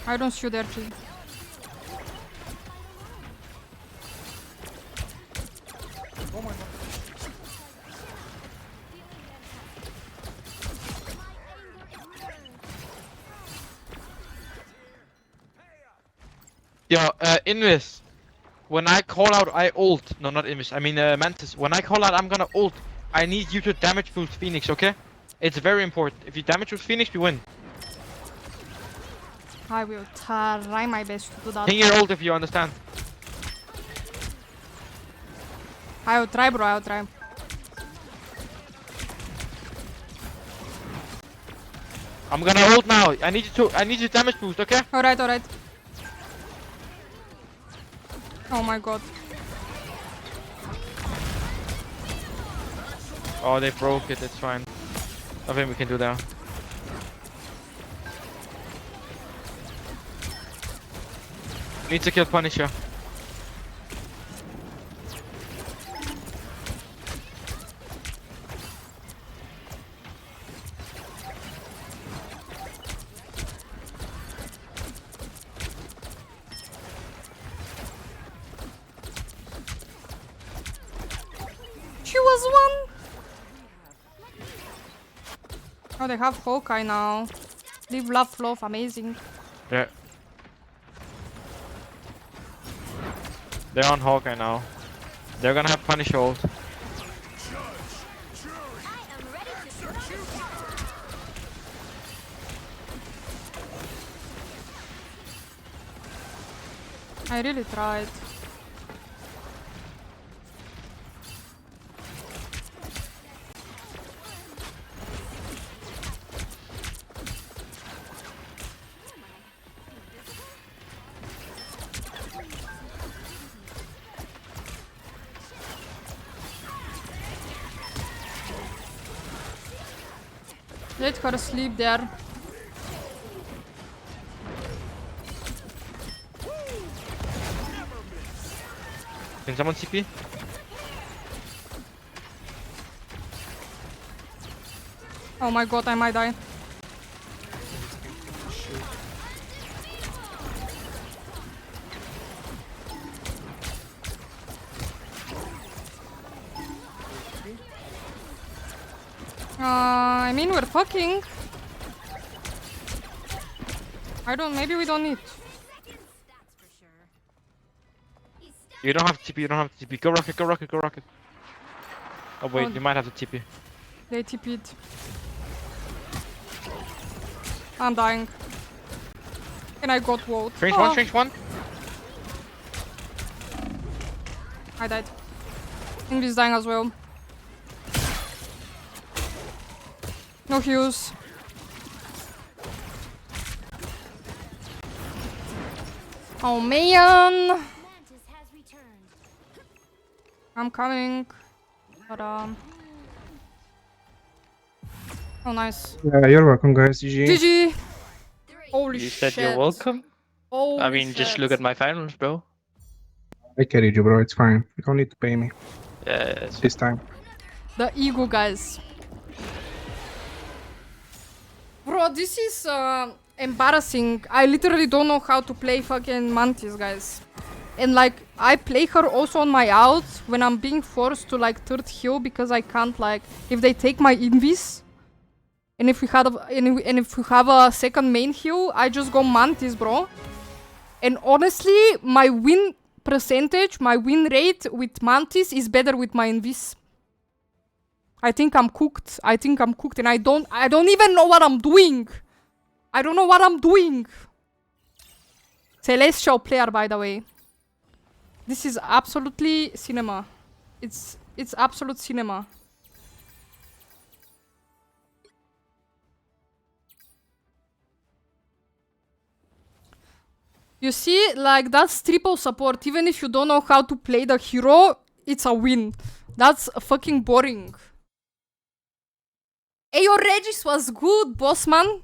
I don't shoot there too. Yo, INVIS. When I call out, I ult. No, not INVIS. I mean, Mantis. When I call out, I'm gonna ult. I need you to damage boost Phoenix, okay? It's very important. If you damage boost Phoenix, we win. I will try my best to do that. Ping your ult if you understand. I will try, bro. I will try. I'm gonna ult now. I need you to damage boost, okay? Alright, alright. Oh my god. Oh, they broke it. It's fine. Nothing we can do there. Need to kill Punisher. She was one. Oh, they have Hawkeye now. Live, love, love. Amazing. Yeah. They're on Hawkeye now. They're gonna have Punish ult. I really tried. Let her sleep there. Can someone TP? Oh my god, I might die. I mean, we're fucking. Maybe we don't need. You don't have TP, you don't have TP. Go rocket, go rocket, go rocket. Oh wait, Oh. you might have the TP. They TP'd. I'm dying. And I got walled. Strange one, strange one. I died. Invis dying as well. No heals. Oh man! Mantis has returned. I'm coming. But oh nice. Yeah, you're welcome, guys. GG. GG! Holy You shit. said you're welcome? Holy I mean, just look shit. at my finals, bro. I carried you, bro. It's fine. You don't need to pay me Yeah, it's this time. The ego, guys. Bro, this is embarrassing. I literally don't know how to play fucking Mantis, guys. And like, I play her also on my out when I'm being forced to like third heal because I can't like, if they take my invis. And if we have a second main heal, I just go Mantis, bro. And honestly, my win percentage, my win rate with Mantis is better with my invis. I think I'm cooked. I think I'm cooked and I don't even know what I'm doing. I don't know what I'm doing. Celestial player, by the way. This is absolutely cinema. It's absolute cinema. You see, like, that's triple support. Even if you don't know how to play the hero, it's a win. That's fucking boring. Hey, your Regis was good, boss man.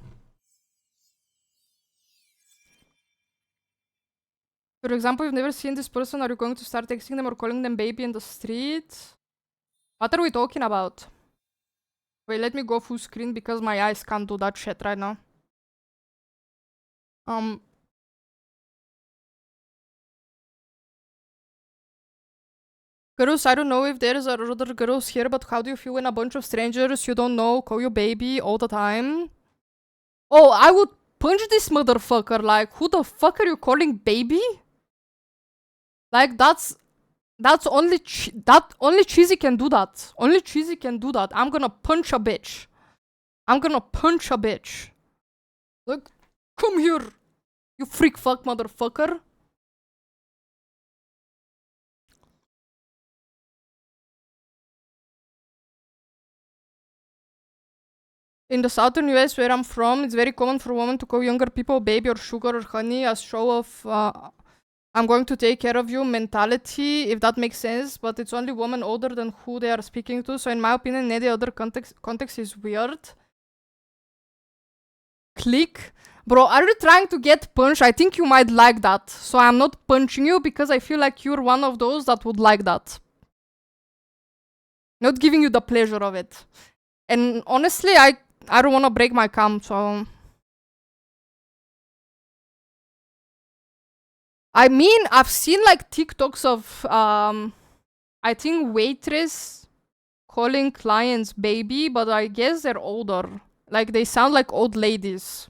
For example, you've never seen this person. Are you going to start texting them or calling them baby in the street? What are we talking about? Wait, let me go full screen because my eyes can't do that shit right now. Girls, I don't know if there's other girls here, but how do you feel when a bunch of strangers you don't know call you baby all the time? Oh, I would punch this motherfucker. Like, who the fuck are you calling baby? Like, that's only Cheesy can do that. Only Cheesy can do that. I'm gonna punch a bitch. I'm gonna punch a bitch. Look, come here, you freak fuck motherfucker. In the southern US where I'm from, it's very common for women to call younger people baby or sugar or honey as show of I'm going to take care of you mentality, if that makes sense, but it's only women older than who they are speaking to, so in my opinion, any other context is weird. Click. Bro, are you trying to get punched? I think you might like that, so I'm not punching you because I feel like you're one of those that would like that. Not giving you the pleasure of it. And honestly, I don't want to break my cam, so... I mean, I've seen like TikToks of, I think waitress calling clients baby, but I guess they're older. Like, they sound like old ladies.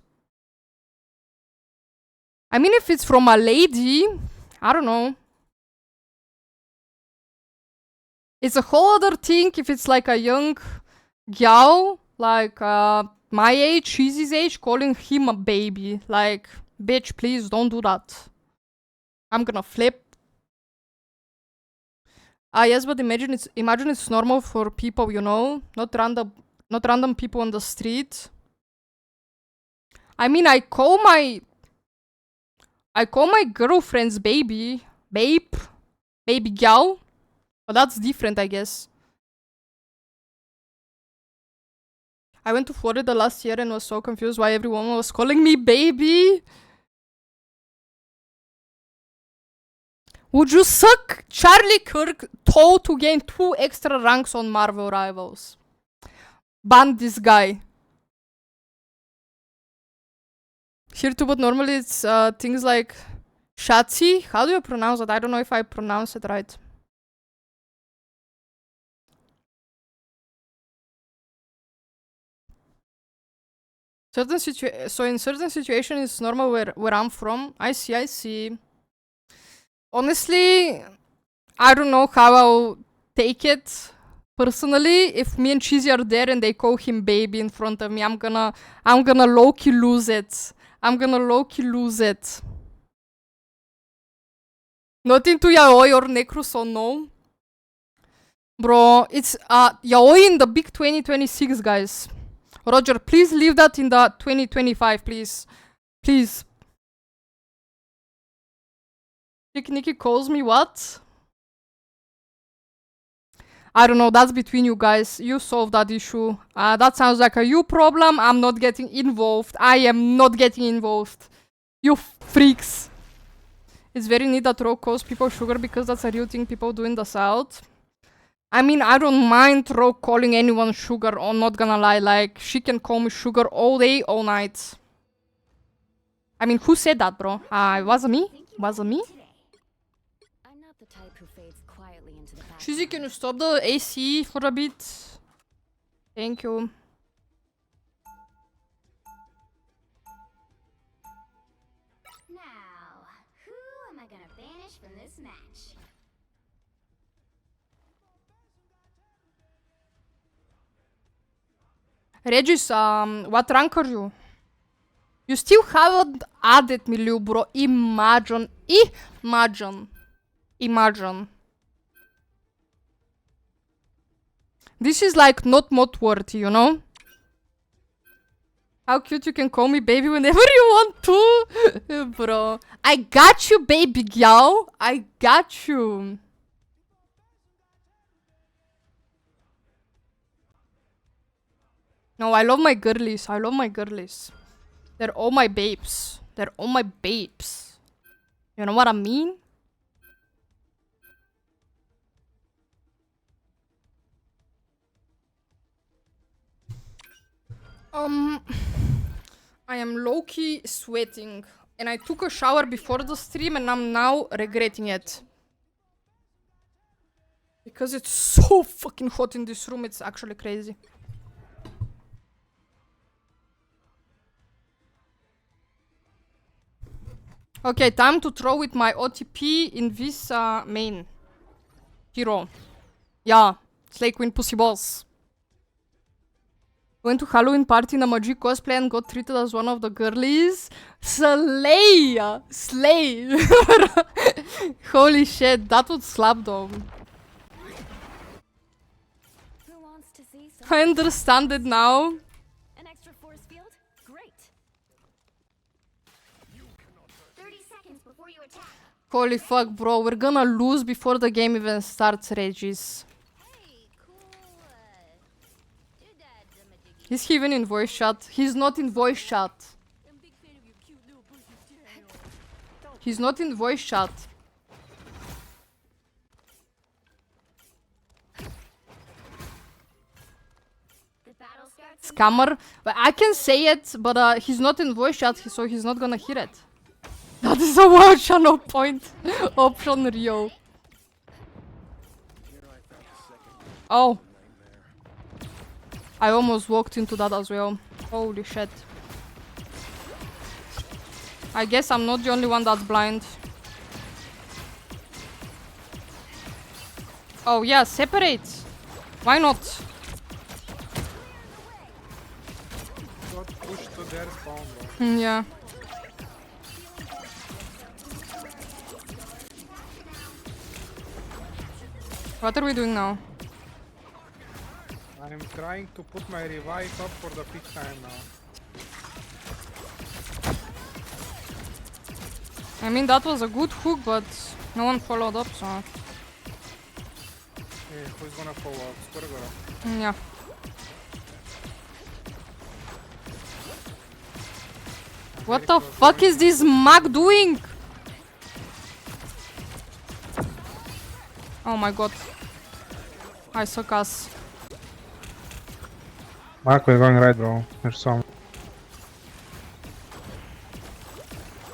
I mean, if it's from a lady, I don't know. It's a whole other thing if it's like a young gal, like my age, Cheesy's age, calling him a baby. Like, bitch, please don't do that. I'm gonna flip. Yes, but imagine it's normal for people, you know, not random people on the street. I mean, I call my girlfriend's baby, baby gal, but that's different, I guess. I went to Florida last year and was so confused why everyone was calling me baby. Would you suck Charlie Kirk toe to gain 2 extra ranks on Marvel Rivals? Ban this guy. Here too, but normally it's things like Shatsi. How do you pronounce it? I don't know if I pronounce it right. So in certain situations it's normal where I'm from. I see. Honestly, I don't know how I'll take it. Personally, if me and Cheesy are there and they call him baby in front of me, I'm gonna low-key lose it. Not into yaoi or necro, so no. Bro, it's yaoi in the big 2026, guys. Roger, please leave that in the 2025, please. Please. Nikki calls me what? I don't know, that's between you guys. You solve that issue. That sounds like a you problem. I'm not getting involved. I am not getting involved. You freaks. It's very neat that Ro calls people sugar because that's a real thing people do in the South. I mean, I don't mind Ro calling anyone sugar. I'm not gonna lie. Like, she can call me sugar all day, all night. I mean, who said that, bro? Wasn't me? Wasn't me? I'm not the type who fades quietly into the back. Shizzy, can you stop the AC for a bit? Thank you. Now, who am I gonna banish from this match? Regis, what rank are you? You still haven't added me, Liu, bro. Imagine. This is like not mod worthy, you know? How cute you can call me baby whenever you want to. Bro. I got you, baby gal. I got you. No, I love my girlies. They're all my babes. You know what I mean? I am low-key sweating. And I took a shower before the stream and I'm now regretting it. Because it's so fucking hot in this room, it's actually crazy. Okay, time to throw with my OTP INVIS main. Hero. Yeah, Slay Queen Pussy Balls. Went to Halloween party in a Magi cosplay and got treated as one of the girlies. Slay! Slay! Holy shit, that would slap though. Who wants to see some I understand it now. an extra force field? Great. 30 seconds before you attack. Holy fuck, bro. We're gonna lose before the game even starts, Regis. Hey, cool. Do that, Dumadigi. Is he even in voice chat? He's not in voice chat. I'm a big fan of your cute little pussy tail. He's not in voice chat. The battle starts in Scammer. But I can say it, but he's not in voice chat, so he's not gonna hear it. That is a wild channel point. Option Rio. Oh. I almost walked into that as well. Holy shit. I guess I'm not the only one that's blind. Oh yeah, separate. Why not? Got pushed to their spawn, bro. Yeah. What are we doing now? I'm trying to put my revive up for the peak time now. I mean, that was a good hook, but no one followed up, so... Hey, who's gonna follow up? Squirgora. Yeah. What the fuck is this mag doing? Oh my god. I suck ass. Mark, we're going right, bro. There's some.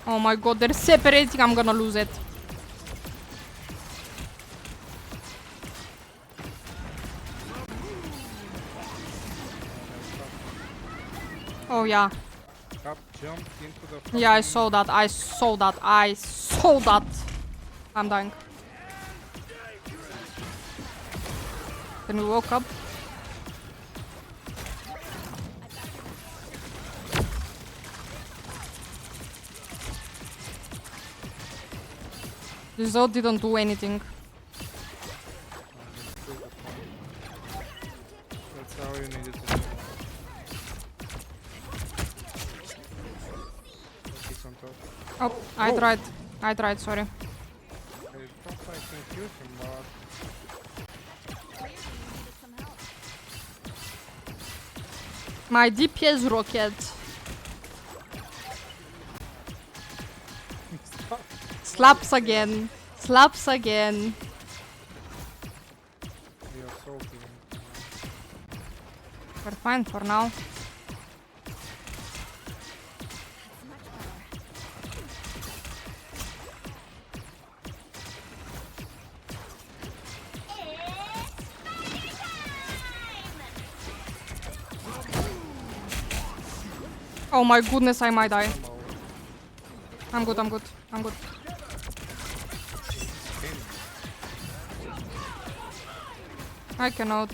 Oh my god, they're separating. I'm gonna lose it. Oh yeah. Cap jumped into the Yeah, I saw that. I saw that. I saw that. I'm dying. Then we woke up. This Zod didn't do anything. That's how you need it to do. He's on top. Oh, I tried. I tried, sorry. I thought I can kill him, but My DPS rocket. Slaps again. Slaps again. we are so clean. We're fine for now. Oh my goodness, I might die. I'm good, I'm good, I'm good. I cannot.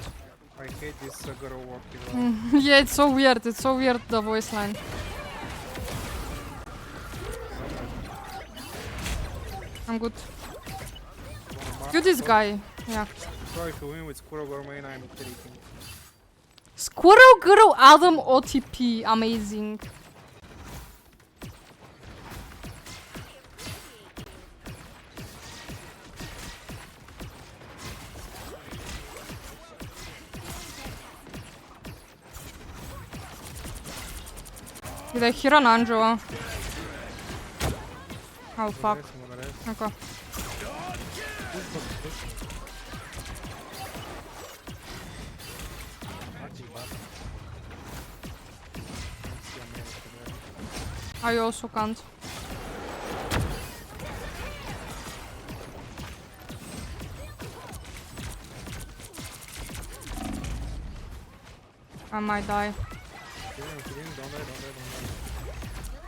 I hate this girl walking around. Yeah, it's so weird, the voice line. I'm good. Kill this guy. Yeah. Try to win with Squirrel Gourmet and I'm tripping. Squirrel Girl Adam OTP. Amazing. Did I hear an Angela? Oh fuck. Okay. I also can't. I might die. Don't die.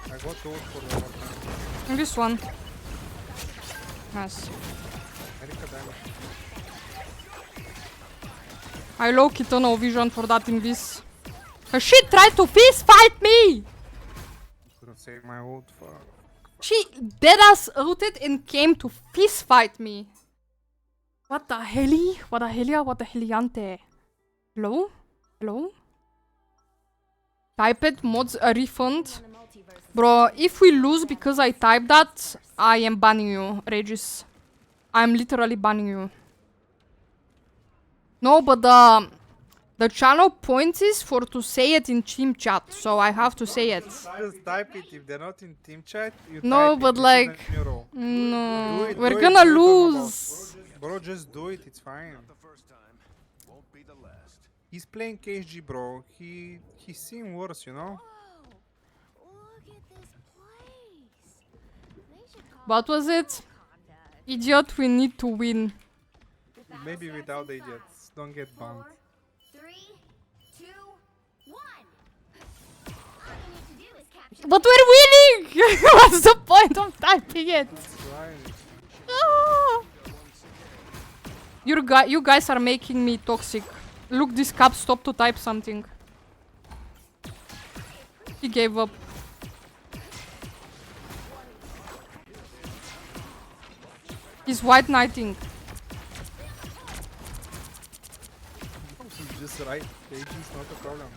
I got ult for the water. This one. Nice. Erika damage. I low-key tunnel vision for that INVIS. Cause she tried to fist fight me! Couldn't save my ult, fuck. She deadass ulted and came to fist fight me. What the heli? What the helia? What the heliante? Hello? Hello? Type it, mods a refund. Bro, if we lose because I type that, I am banning you, Regis. I'm literally banning you. No, but the channel point is for to say it in team chat, so I have to say it. Just type it if they're not in team chat. You No, type but it. This is like, a new role. no, Do it, we're do it, gonna do it, lose. Bro, just do it. It's fine. The first time won't be the last. He's playing KSG, bro. He's seen worse, you know. Look at this place. They should call What was it? Idiot, we need to win. Maybe without the idiots. Don't get banned. 4, 3, 2, 1. All you need to do is capture. But we're winning! What's the point of typing it? Fine. Ah. You guys are making me toxic. Look, this cap stopped to type something. He gave up. He's white knighting. Just right. KSG is not a problem.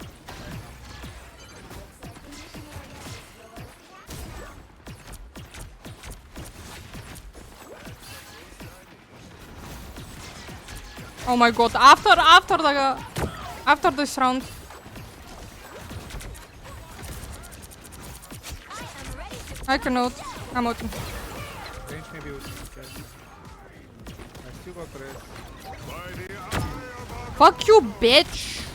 Oh my god, after this round. I cannot. I'm out. Range maybe with I you got rest. Fuck you, bitch.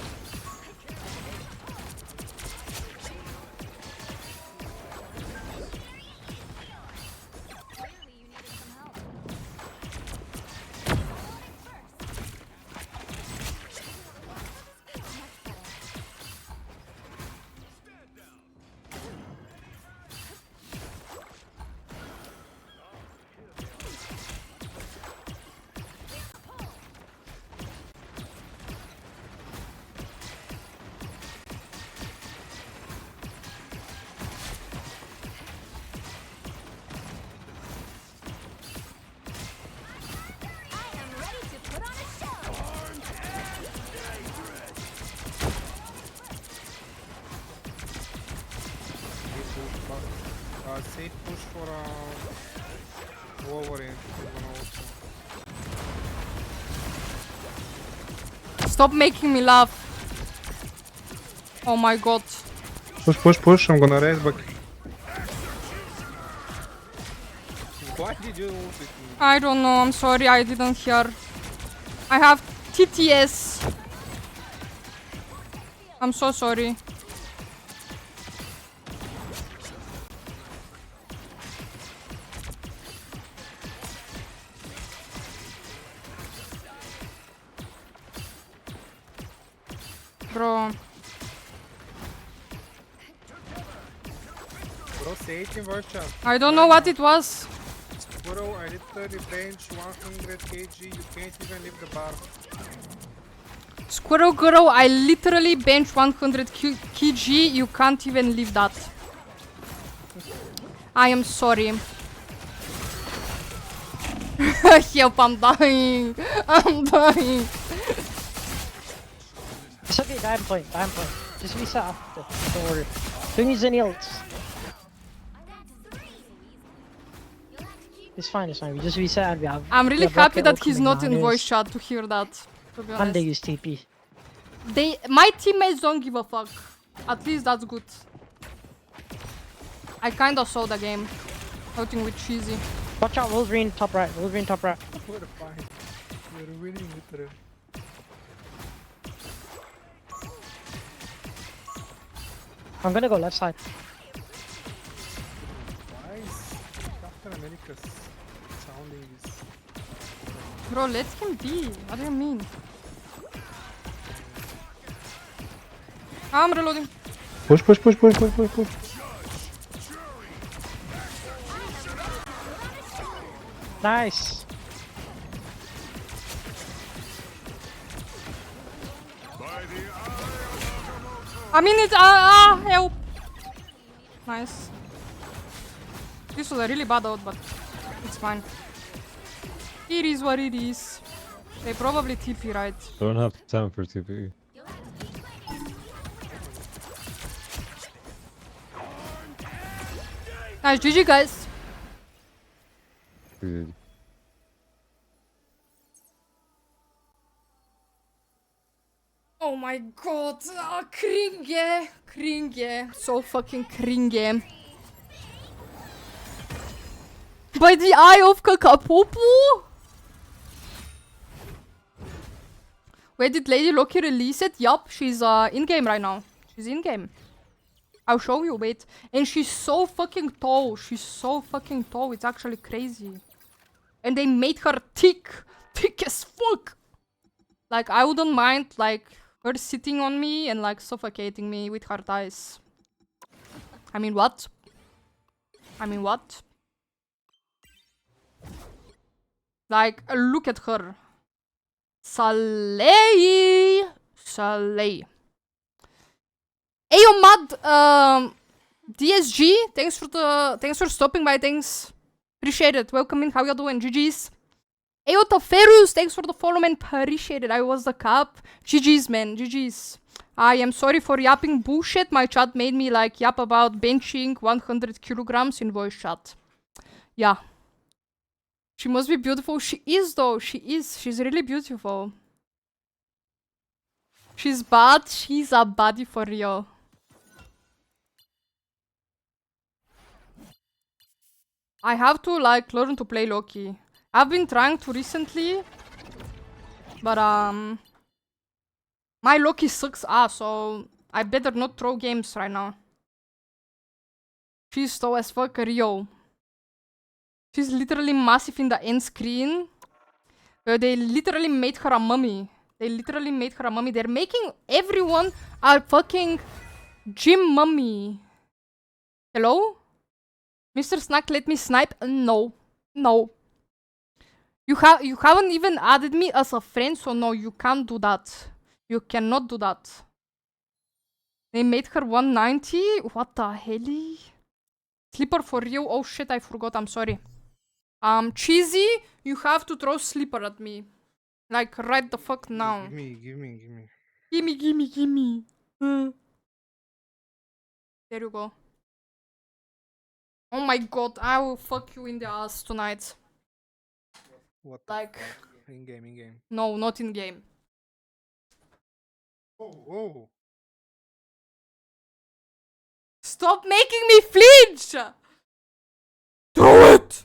Safe push for Wolverine. Stop making me laugh. Oh my god. Push, push, push. I'm gonna raise back. Why did you ult with me? I don't know, I'm sorry, I didn't hear. I have TTS. I'm so sorry. Bro. Bro, say it in voice chat. I don't know what it was. Bro, I literally bench 100 kg. You can't even leave the bar. Squirrel girl, I literally bench 100 kg. You can't even leave that. I am sorry. Help, I'm dying. I'm dying. It's okay, die point, die point. Just reset after. Don't worry. Don't use any ults. It's fine, it's fine. We just reset and we have. I'm really happy that he's not in voice voice. chat to hear that. To be And they honest. use TP. My teammates don't give a fuck. At least that's good. I kinda saw the game. Outing with cheesy. Watch out, Wolverine top right. Wolverine top right. We're fine. We're winning literally. I'm gonna go left side. Why is Captain America's sounding this? Bro, let him be. What do you mean? I'm reloading. Push, push, push, push, push, push, push. Nice. I mean it. Help. Nice. This was a really bad out, but it's fine. It is what it is. They probably TP, right? Don't have time for TP. Nice, GG guys. Oh my god, cringe, cringe, so fucking cringe. By the eye of Kakapopo? Wait, did Lady Loki release it? Yup, she's in-game right now. She's in-game. I'll show you, wait. And she's so fucking tall. She's so fucking tall, it's actually crazy. And they made her thick. Thick as fuck. Like, I wouldn't mind, like, her sitting on me and, like, suffocating me with her thighs. I mean, what? I mean, what? Like, look at her. Saleh! Saleh. Ayo, Mad, DSG, thanks for stopping by, thanks. Appreciate it. Welcome in, how you doing? GG's. Ayo, Taferus, thanks for the follow, man. Appreciate it. I was the cap. GG's, man. GG's. I am sorry for yapping bullshit. My chat made me, like, yap about benching 100 kilograms in voice chat. Yeah. She must be beautiful. She is, though. She is. She's really beautiful. She's bad. She's a baddie for real. I have to, like, learn to play Loki. I've been trying to recently, But my Loki sucks ass, so I better not throw games right now. She's slow as fuck, Rio. She's literally massive in the end screen. They literally made her a mummy. They're making everyone a fucking gym mummy. Hello? Mr. Snack, let me snipe? No. No. You haven't even added me as a friend, so no, you can't do that. You cannot do that. They made her 190? What the hell? Sleeper for real? Oh shit, I forgot, I'm sorry. Cheesy, you have to throw sleeper at me. Like, right the fuck now. Give me. Gimme. There you go. Oh my god, I will fuck you in the ass tonight. What like, the fuck? In game. No, not in game. Oh. Stop making me flinch! Throw it!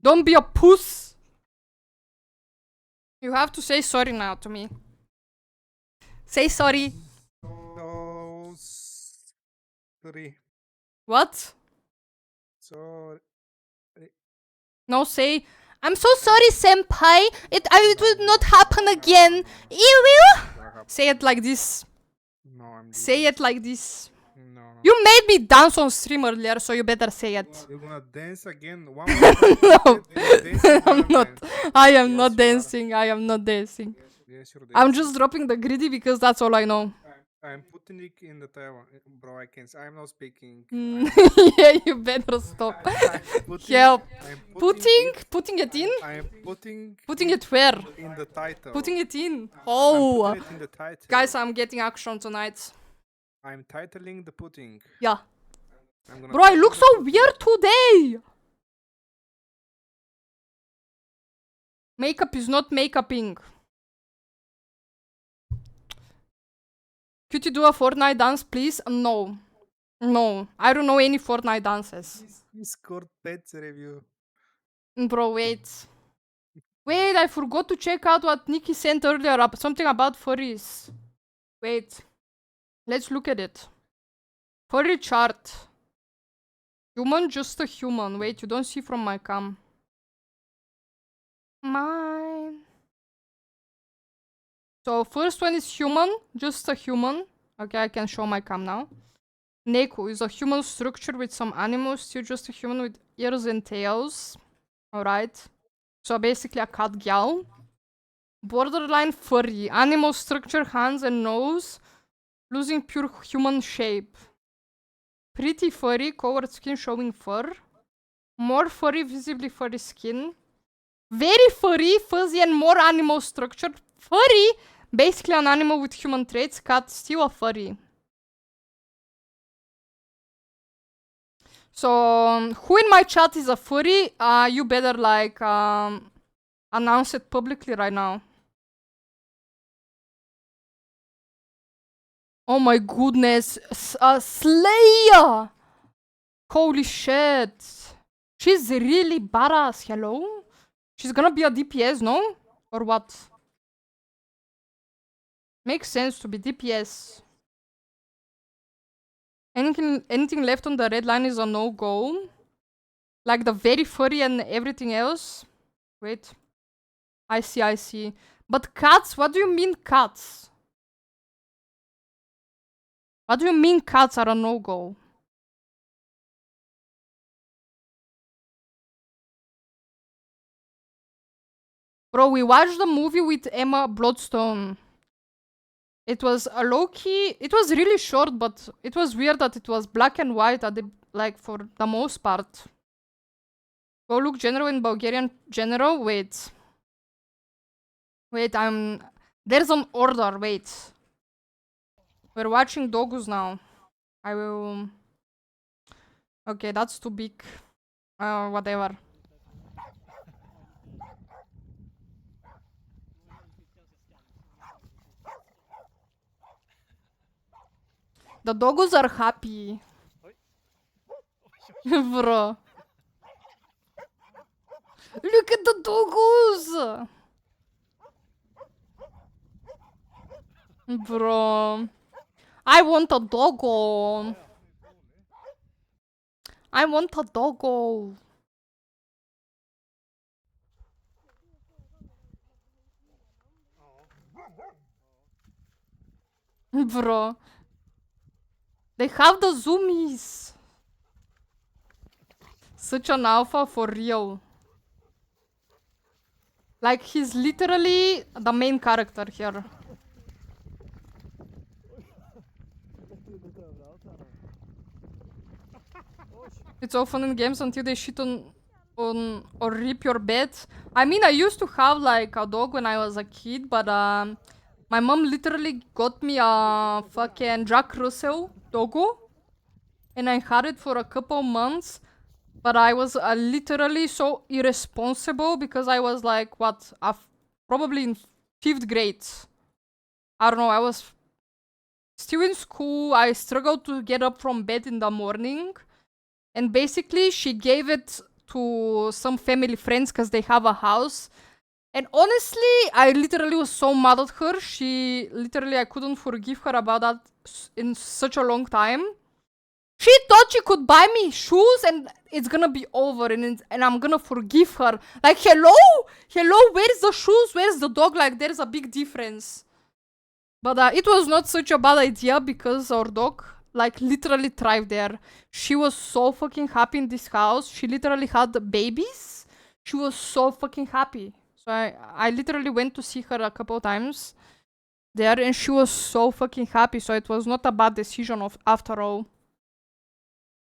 Don't be a puss. You have to say sorry now to me. Say sorry. No. Sorry. What? Sorry. No, say, I'm so sorry, senpai. It will not happen again. Say it like this. No, I'm Say it like this. No. You made me dance on stream earlier, so you better say it. You're gonna dance again? One more time. No, I'm I'm not. I am not dancing. I am not dancing. Yes, you're dancing. I'm just dropping the greedy because that's all I know. I'm putting it in the table. Bro, I can't. I'm not speaking. Yeah, you better stop. Help. Putting it in? I'm Putting it where? in the title. Putting it in. I'm Oh. putting it in the title. Guys, I'm getting action tonight. I'm titling the pudding. Yeah. I'm gonna Bro, I look title so weird today. Makeup is not makeuping. Could you do a Fortnite dance, please? No. No. I don't know any Fortnite dances. He scored pets review. Bro, wait. Wait, I forgot to check out what Nikki sent earlier. Something about furries. Wait. Let's look at it. Furry chart. Human, just a human. Wait, you don't see from my cam. Mine. So first one is human, just a human. Okay, I can show my cam now. Neku is a human structure with some animals, still just a human with ears and tails. Alright. So basically a cat gal. Borderline furry. Animal structure, hands and nose. Losing pure human shape. Pretty furry, covered skin showing fur. More furry, visibly furry skin. Very furry, fuzzy and more animal structure. Furry, basically an animal with human traits. Cat, still a furry. So, who in my chat is a furry? You better like announce it publicly right now. Oh my goodness, Slayer! Holy shit. She's really badass, hello? She's gonna be a DPS, no? Or what? Makes sense to be DPS. Anything left on the red line is a no-go. Like the very furry and everything else. Wait. I see. But cats? What do you mean cats? What do you mean cats are a no-go? Bro, we watched the movie with Emma Bloodstone. It was a low-key... It was really short, but it was weird that it was black and white at the, like, for the most part. Go look general in Bulgarian general. Wait, there's an order, wait. We're watching Dogus now. I will... Okay, that's too big. Whatever. The Dogus are happy. Bro. Look at the Dogus! Bro. I want a doggo. I want a doggo. Bro. They have the zoomies. Such an alpha for real. Like, he's literally the main character here. It's all fun in games until they shit on or rip your bed. I mean, I used to have like a dog when I was a kid, but my mom literally got me a fucking Jack Russell doggo, and I had it for a couple months. But I was literally so irresponsible because I was like, what, probably in 5th grade. I don't know, I was still in school. I struggled to get up from bed in the morning. And basically, she gave it to some family friends because they have a house. And honestly, I literally was so mad at her. I couldn't forgive her about that in such a long time. She thought she could buy me shoes and it's gonna be over and I'm gonna forgive her. Like, hello? Where's the shoes? Where's the dog? Like, there's a big difference. But it was not such a bad idea because our dog, like, literally thrived there. She was so fucking happy in this house. She literally had babies. She was so fucking happy. So I literally went to see her a couple times there and she was so fucking happy. So it was not a bad decision after all.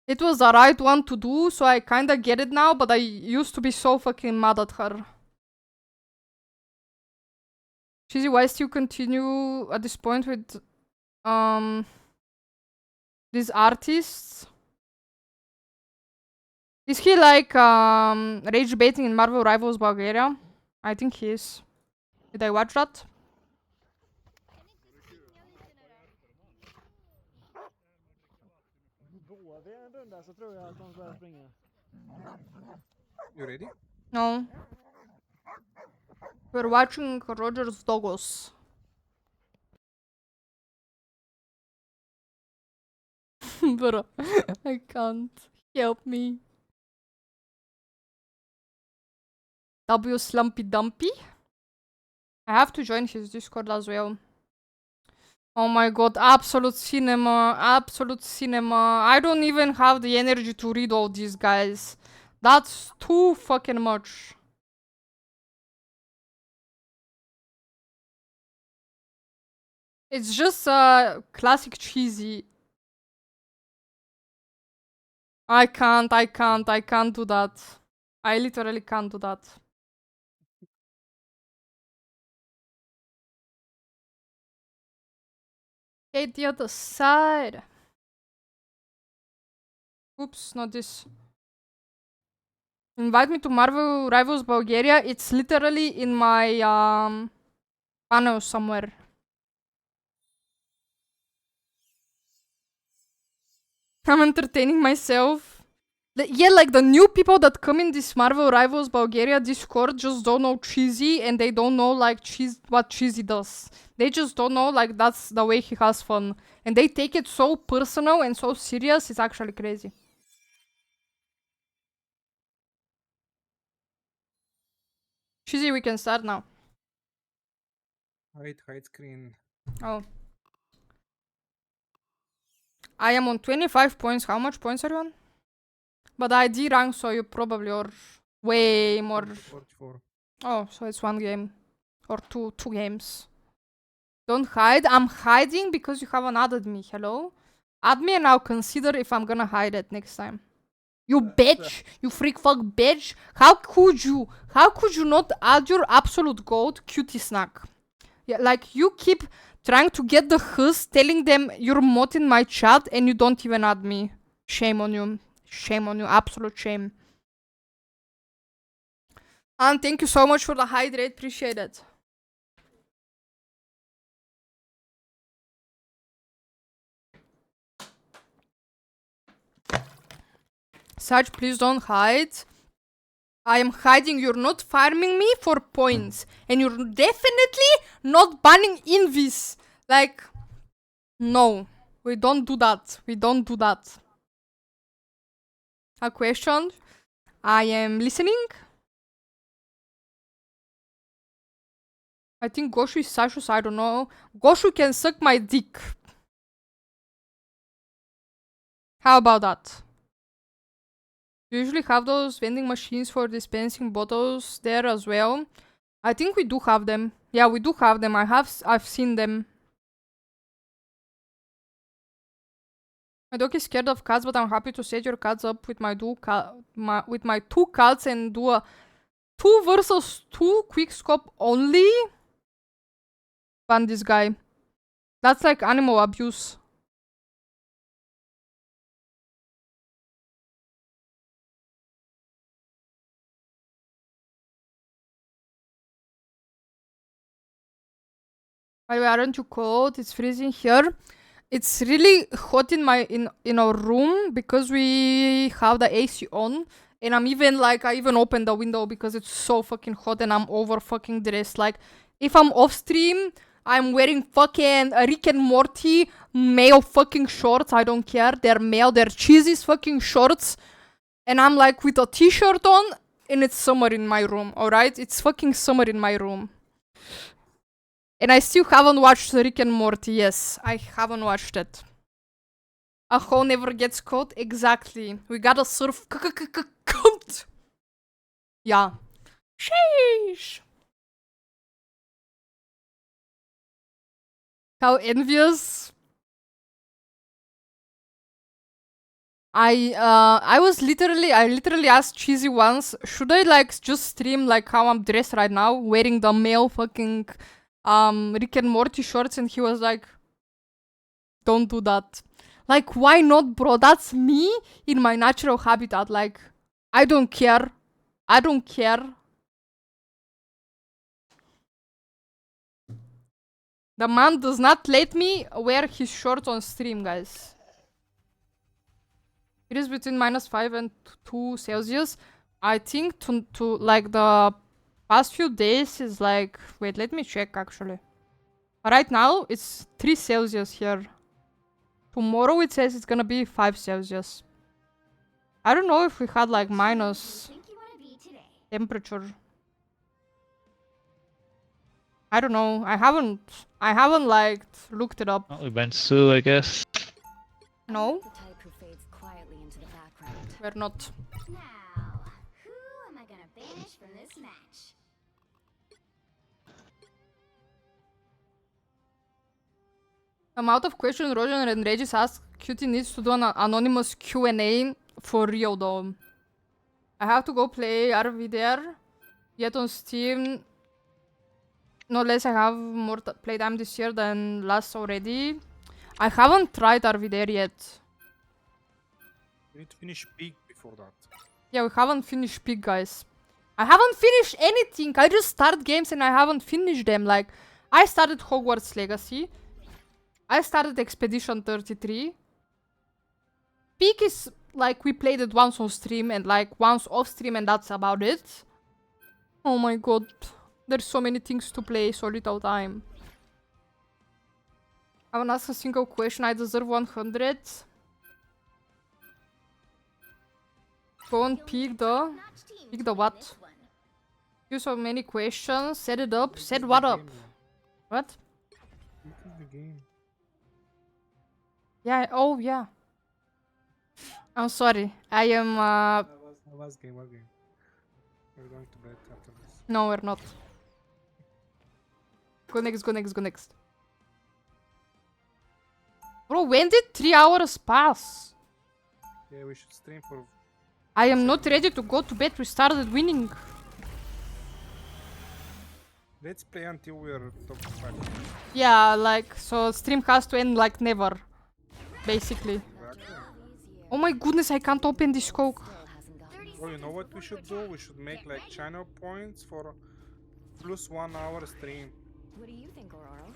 It was the right one to do, so I kinda get it now, but I used to be so fucking mad at her. Cheesy, why still continue at this point with these artists? Is he like rage baiting in Marvel Rivals Bulgaria? I think he is. Did I watch that? You ready? No. We're watching Roger's Dogos. Bro, I can't. Help me. W Slumpy Dumpy? I have to join his Discord as well. Oh my god, absolute cinema, absolute cinema. I don't even have the energy to read all these guys. That's too fucking much. It's just classic cheesy. I can't do that. I literally can't do that. Okay, the other side. Oops, not this. Invite me to Marvel Rivals Bulgaria. It's literally in my panel somewhere. I'm entertaining myself. Yeah, like the new people that come in this Marvel Rivals Bulgaria Discord just don't know Cheesy and they don't know like what Cheesy does. They just don't know like that's the way he has fun. And they take it so personal and so serious, it's actually crazy. Cheesy, we can start now. Hide screen. Oh. I am on 25 points. How much points are you on? But I D rank, so you probably are way more. 44. Oh, so it's one game. Or two games. Don't hide. I'm hiding because you haven't added me. Hello? Add me and I'll consider if I'm gonna hide it next time. You bitch! You freak fuck bitch! How could you not add your absolute gold cutie snack? Yeah, like you keep trying to get the hus, telling them you're mod in my chat and you don't even add me. Shame on you. Shame on you. Absolute shame. And thank you so much for the hydrate. Appreciate it. Sarge, please don't hide. I am hiding. You're not farming me for points. And you're definitely not banning INVIS. Like, no. We don't do that. We don't do that. A question? I am listening. I think Goshu is Sashus, I don't know. Goshu can suck my dick. How about that? You usually have those vending machines for dispensing bottles there as well. I think we do have them. Yeah, we do have them. I've seen them. My dog is scared of cats, but I'm happy to set your cats up with my with my 2 cats and do a 2 versus 2 quick scope only. Ban this guy. That's like animal abuse. By the way, aren't you cold? It's freezing here. It's really hot in our room because we have the AC on. And I'm even like, I even opened the window because it's so fucking hot and I'm over fucking dressed. Like, if I'm off stream, I'm wearing fucking Rick and Morty male fucking shorts. I don't care. They're male. They're cheesy fucking shorts. And I'm like with a t-shirt on and it's summer in my room, alright? It's fucking summer in my room. And I still haven't watched Rick and Morty. Yes, I haven't watched it. A hoe never gets caught. Exactly. We gotta surf. Yeah. Sheesh. How envious. I literally asked Cheesy once, should I like just stream like how I'm dressed right now, wearing the male fucking Rick and Morty shorts, and he was like, don't do that. Like, why not, bro? That's me in my natural habitat. Like, I don't care. I don't care. The man does not let me wear his shorts on stream, guys. It is between -5 and 2 Celsius. I think to like the past few days is like, wait, let me check actually. Right now it's 3 Celsius here. Tomorrow it says it's gonna be 5 Celsius. I don't know if we had like minus temperature. I don't know. I haven't like looked it up. Well, we went Sue, I guess. No. The type who fades quietly into the background. We're not. Now, who am I gonna banish from this match? Amount of questions Roger and Regis asked, Cutie needs to do an anonymous Q&A for real though. I have to go play RV there. Yet on Steam, no less I have more playtime this year than last already. I haven't tried RV there yet. We need to finish Peak before that. Yeah, we haven't finished Peak, guys. I haven't finished anything. I just start games and I haven't finished them. Like, I started Hogwarts Legacy. I started Expedition 33. Peak is like we played it once on stream and like once off stream and that's about it. Oh my god. There's so many things to play, so little time. I haven't asked a single question. I deserve 100. Go and pick the... Pick the what? You so many questions. Set it up. Set what up? What? This is the game. Yeah, oh yeah. I'm sorry. I am Last game. We're going to bed after this. no, we're not. Go next, go next, go next. Bro, when did 3 hours pass? Yeah, we should stream for... I am not ready to go to bed. We started winning. Let's play until we're top 5. Yeah, like, so stream has to end like never. Basically. Oh my goodness, I can't open this coke. Bro, you know what we should do? We should make like channel points for plus 1 hour stream. What do you think, Aurora?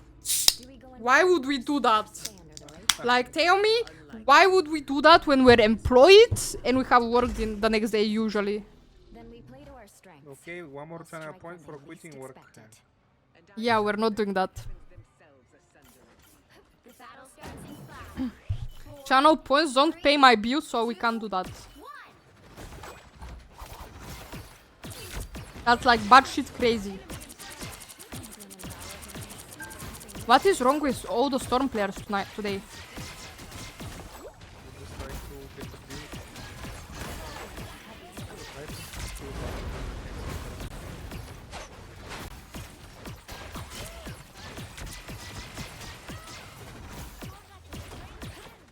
Do we go in Why would we do that? standard, right? Like, tell me, why would we do that when we're employed and we have work in the next day usually? Then we play to our strengths. Okay, one more channel Strike point when for they least quitting work. expect it. Yeah, we're not doing that. Channel points don't pay my bills, so we can't do that. That's like batshit crazy. What is wrong with all the Storm players tonight, today?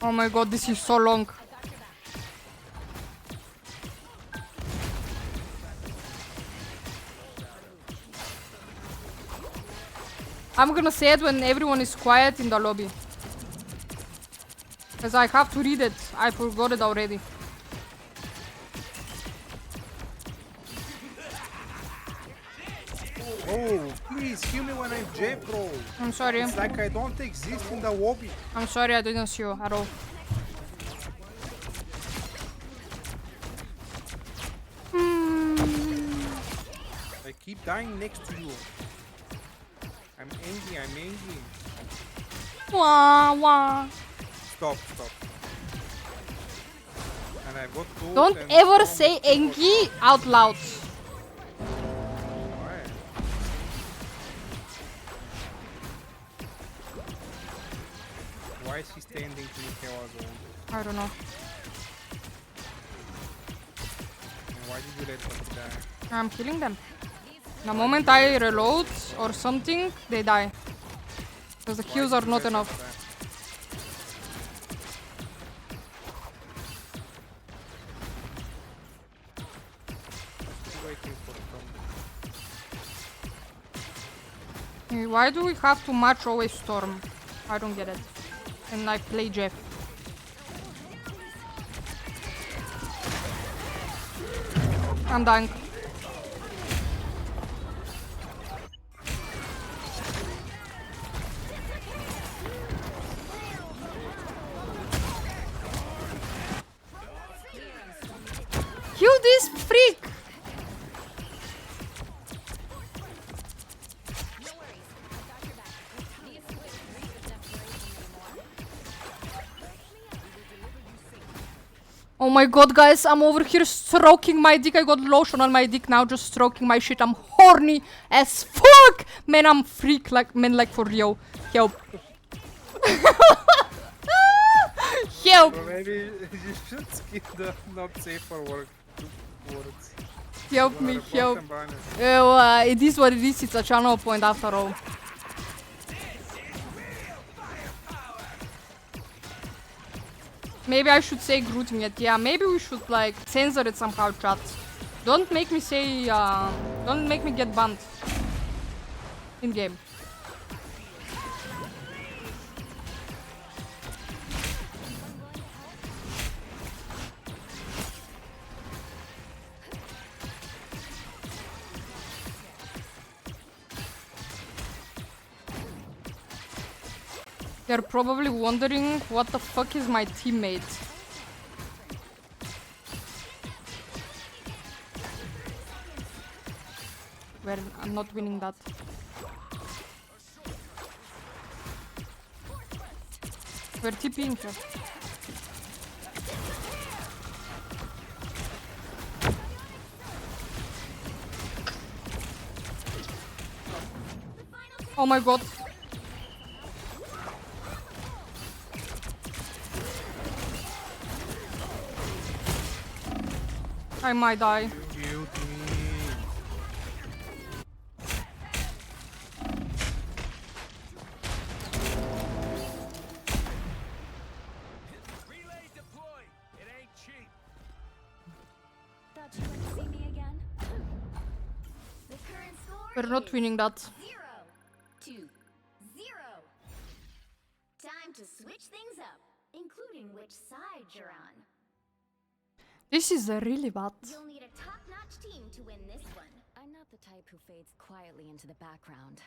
Oh my god, this is so long. I'm gonna say it when everyone is quiet in the lobby. Because I have to read it. I forgot it already. Oh, please heal me when I'm J bro. I'm sorry. It's like I don't exist in the lobby. I'm sorry I didn't see you at all. I keep dying next to you. I'm angry. Wah, wah. Stop. And I've got two. Don't ever say Engi out loud. Why is he standing to kill us all? I don't know. And why did you let us die? I'm killing them. The moment I reload or something, they die. Because the kills are not enough. Waiting for Hey, why do we have to match always Storm? I don't get it. And like play Jeff. I'm dying. Kill this freak! Oh my god, guys, I'm over here stroking my dick. I got lotion on my dick now, just stroking my shit. I'm horny as fuck! Man, I'm freak, like, man, like for real. Help. Help! So maybe you should skip the not safe for work words. Help me, help. It is what it is, it's a channel point after all. Maybe I should say grooting it. Yeah, maybe we should like censor it somehow, chat. Don't make me say, don't make me get banned. In game. They're probably wondering what the fuck is my teammate. Well, I'm not winning that. We're TPing here. Oh my god. I might die. We're not winning that. 0-2-0. Time to switch things up, including which side you're on. This is really bad. You'll need a top-notch team to win this one. I'm not the type who fades quietly into the background.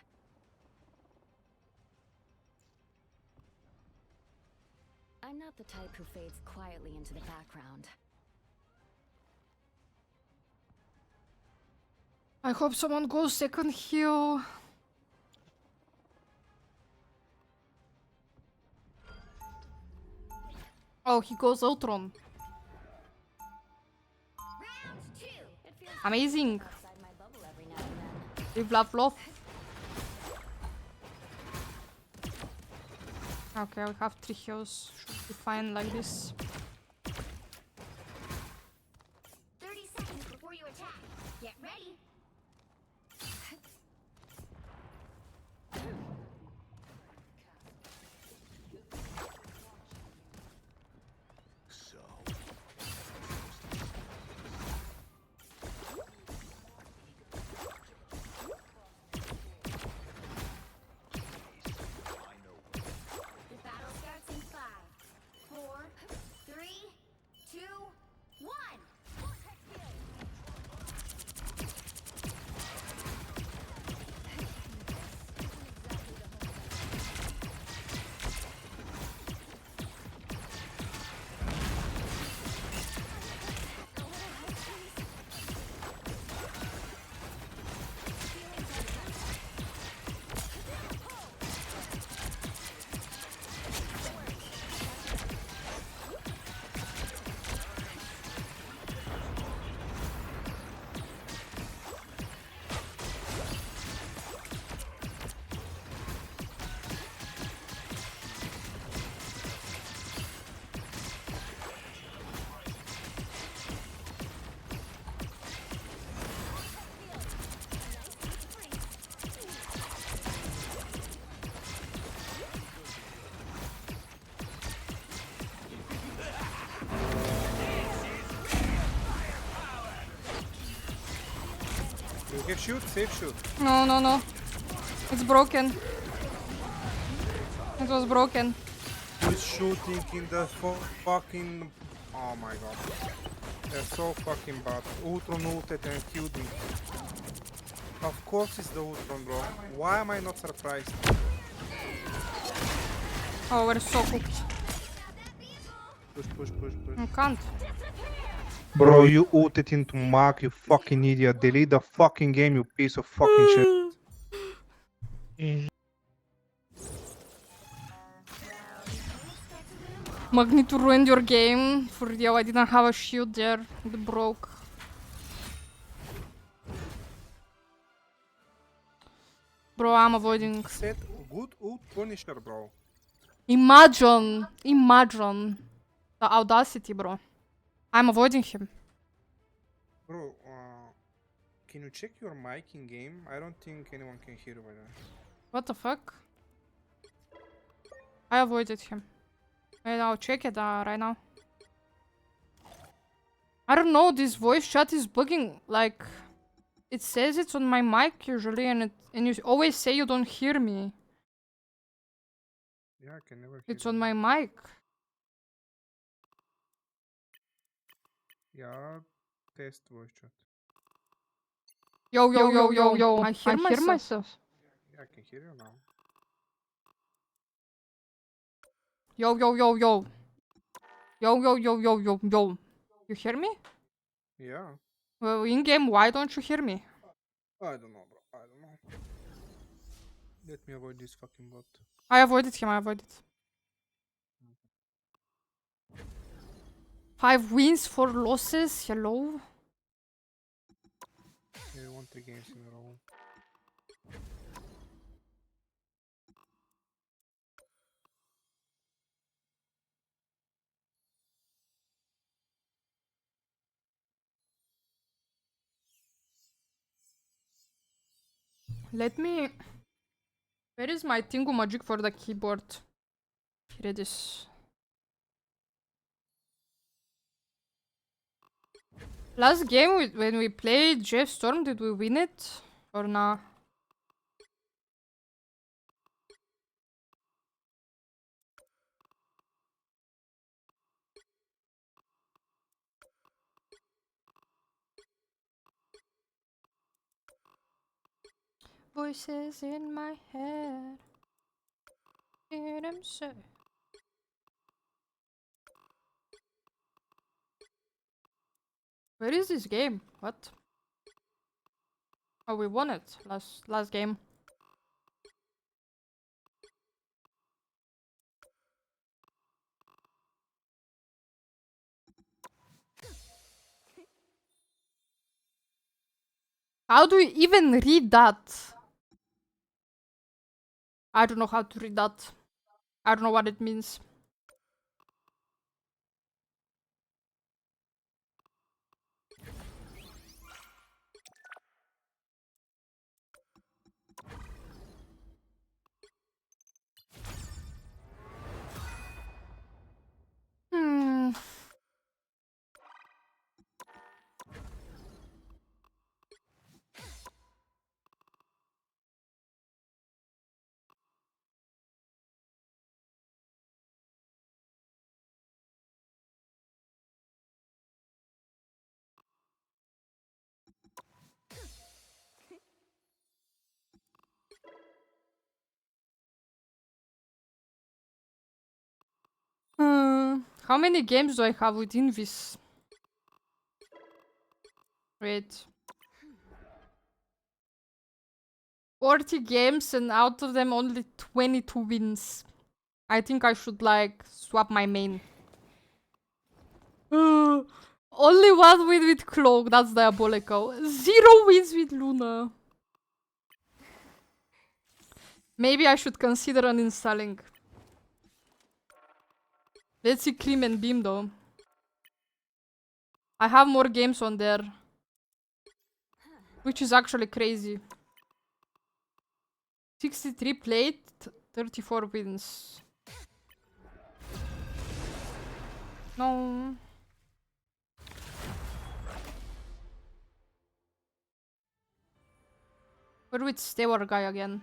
I'm not the type who fades quietly into the background. I hope someone goes second heal. Oh, he goes Ultron. Round 2. Amazing. Outside my bubble every now and then. Live, love, love. Okay, we have 3 heals. Should be fine like this. 30 seconds before you attack. Get ready. So, The battle starts in 5, 4, 3, 2, 1. Vortex field. You can shoot, safe shoot. No, no, no. It's broken. It was broken. Who's shooting in the fucking... Oh my god. They're so fucking bad. Ultron ulted and killed me. Of course it's the Ultron, bro. Why am I not surprised? Oh, we're so cooked. Push, push, push, push. You can't. Bro, you ulted into Mark, you fucking idiot. Delete the fucking game, you piece of fucking shit. Magneto ruined your game. For real, I didn't have a shield there. It broke. Bro, I'm avoiding. Set good ult Punisher, bro. Imagine. Imagine. The audacity, bro. I'm avoiding him. Bro, can you check your mic in game? I don't think anyone can hear by that. What the fuck? I avoided him. Wait, I'll check it right now. I don't know, this voice chat is bugging. Like, it says it's on my mic usually, and you always say you don't hear me. Yeah, I can never hear It's you. on my mic. Yeah, test voice chat. Yo, yo, yo, yo, yo. I hear myself. Yeah, I can hear you now. Yo, yo, yo, yo. Yo, yo, yo, yo, yo, yo. You hear me? Yeah. Well, in game, why don't you hear me? I don't know, bro. I don't know. Let me avoid this fucking bot. I avoided him, I avoided. 5 wins, 4 losses. Hello? Yeah, we won 3 games in a row. Let me... Where is my Tingu Magic for the keyboard? Here it is. Last game when we played Jeff Storm, did we win it? Or nah? Voices in my head. Hear them say. Where is this game? What? Oh, we won it last game. How do you even read that? I don't know how to read that. I don't know what it means. Hmm. How many games do I have with INVIS? Wait. 40 games and out of them only 22 wins. I think I should like swap my main. Only one win with Cloak, that's diabolical. 0 wins with Luna. Maybe I should consider uninstalling. Let's see Cream and Beam though. I have more games on there. Which is actually crazy. 63 played, 34 wins. No. We're with Stewart guy again.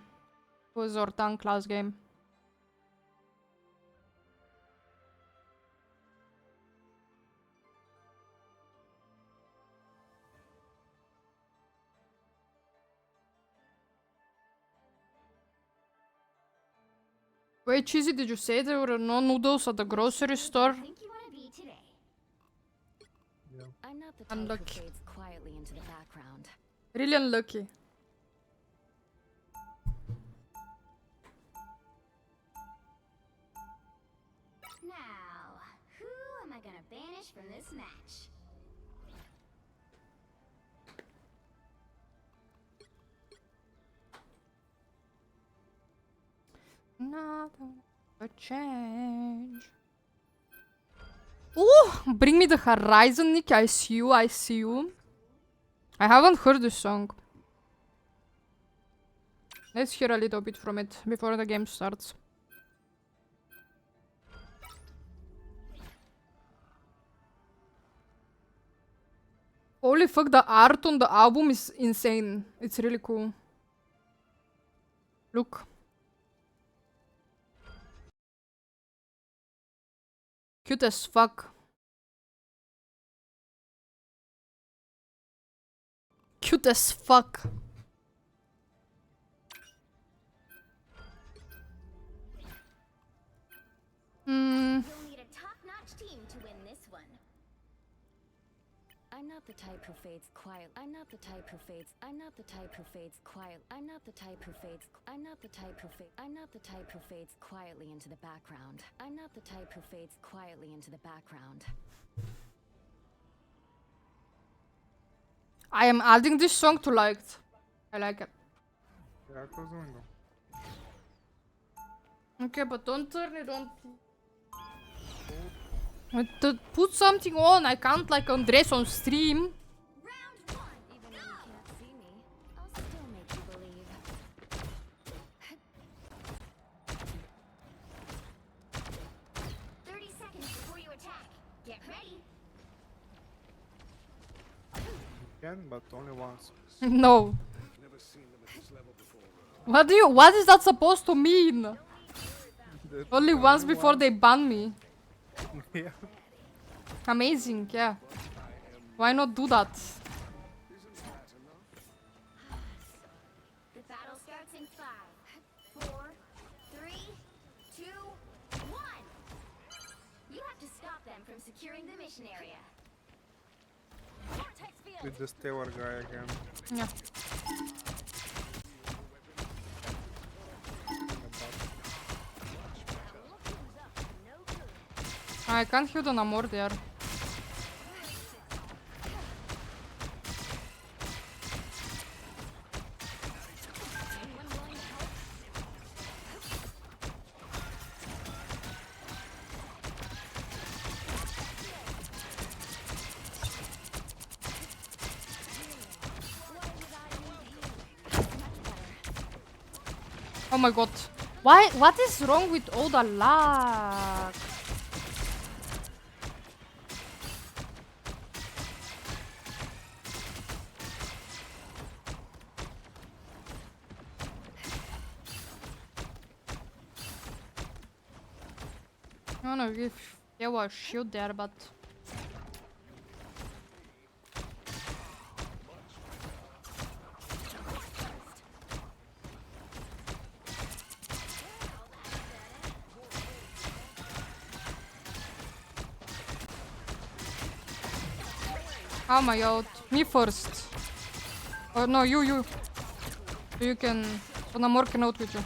It was our tank last game. Wait, Cheesy, did you say there were no noodles at the grocery store? Think you want to be today? I'm not the type Unlucky. who fades quietly into the background. Really unlucky. Now, who am I gonna banish from this match? Nothing but change. Oh, bring me the horizon, Nick. I see you, I see you. I haven't heard this song. Let's hear a little bit from it before the game starts. Holy fuck, the art on the album is insane. It's really cool. Look. Cute as fuck. Cute as fuck. You'll need a top-notch team to win this one. I'm not the type who fades quiet. I'm not the type who fades. I'm not the type who fades quiet. I'm not the type who fades. I'm not the type who fades. I'm not the type who fades quietly into the background. I'm not the type who fades quietly into the background. I am adding this song to liked. I like it. Yeah, close the window. Okay, but don't turn it on. Put something on. I can't like undress on stream. Round one. Even when you can't see me, I'll still make you believe. 30 seconds before you attack. Get ready. You can, but only once. No. Never seen them at this level before. What is that supposed to mean? That's Only once before they ban me. Yeah. Amazing, yeah. Why not do that? The battle starts in 5, 4, 3, 2, 1. You have to stop them from securing the mission area. Vortex field. With the Stewart guy again. Yeah. I can't heal the Namor there. Oh my god. Why? What is wrong with all the lag? I don't know if there was a shield there, but... Oh my god. Me first. Oh no, you. You can... When I'm working out with you.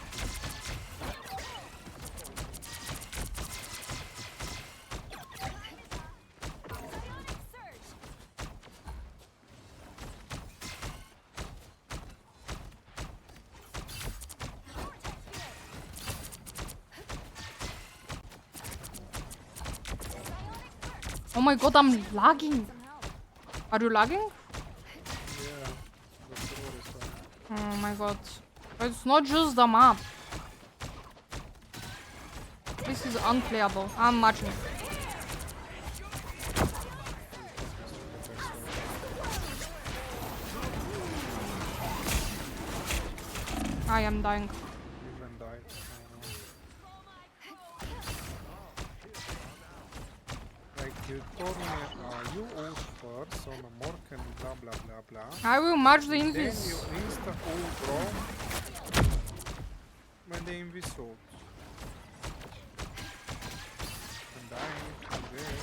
Oh my god, I'm lagging. Are you lagging? Yeah. The server is fine. Oh my god. It's not just the map. This is unplayable. I'm matching. I am dying. Even died. Like you told me, you ult first on a Mork and blah blah blah blah. I will match the Then you invis. insta ult bro when the invis ult. I'm dying. I'm dead.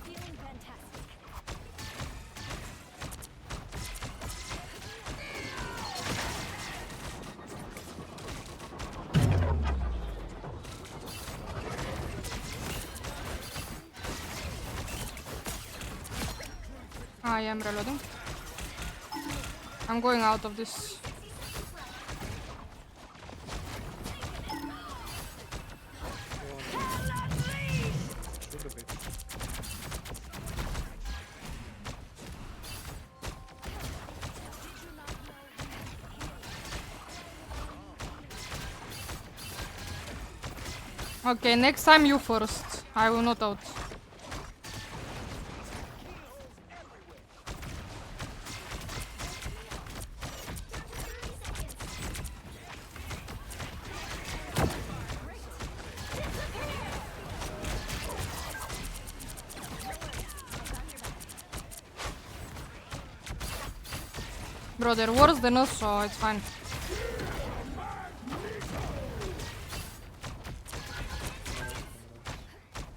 Feeling fantastic. I am reloading. I'm going out of this. Shoot a bit. Okay, next time you first. I will not out. Bro, they're worse than us, so it's fine.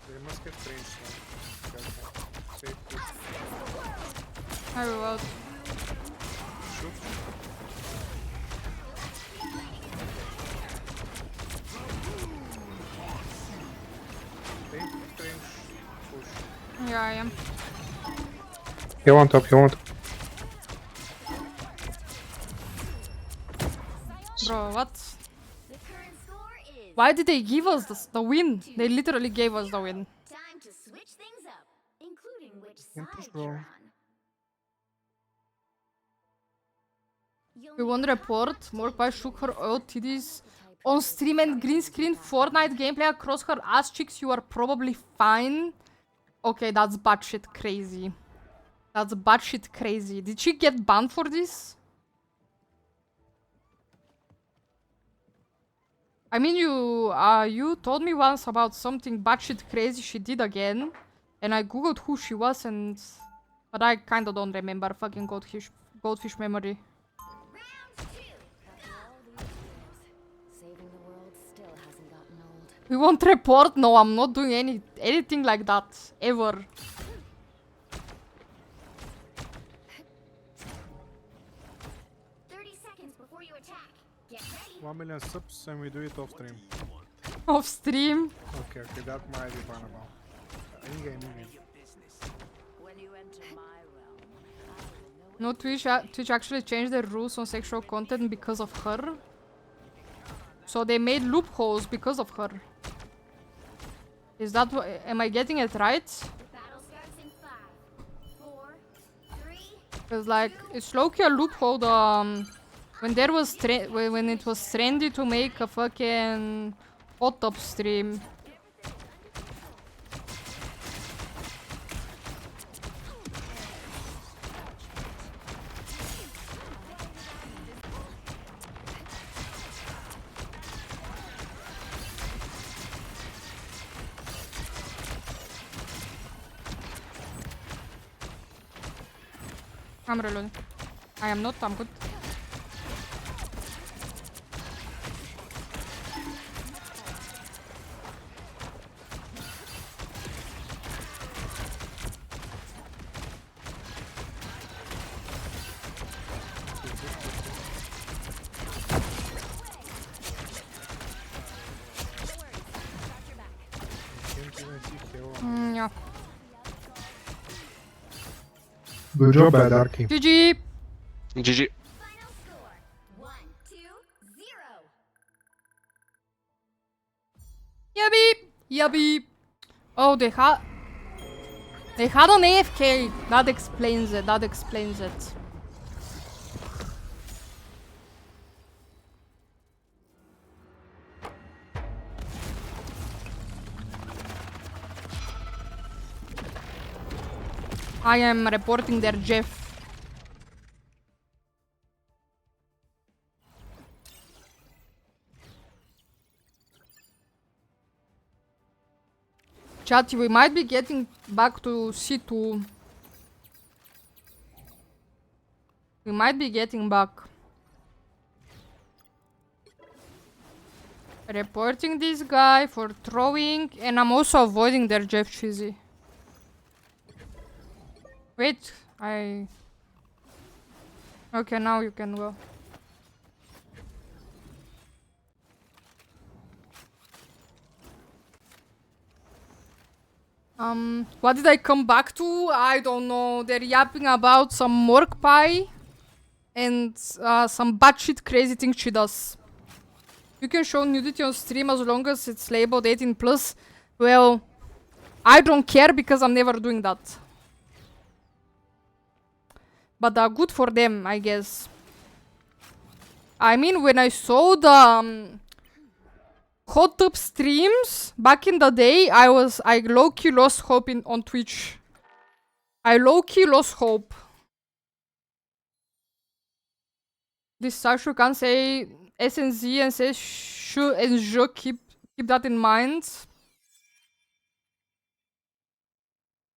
They must get trained now. Careful. Safe push. I will out. Shoot. Take range. Push. Yeah, I am. You want top, you want. Bro, what? The current score is Why did they give us the win? They literally gave us the win. time to switch things up, including which Can push, side bro. you're on. We won report. Morpah shook her old titties on stream and green screen Fortnite gameplay across her ass cheeks. You are probably fine. Okay, that's batshit crazy. That's batshit crazy. Did she get banned for this? I mean, you told me once about something batshit crazy she did again, and I googled who she was, but I kinda don't remember. Fucking goldfish memory. After all these years, saving the world still hasn't gotten old. We won't report. No, I'm not doing anything like that ever. 30 seconds before you attack. Get ready. 1 million subs and we do it off stream. Off stream. Okay, that might be bannable. In-game, in-game. When you enter my realm, I will know No, Twitch actually changed their rules on sexual content because of her. So they made loopholes because of her. Is that what? Am I getting it right? The battle starts in 5, Cause like it's low-key a loophole. When there was when it was trendy to make a fucking hot top stream. I'm reloading. I am not, I'm good. Yeah. Good job, bad Arky. GG! GG. Final score 1-2-0. Yabby! Yabby! Oh, they had an AFK. That explains it. That explains it. I am reporting their Jeff. Chat, we might be getting back to C2. We might be getting back. Reporting this guy for throwing, and I'm also avoiding their Jeff Cheesy. Wait, Okay, now you can go. What did I come back to? I don't know. They're yapping about some morgue pie and some batshit crazy thing she does. You can show nudity on stream as long as it's labeled 18+. Well, I don't care because I'm never doing that. But good for them, I guess. I mean, when I saw the hot tub streams back in the day, I low-key lost hope on Twitch. I low-key lost hope. This Sashu can say SNZ and say Shu and Je, keep that in mind.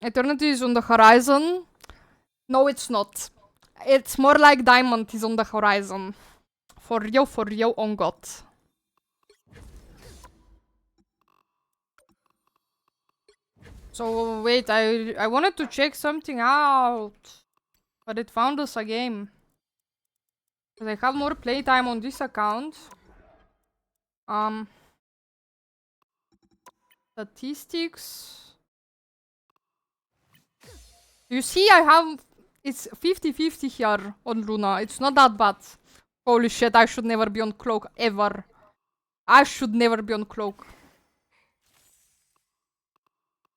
Eternity is on the horizon. No, it's not. It's more like Diamond is on the horizon. For real, on God. So, wait, I wanted to check something out. But it found us a game. Because I have more playtime on this account. Statistics. You see, it's 50-50 here on Luna. It's not that bad. Holy shit, I should never be on Cloak, ever. I should never be on Cloak.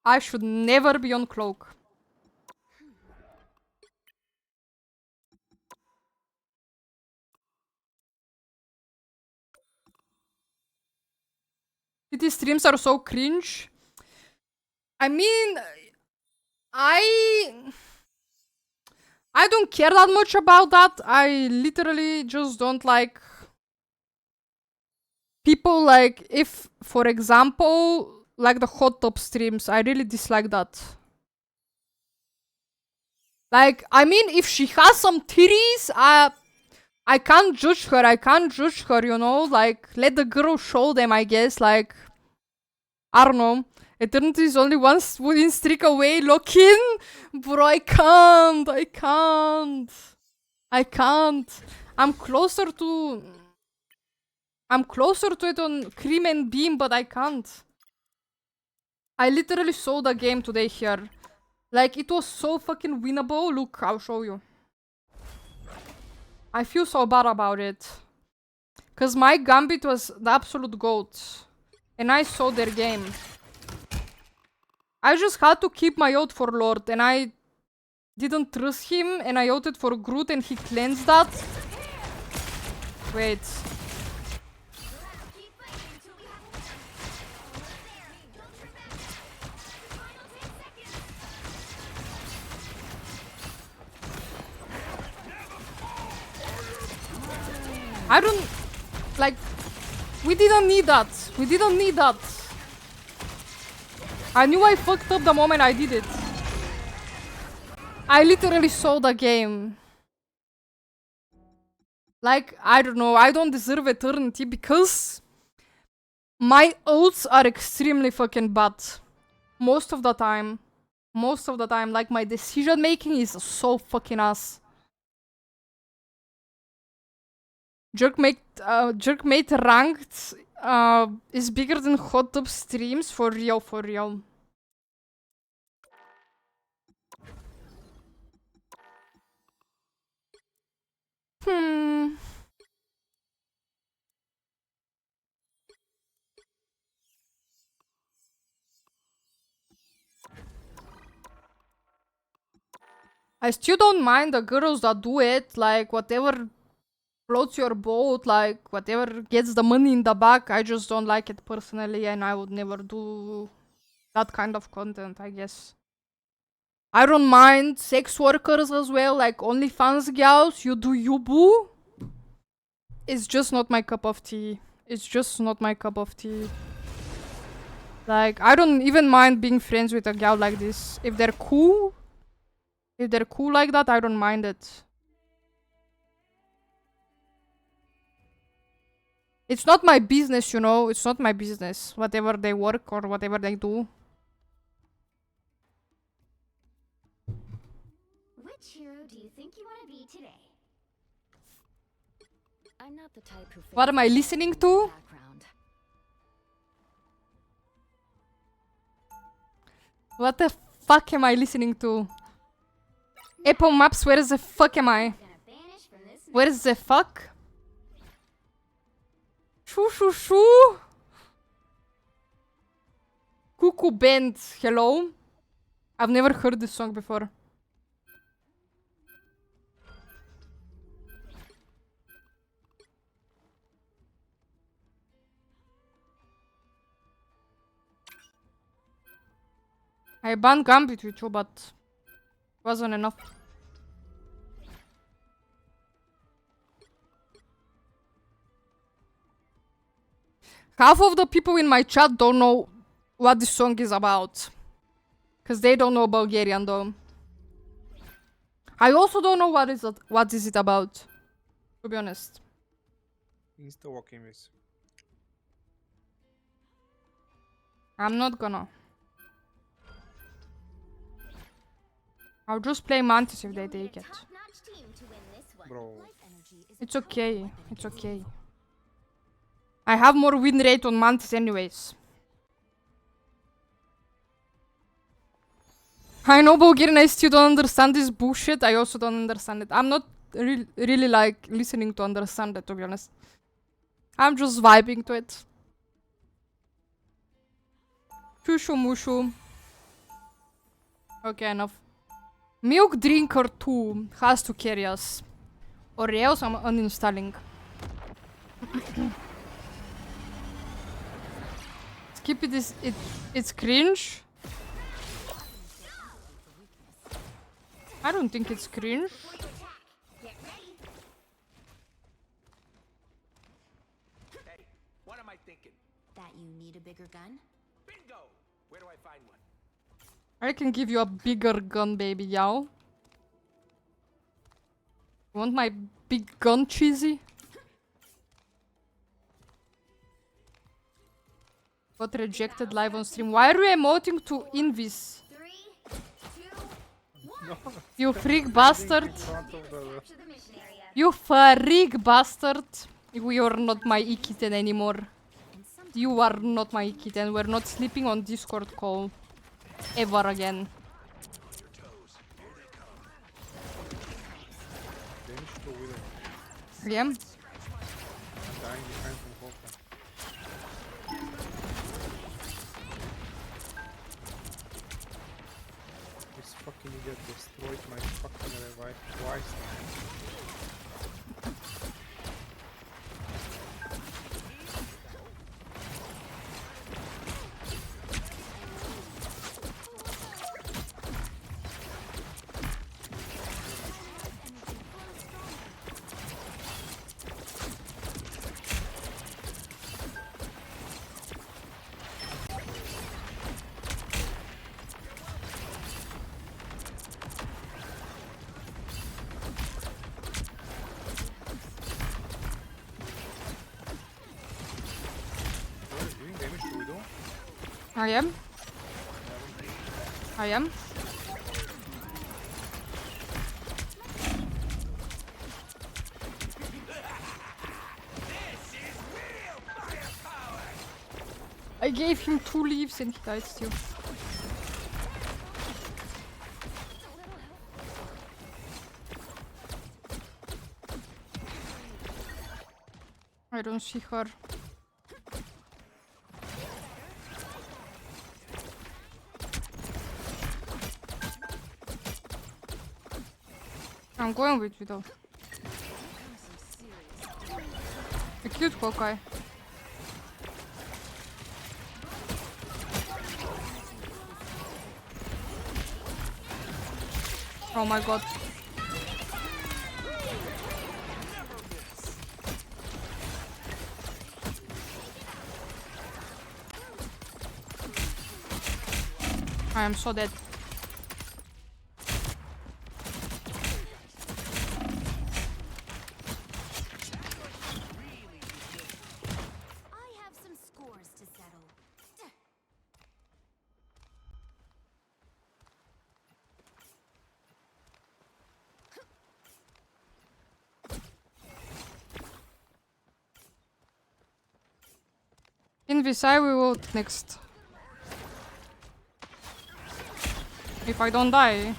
I should never be on Cloak. These streams are so cringe. I mean, I don't care that much about that. I literally just don't like people like, if, for example, like the hot tub streams, I really dislike that. Like, I mean, if she has some titties, I can't judge her, you know? Like, let the girl show them, I guess. Like, I don't know. Eternity is only one winning streak away. Lock in? Bro, I can't. I'm closer to it on Cream and Beam, but I can't. I literally saw the game today here. Like, it was so fucking winnable. Look, I'll show you. I feel so bad about it. Cause my Gambit was the absolute GOAT. And I saw their game. I just had to keep my oath for Lord, and I didn't trust him and I ulted for Groot and he cleansed that. Wait. I don't... Like... We didn't need that. We didn't need that. I knew I fucked up the moment I did it. I literally saw the game. Like, I don't know. I don't deserve eternity because my ults are extremely fucking bad. Most of the time. Most of the time. Like, my decision making is so fucking ass. Jerkmate ranked is bigger than hot tub streams, for real, for real. I still don't mind the girls that do it, like whatever floats your boat, like whatever gets the money in the back. I just don't like it personally and I would never do that kind of content, I guess. I don't mind sex workers as well, like OnlyFans gals, you do you boo. It's just not my cup of tea. It's just not my cup of tea. Like, I don't even mind being friends with a gal like this. If they're cool like that, I don't mind it. It's not my business, you know? It's not my business. Whatever they work or whatever they do. Which hero do you think you want to be today? I'm not the type who What am I listening to? What the fuck am I listening to? Apple Maps, where the fuck am I? Where is the fuck? Shoo shoo shoo! Cuckoo Band, hello? I've never heard this song before. I banned Gambit with you, but wasn't enough. Half of the people in my chat don't know what this song is about. Because they don't know Bulgarian though. I also don't know what is it about, to be honest. Insta walk INVIS. I'm not gonna. I'll just play Mantis if they take it. Bro. It's okay. It's okay. I have more win rate on Mantis anyways. I know Bulgarian, I still don't understand this bullshit. I also don't understand it. I'm not really like listening to understand it, to be honest. I'm just vibing to it. Shushu mushu. Okay, enough. Milk Drinker 2 has to carry us. Or else I'm uninstalling. Skip it is it's cringe. I don't think it's cringe. Hey, what am I thinking? That you need a bigger gun? Bingo! Where do I find one? I can give you a bigger gun, baby, y'all. Want my big gun, cheesy? Got rejected live on stream. Why are you emoting to INVIS? You freak bastard. You freak bastard. You are not my Ikiten anymore. You are not my Ikiten. We're not sleeping on Discord call. Ever again. Yeah. Dying behind from Hoka. This fucking idiot destroyed my died twice now. What is doing damage to Widow? I am. I am. I gave him 2 leaves and he died still. I don't see her. I'm going with Widow. A cute Hawkeye. Oh my god. I am so dead. I have some scores to settle. INVIS, I will ult next. If I don't die.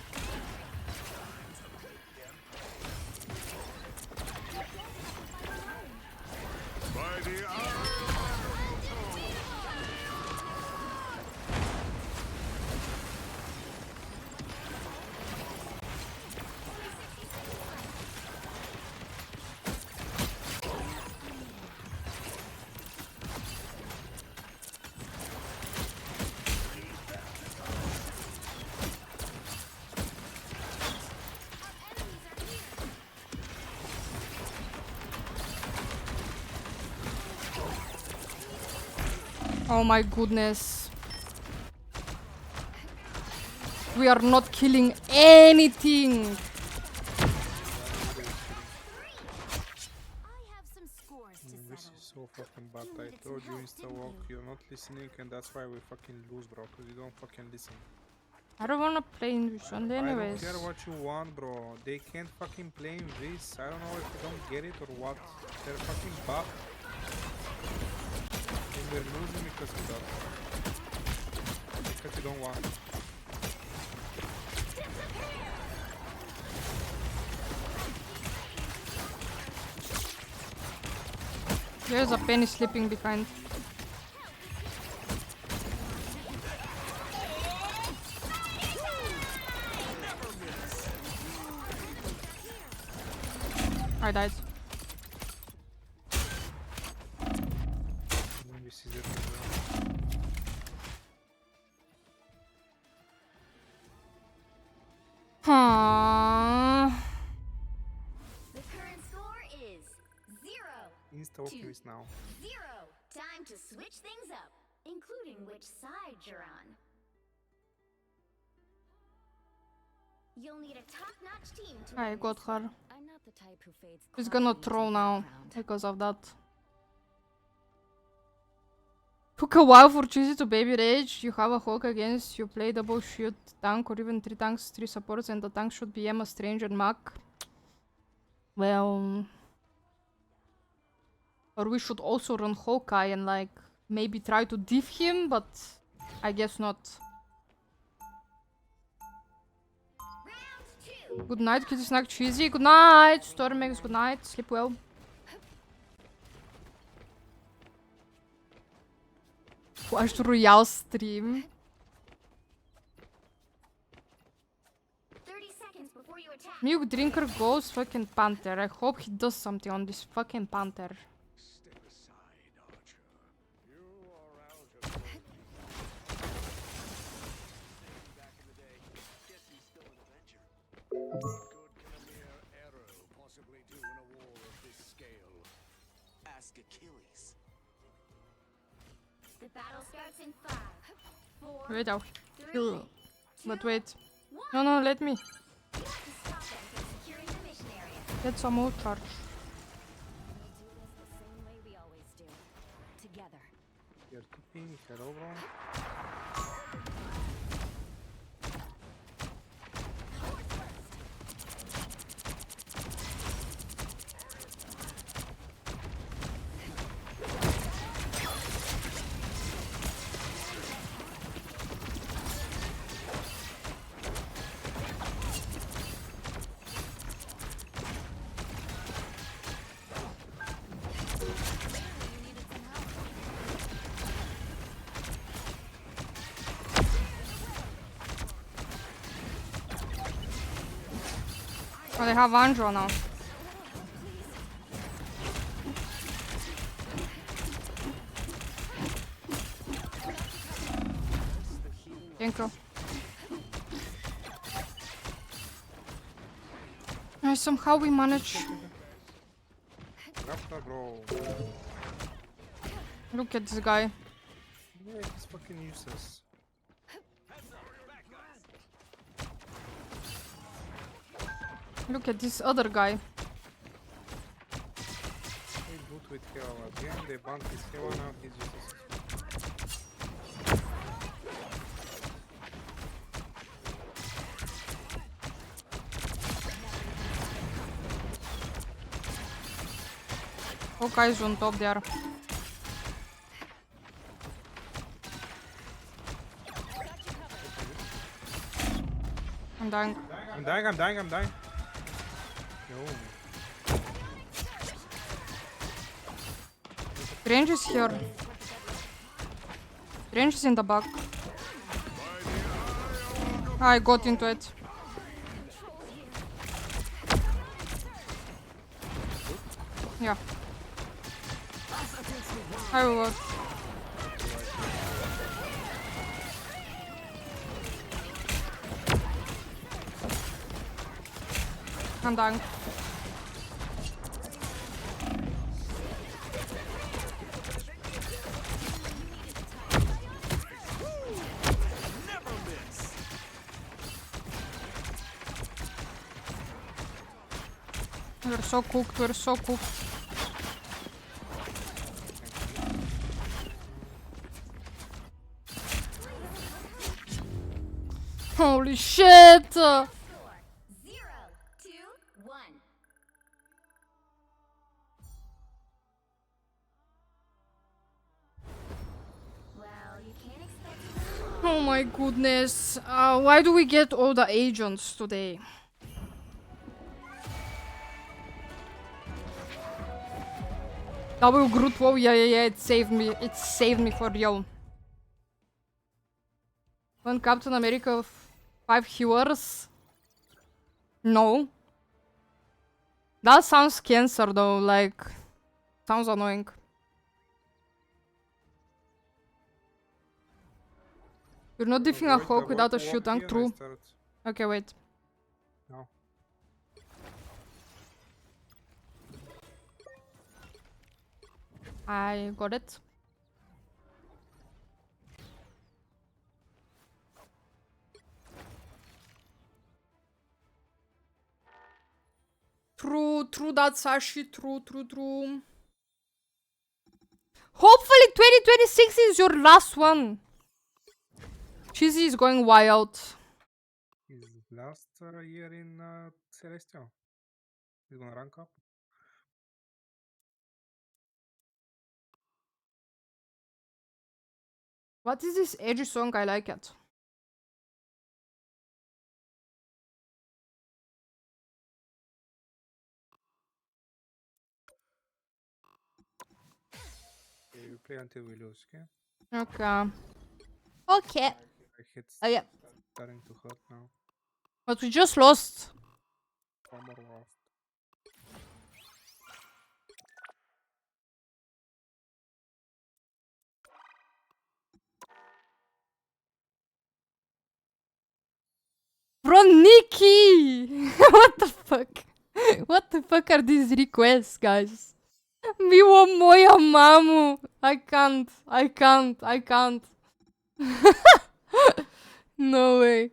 Oh my goodness. We are not killing anything. I have some scores to This settle. is so fucking bad. I told you insta walk, you're not listening, and that's why we fucking lose, bro. Cause you don't fucking listen. I don't wanna play INVIS Sunday I don't anyways. care what you want, bro. They can't fucking play in this. I don't know if you don't get it or what. They're fucking bad. And they're losing because of that. Because you don't want. There's a penny sleeping behind. I died. INVIS is it. Huh. The current score is 0-0. Insta walking is now. Time to switch things up, including which side you're on. You'll need a top-notch team to I win got this her. one. I'm not the type who fades He's gonna quietly into throw the now background. because of that. Took a while for Cheesy to baby rage. You have a Hawk against you, play double shield tank or even 3 tanks, 3 supports, and the tank should be Emma, Strange, and Mac. Well, or we should also run Hawkeye and like maybe try to diff him, but I guess not. Good night, Kitty Snack Cheesy. Good night, Stormex. Good night. Sleep well. Watch Royale stream. 30 seconds before you attack. Milk drinker goes fucking panther. I hope he does something on this fucking panther. Step aside, Archer. You are Alger. Back in the day. Guess he's still an Avenger. What good can a mere arrow possibly do in a war of this scale? Ask Achilles. The battle starts in 5, 4, Wait, I'll 3, heal. But 2, wait. 1. No, let me You have to stop them from securing the mission area. get some more charge. We'll do this the same way we always do. Together. You're keeping. Hello, bro. Oh, they have Anjo now. Thank you. Somehow we manage. Raptor, bro. Look at this guy. Yeah, he's fucking useless. Look at this other guy. He boot with hell again. They banned his hell now. He's useless. Oh, guys on top there. I'm dying. I'm dying. No. Range is here. Range is in the back. I got into it. Yeah. I will. I'm dying. We're so cooked, we're so cooked. Holy shit! 0, 2, 1. Well, you can't expect Oh my goodness. Why do we get all the agents today? Double Groot, whoa, yeah, it saved me. It saved me for real. One Captain America, 5 healers? No. That sounds cancer though, like... Sounds annoying. You're not defing a Hawk without a shield tank, true. Okay, wait. No. I got it. True that, Sashi. True. Hopefully 2026 is your last one. Cheesy is going wild. His last year in Celestial. He's gonna rank up. What is this edgy song? I like it. Okay, we play until we lose, okay? Okay. Okay. My head's Oh yeah. starting to hurt now. But we just lost. Summer lost. Bro, Nikki! What the fuck? What the fuck are these requests, guys? Miło moja mamu! I can't. No way.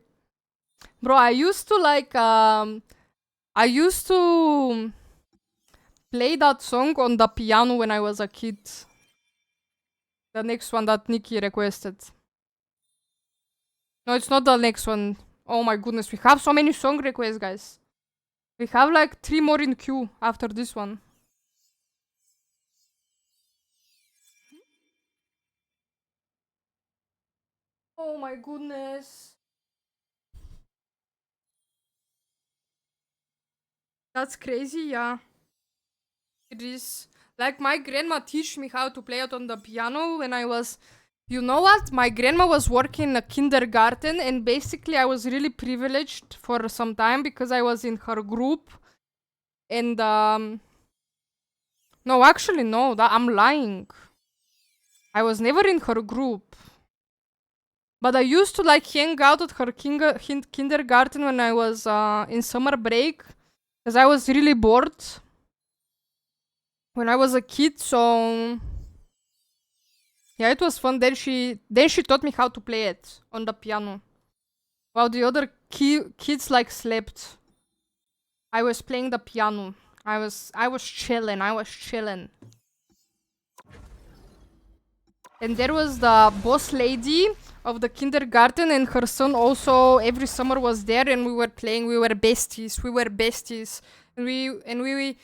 Bro, I used to play that song on the piano when I was a kid. The next one that Nikki requested. No, it's not the next one. Oh my goodness, we have so many song requests, guys. We have like 3 more in queue after this one. Oh my goodness. That's crazy, yeah. It is. Like, my grandma teach me how to play it on the piano when I was... You know what? My grandma was working in a kindergarten, and basically I was really privileged for some time because I was in her group. And, no, actually, no, I'm lying. I was never in her group. But I used to, like, hang out at her kindergarten when I was in summer break. Because I was really bored when I was a kid, so... Yeah, it was fun. Then she taught me how to play it on the piano. While the other kids, like, slept. I was playing the piano. I was chilling. And there was the boss lady of the kindergarten, and her son also every summer was there, and we were playing. We were besties. And we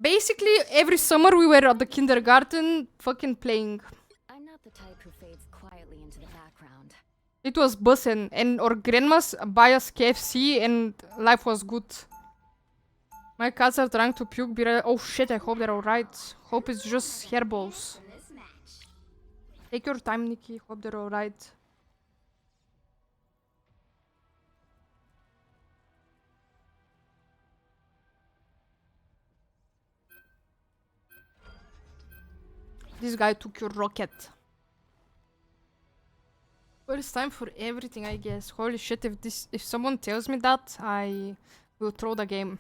basically every summer we were at the kindergarten fucking playing. I'm not the type who fades quietly into the background. It was bussin', and our grandmas buy us KFC, and life was good. My cats are trying to puke. Oh shit, I hope they're alright. Hope it's just hairballs. Take your time, Nikki. Hope they're alright. This guy took your rocket. Well, it's time for everything, I guess. Holy shit, if someone tells me that, I will throw the game.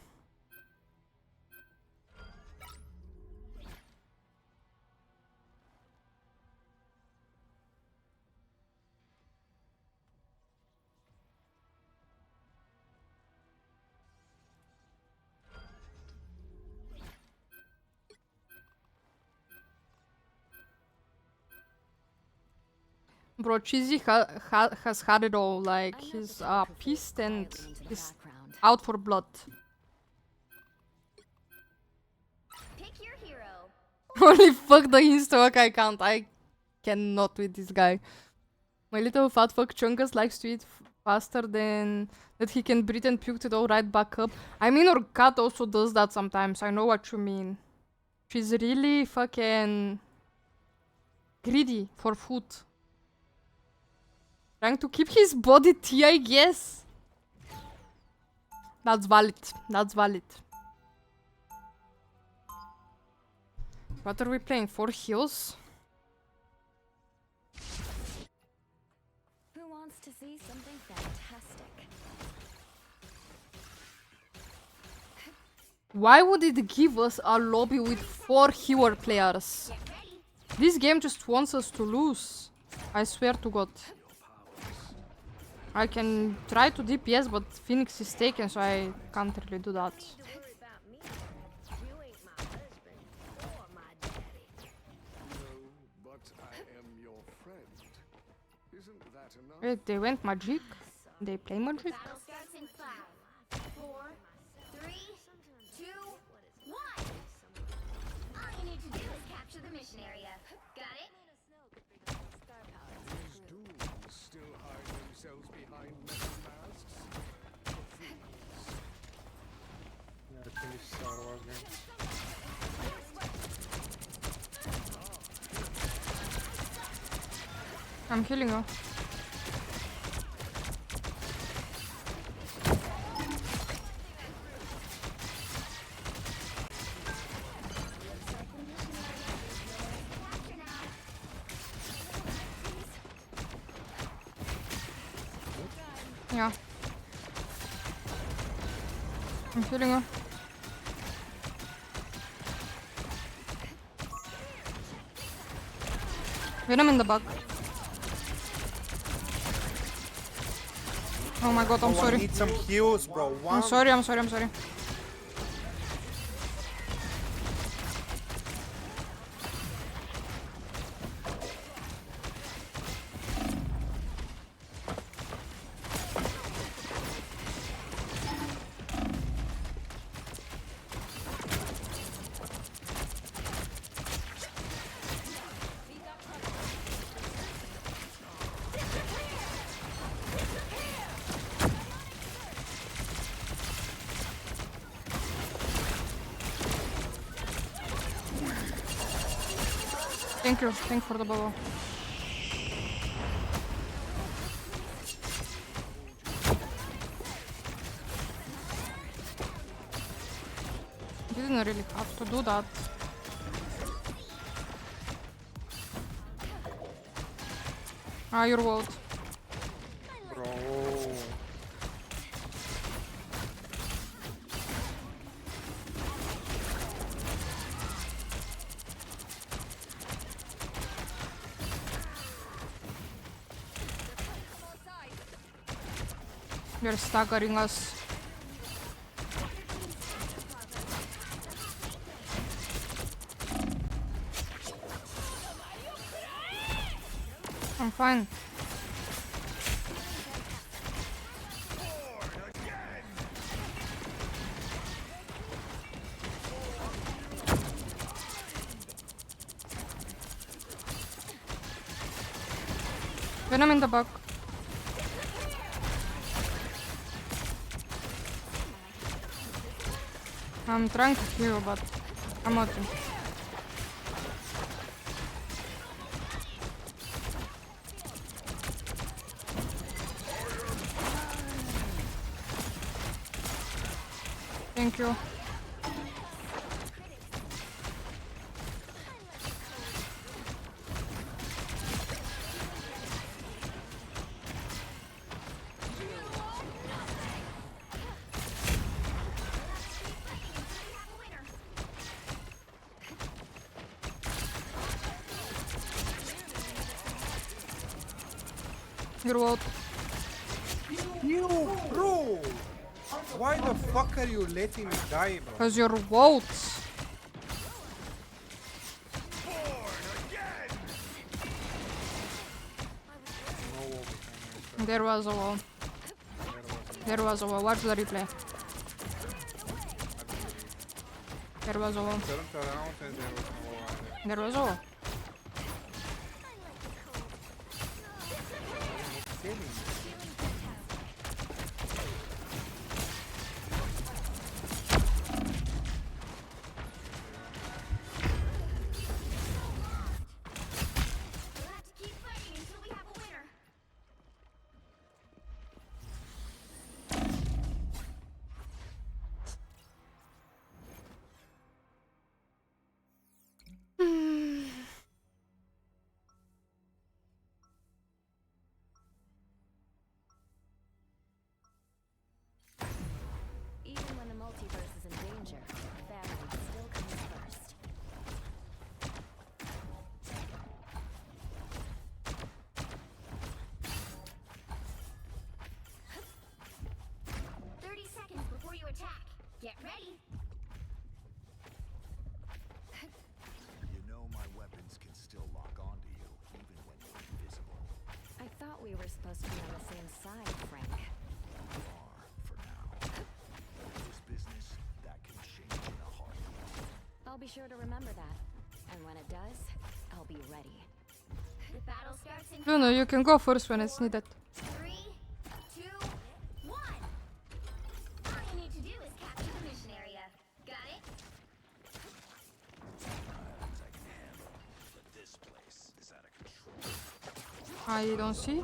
Bro, Cheesy has had it all. Like, he's pissed and he's out for blood. Pick your hero. Holy fuck the insta-walk, I can't. I cannot with this guy. My little fat fuck Chungus likes to eat faster than that he can breathe and puke it all right back up. I mean, our cat also does that sometimes. I know what you mean. She's really fucking greedy for food. Trying to keep his body tea, I guess. That's valid. What are we playing? 4 heals? Who wants to see something fantastic? Why would it give us a lobby with 4 healer players? This game just wants us to lose. I swear to God. I can try to DPS, but Phoenix is taken, so I can't really do that. Wait, they went magic? They play magic? Battle starts in 5, 4, 3, 2, 1. All you need to do is capture the mission area. Got it? These dudes still hide themselves behind metal masks. Yeah, I finished Star Wars game. I'm killing her. Yeah. I'm healing her. Venom in the bug. Oh my god, I'm Oh, I sorry. need some heals, bro. I'm sorry, I'm sorry, I'm sorry. Thank you for the bubble. Didn't really have to do that. Ah, your world. Bro. You're staggering us. I'm fine. Venom in the bug. I'm trying to heal, but I'm not. Thank you. You're out. You, bro! Why the fuck are you letting me die, bro? Cause you're out. There was a wall. There was a wall. Watch the replay. There was a wall. Turned around and there was no wall. There was a wall. Even when the multiverse is in danger, family still comes first. Seconds before you attack. Get ready. You know my weapons can still lock onto you, even when you're invisible. I thought we were supposed to be on the same side, Frank. You are, for now. This business, that can change in a heartbeat. I'll be sure to remember that. And when it does, I'll be ready. The battle starts in No, no, you can go first when it's needed. 3, 2, 1. All you need to do is capture the mission area. Got it? As I can handle, but this place is out of control. I don't see.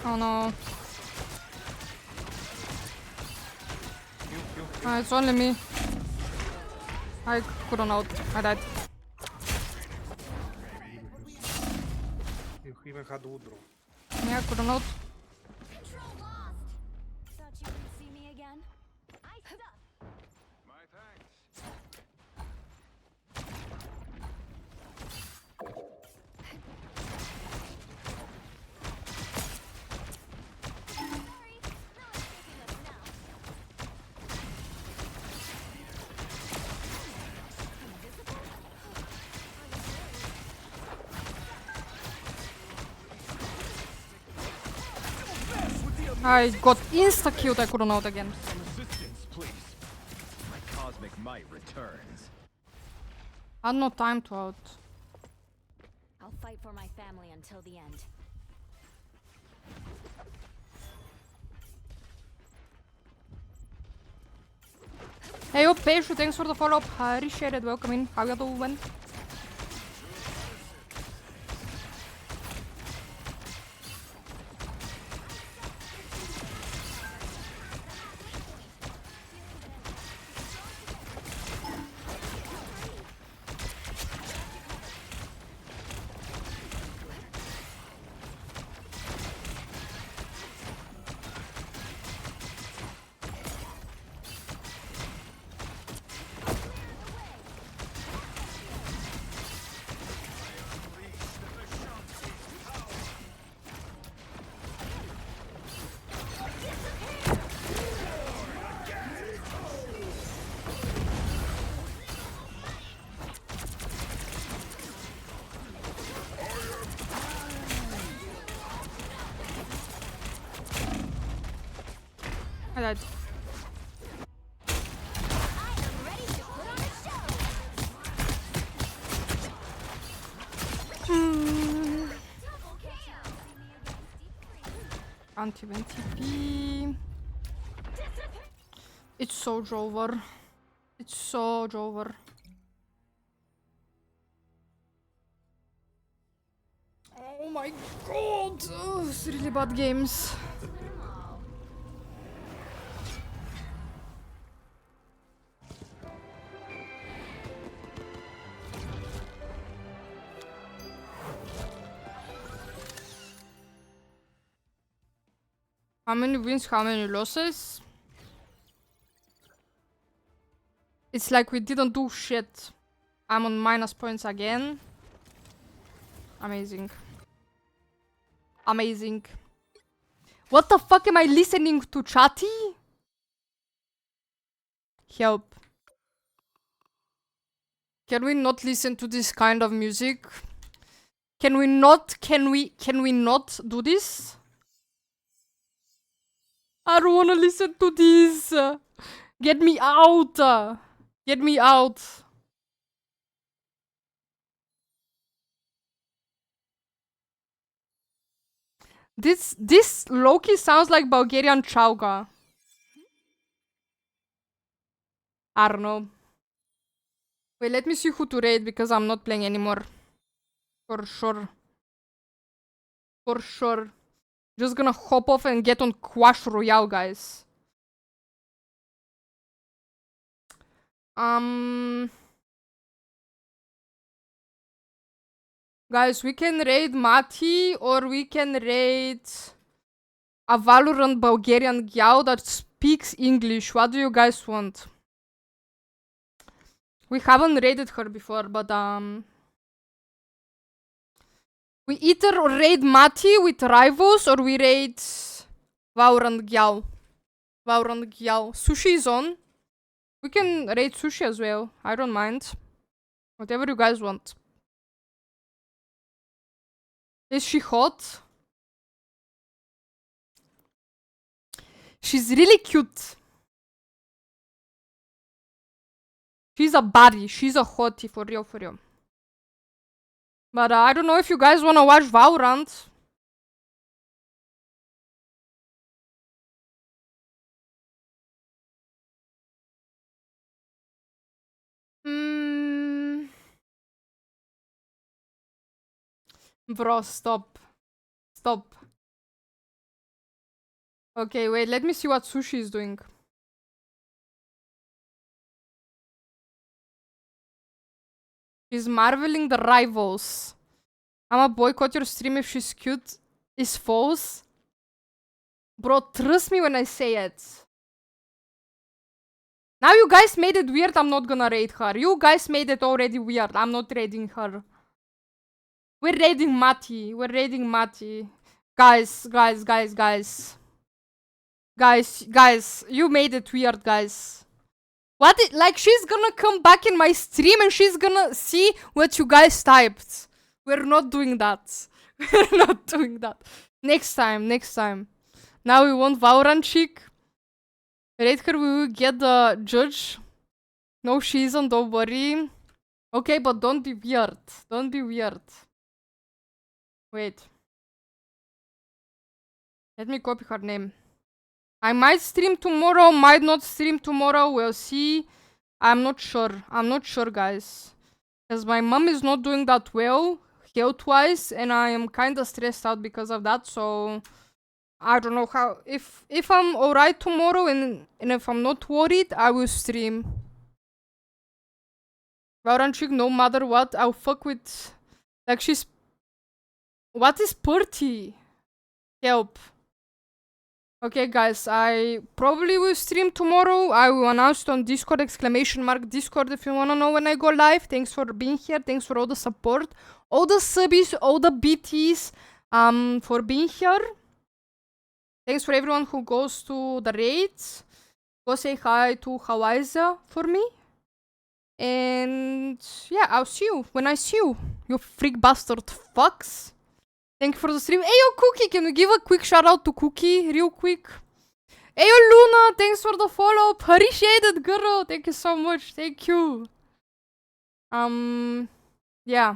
Oh no. It's only me. I couldn't out. I died. You even had wood, bro. Yeah, I couldn't out. Control lost. Thought you wouldn't see me again. I suck. My thanks. Sorry, not taking us now. I got insta-killed, I couldn't out again. Resistance, please. My cosmic might returns. I had no time to out. I'll fight for my family until the end. Hey yo, Peshu, thanks for the follow-up. Appreciate it, welcome in. How you doing? I died. Can't even TP. It's so Jover. It's so Jover. Oh my god! Oh, it's really bad games. How many wins, how many losses? It's like we didn't do shit. I'm on minus points again. Amazing. Amazing. What the fuck am I listening to, chatty? Help. Can we not listen to this kind of music? Can we not do this? I don't wanna listen to this. Get me out. Get me out. This Loki sounds like Bulgarian chauga. I don't know. Wait, let me see who to raid because I'm not playing anymore. For sure. For sure. Just gonna hop off and get on Clash Royale, guys. Guys, we can raid Mati or we can raid a Valorant Bulgarian gal that speaks English. What do you guys want? We haven't raided her before, but we either raid Mati with rivals or we raid Valorant gal. Valorant gal. Sushi is on. We can raid Sushi as well. I don't mind. Whatever you guys want. Is she hot? She's really cute. She's a baddie. She's a hottie, for real, for real. But I don't know if you guys wanna watch Valorant. Bro, stop. Stop. Okay, wait, let me see what Sushi is doing. She's marveling the rivals. I'ma boycott your stream if she's cute. Is false. Bro, trust me when I say it. Now you guys made it weird, I'm not gonna raid her. You guys made it already weird, I'm not raiding her. We're raiding Mati. We're raiding Mati. Guys, you made it weird, guys. What? Like, she's gonna come back in my stream and she's gonna see what you guys typed. We're not doing that. We're not doing that. Next time. Now we want Valorant chick. Raid her, we will get the judge. No, she isn't, don't worry. Okay, but don't be weird. Don't be weird. Wait. Let me copy her name. I might stream tomorrow, might not stream tomorrow, we'll see. I'm not sure, guys. Because my mom is not doing that well, health-wise, and I am kinda stressed out because of that, so... I don't know how... If I'm alright tomorrow and if I'm not worried, I will stream. Valorant chick, no matter what, I'll fuck with... Like, she's... What is Purty? Help. Okay, guys, I probably will stream tomorrow. I will announce it on Discord, !Discord if you wanna know when I go live. Thanks for being here. Thanks for all the support. All the subbies, all the BTs, for being here. Thanks for everyone who goes to the raids. Go say hi to Hawaiza for me. And yeah, I'll see you when I see you, you freak bastard fucks. Thank you for the stream. Ayo, Cookie, can we give a quick shout out to Cookie real quick? Ayo, Luna, thanks for the follow. Appreciate it, girl. Thank you so much. Thank you. Yeah.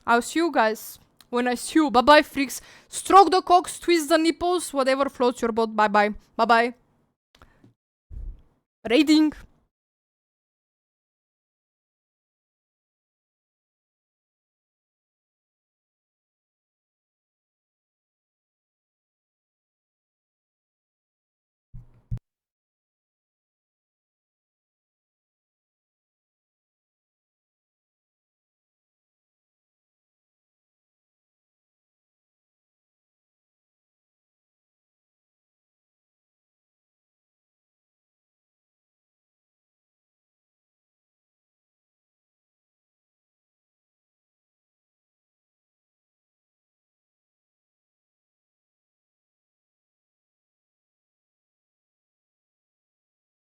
I'll see you guys when I see you. Bye-bye, freaks. Stroke the cocks, twist the nipples, whatever floats your boat. Bye-bye. Bye-bye. Raiding.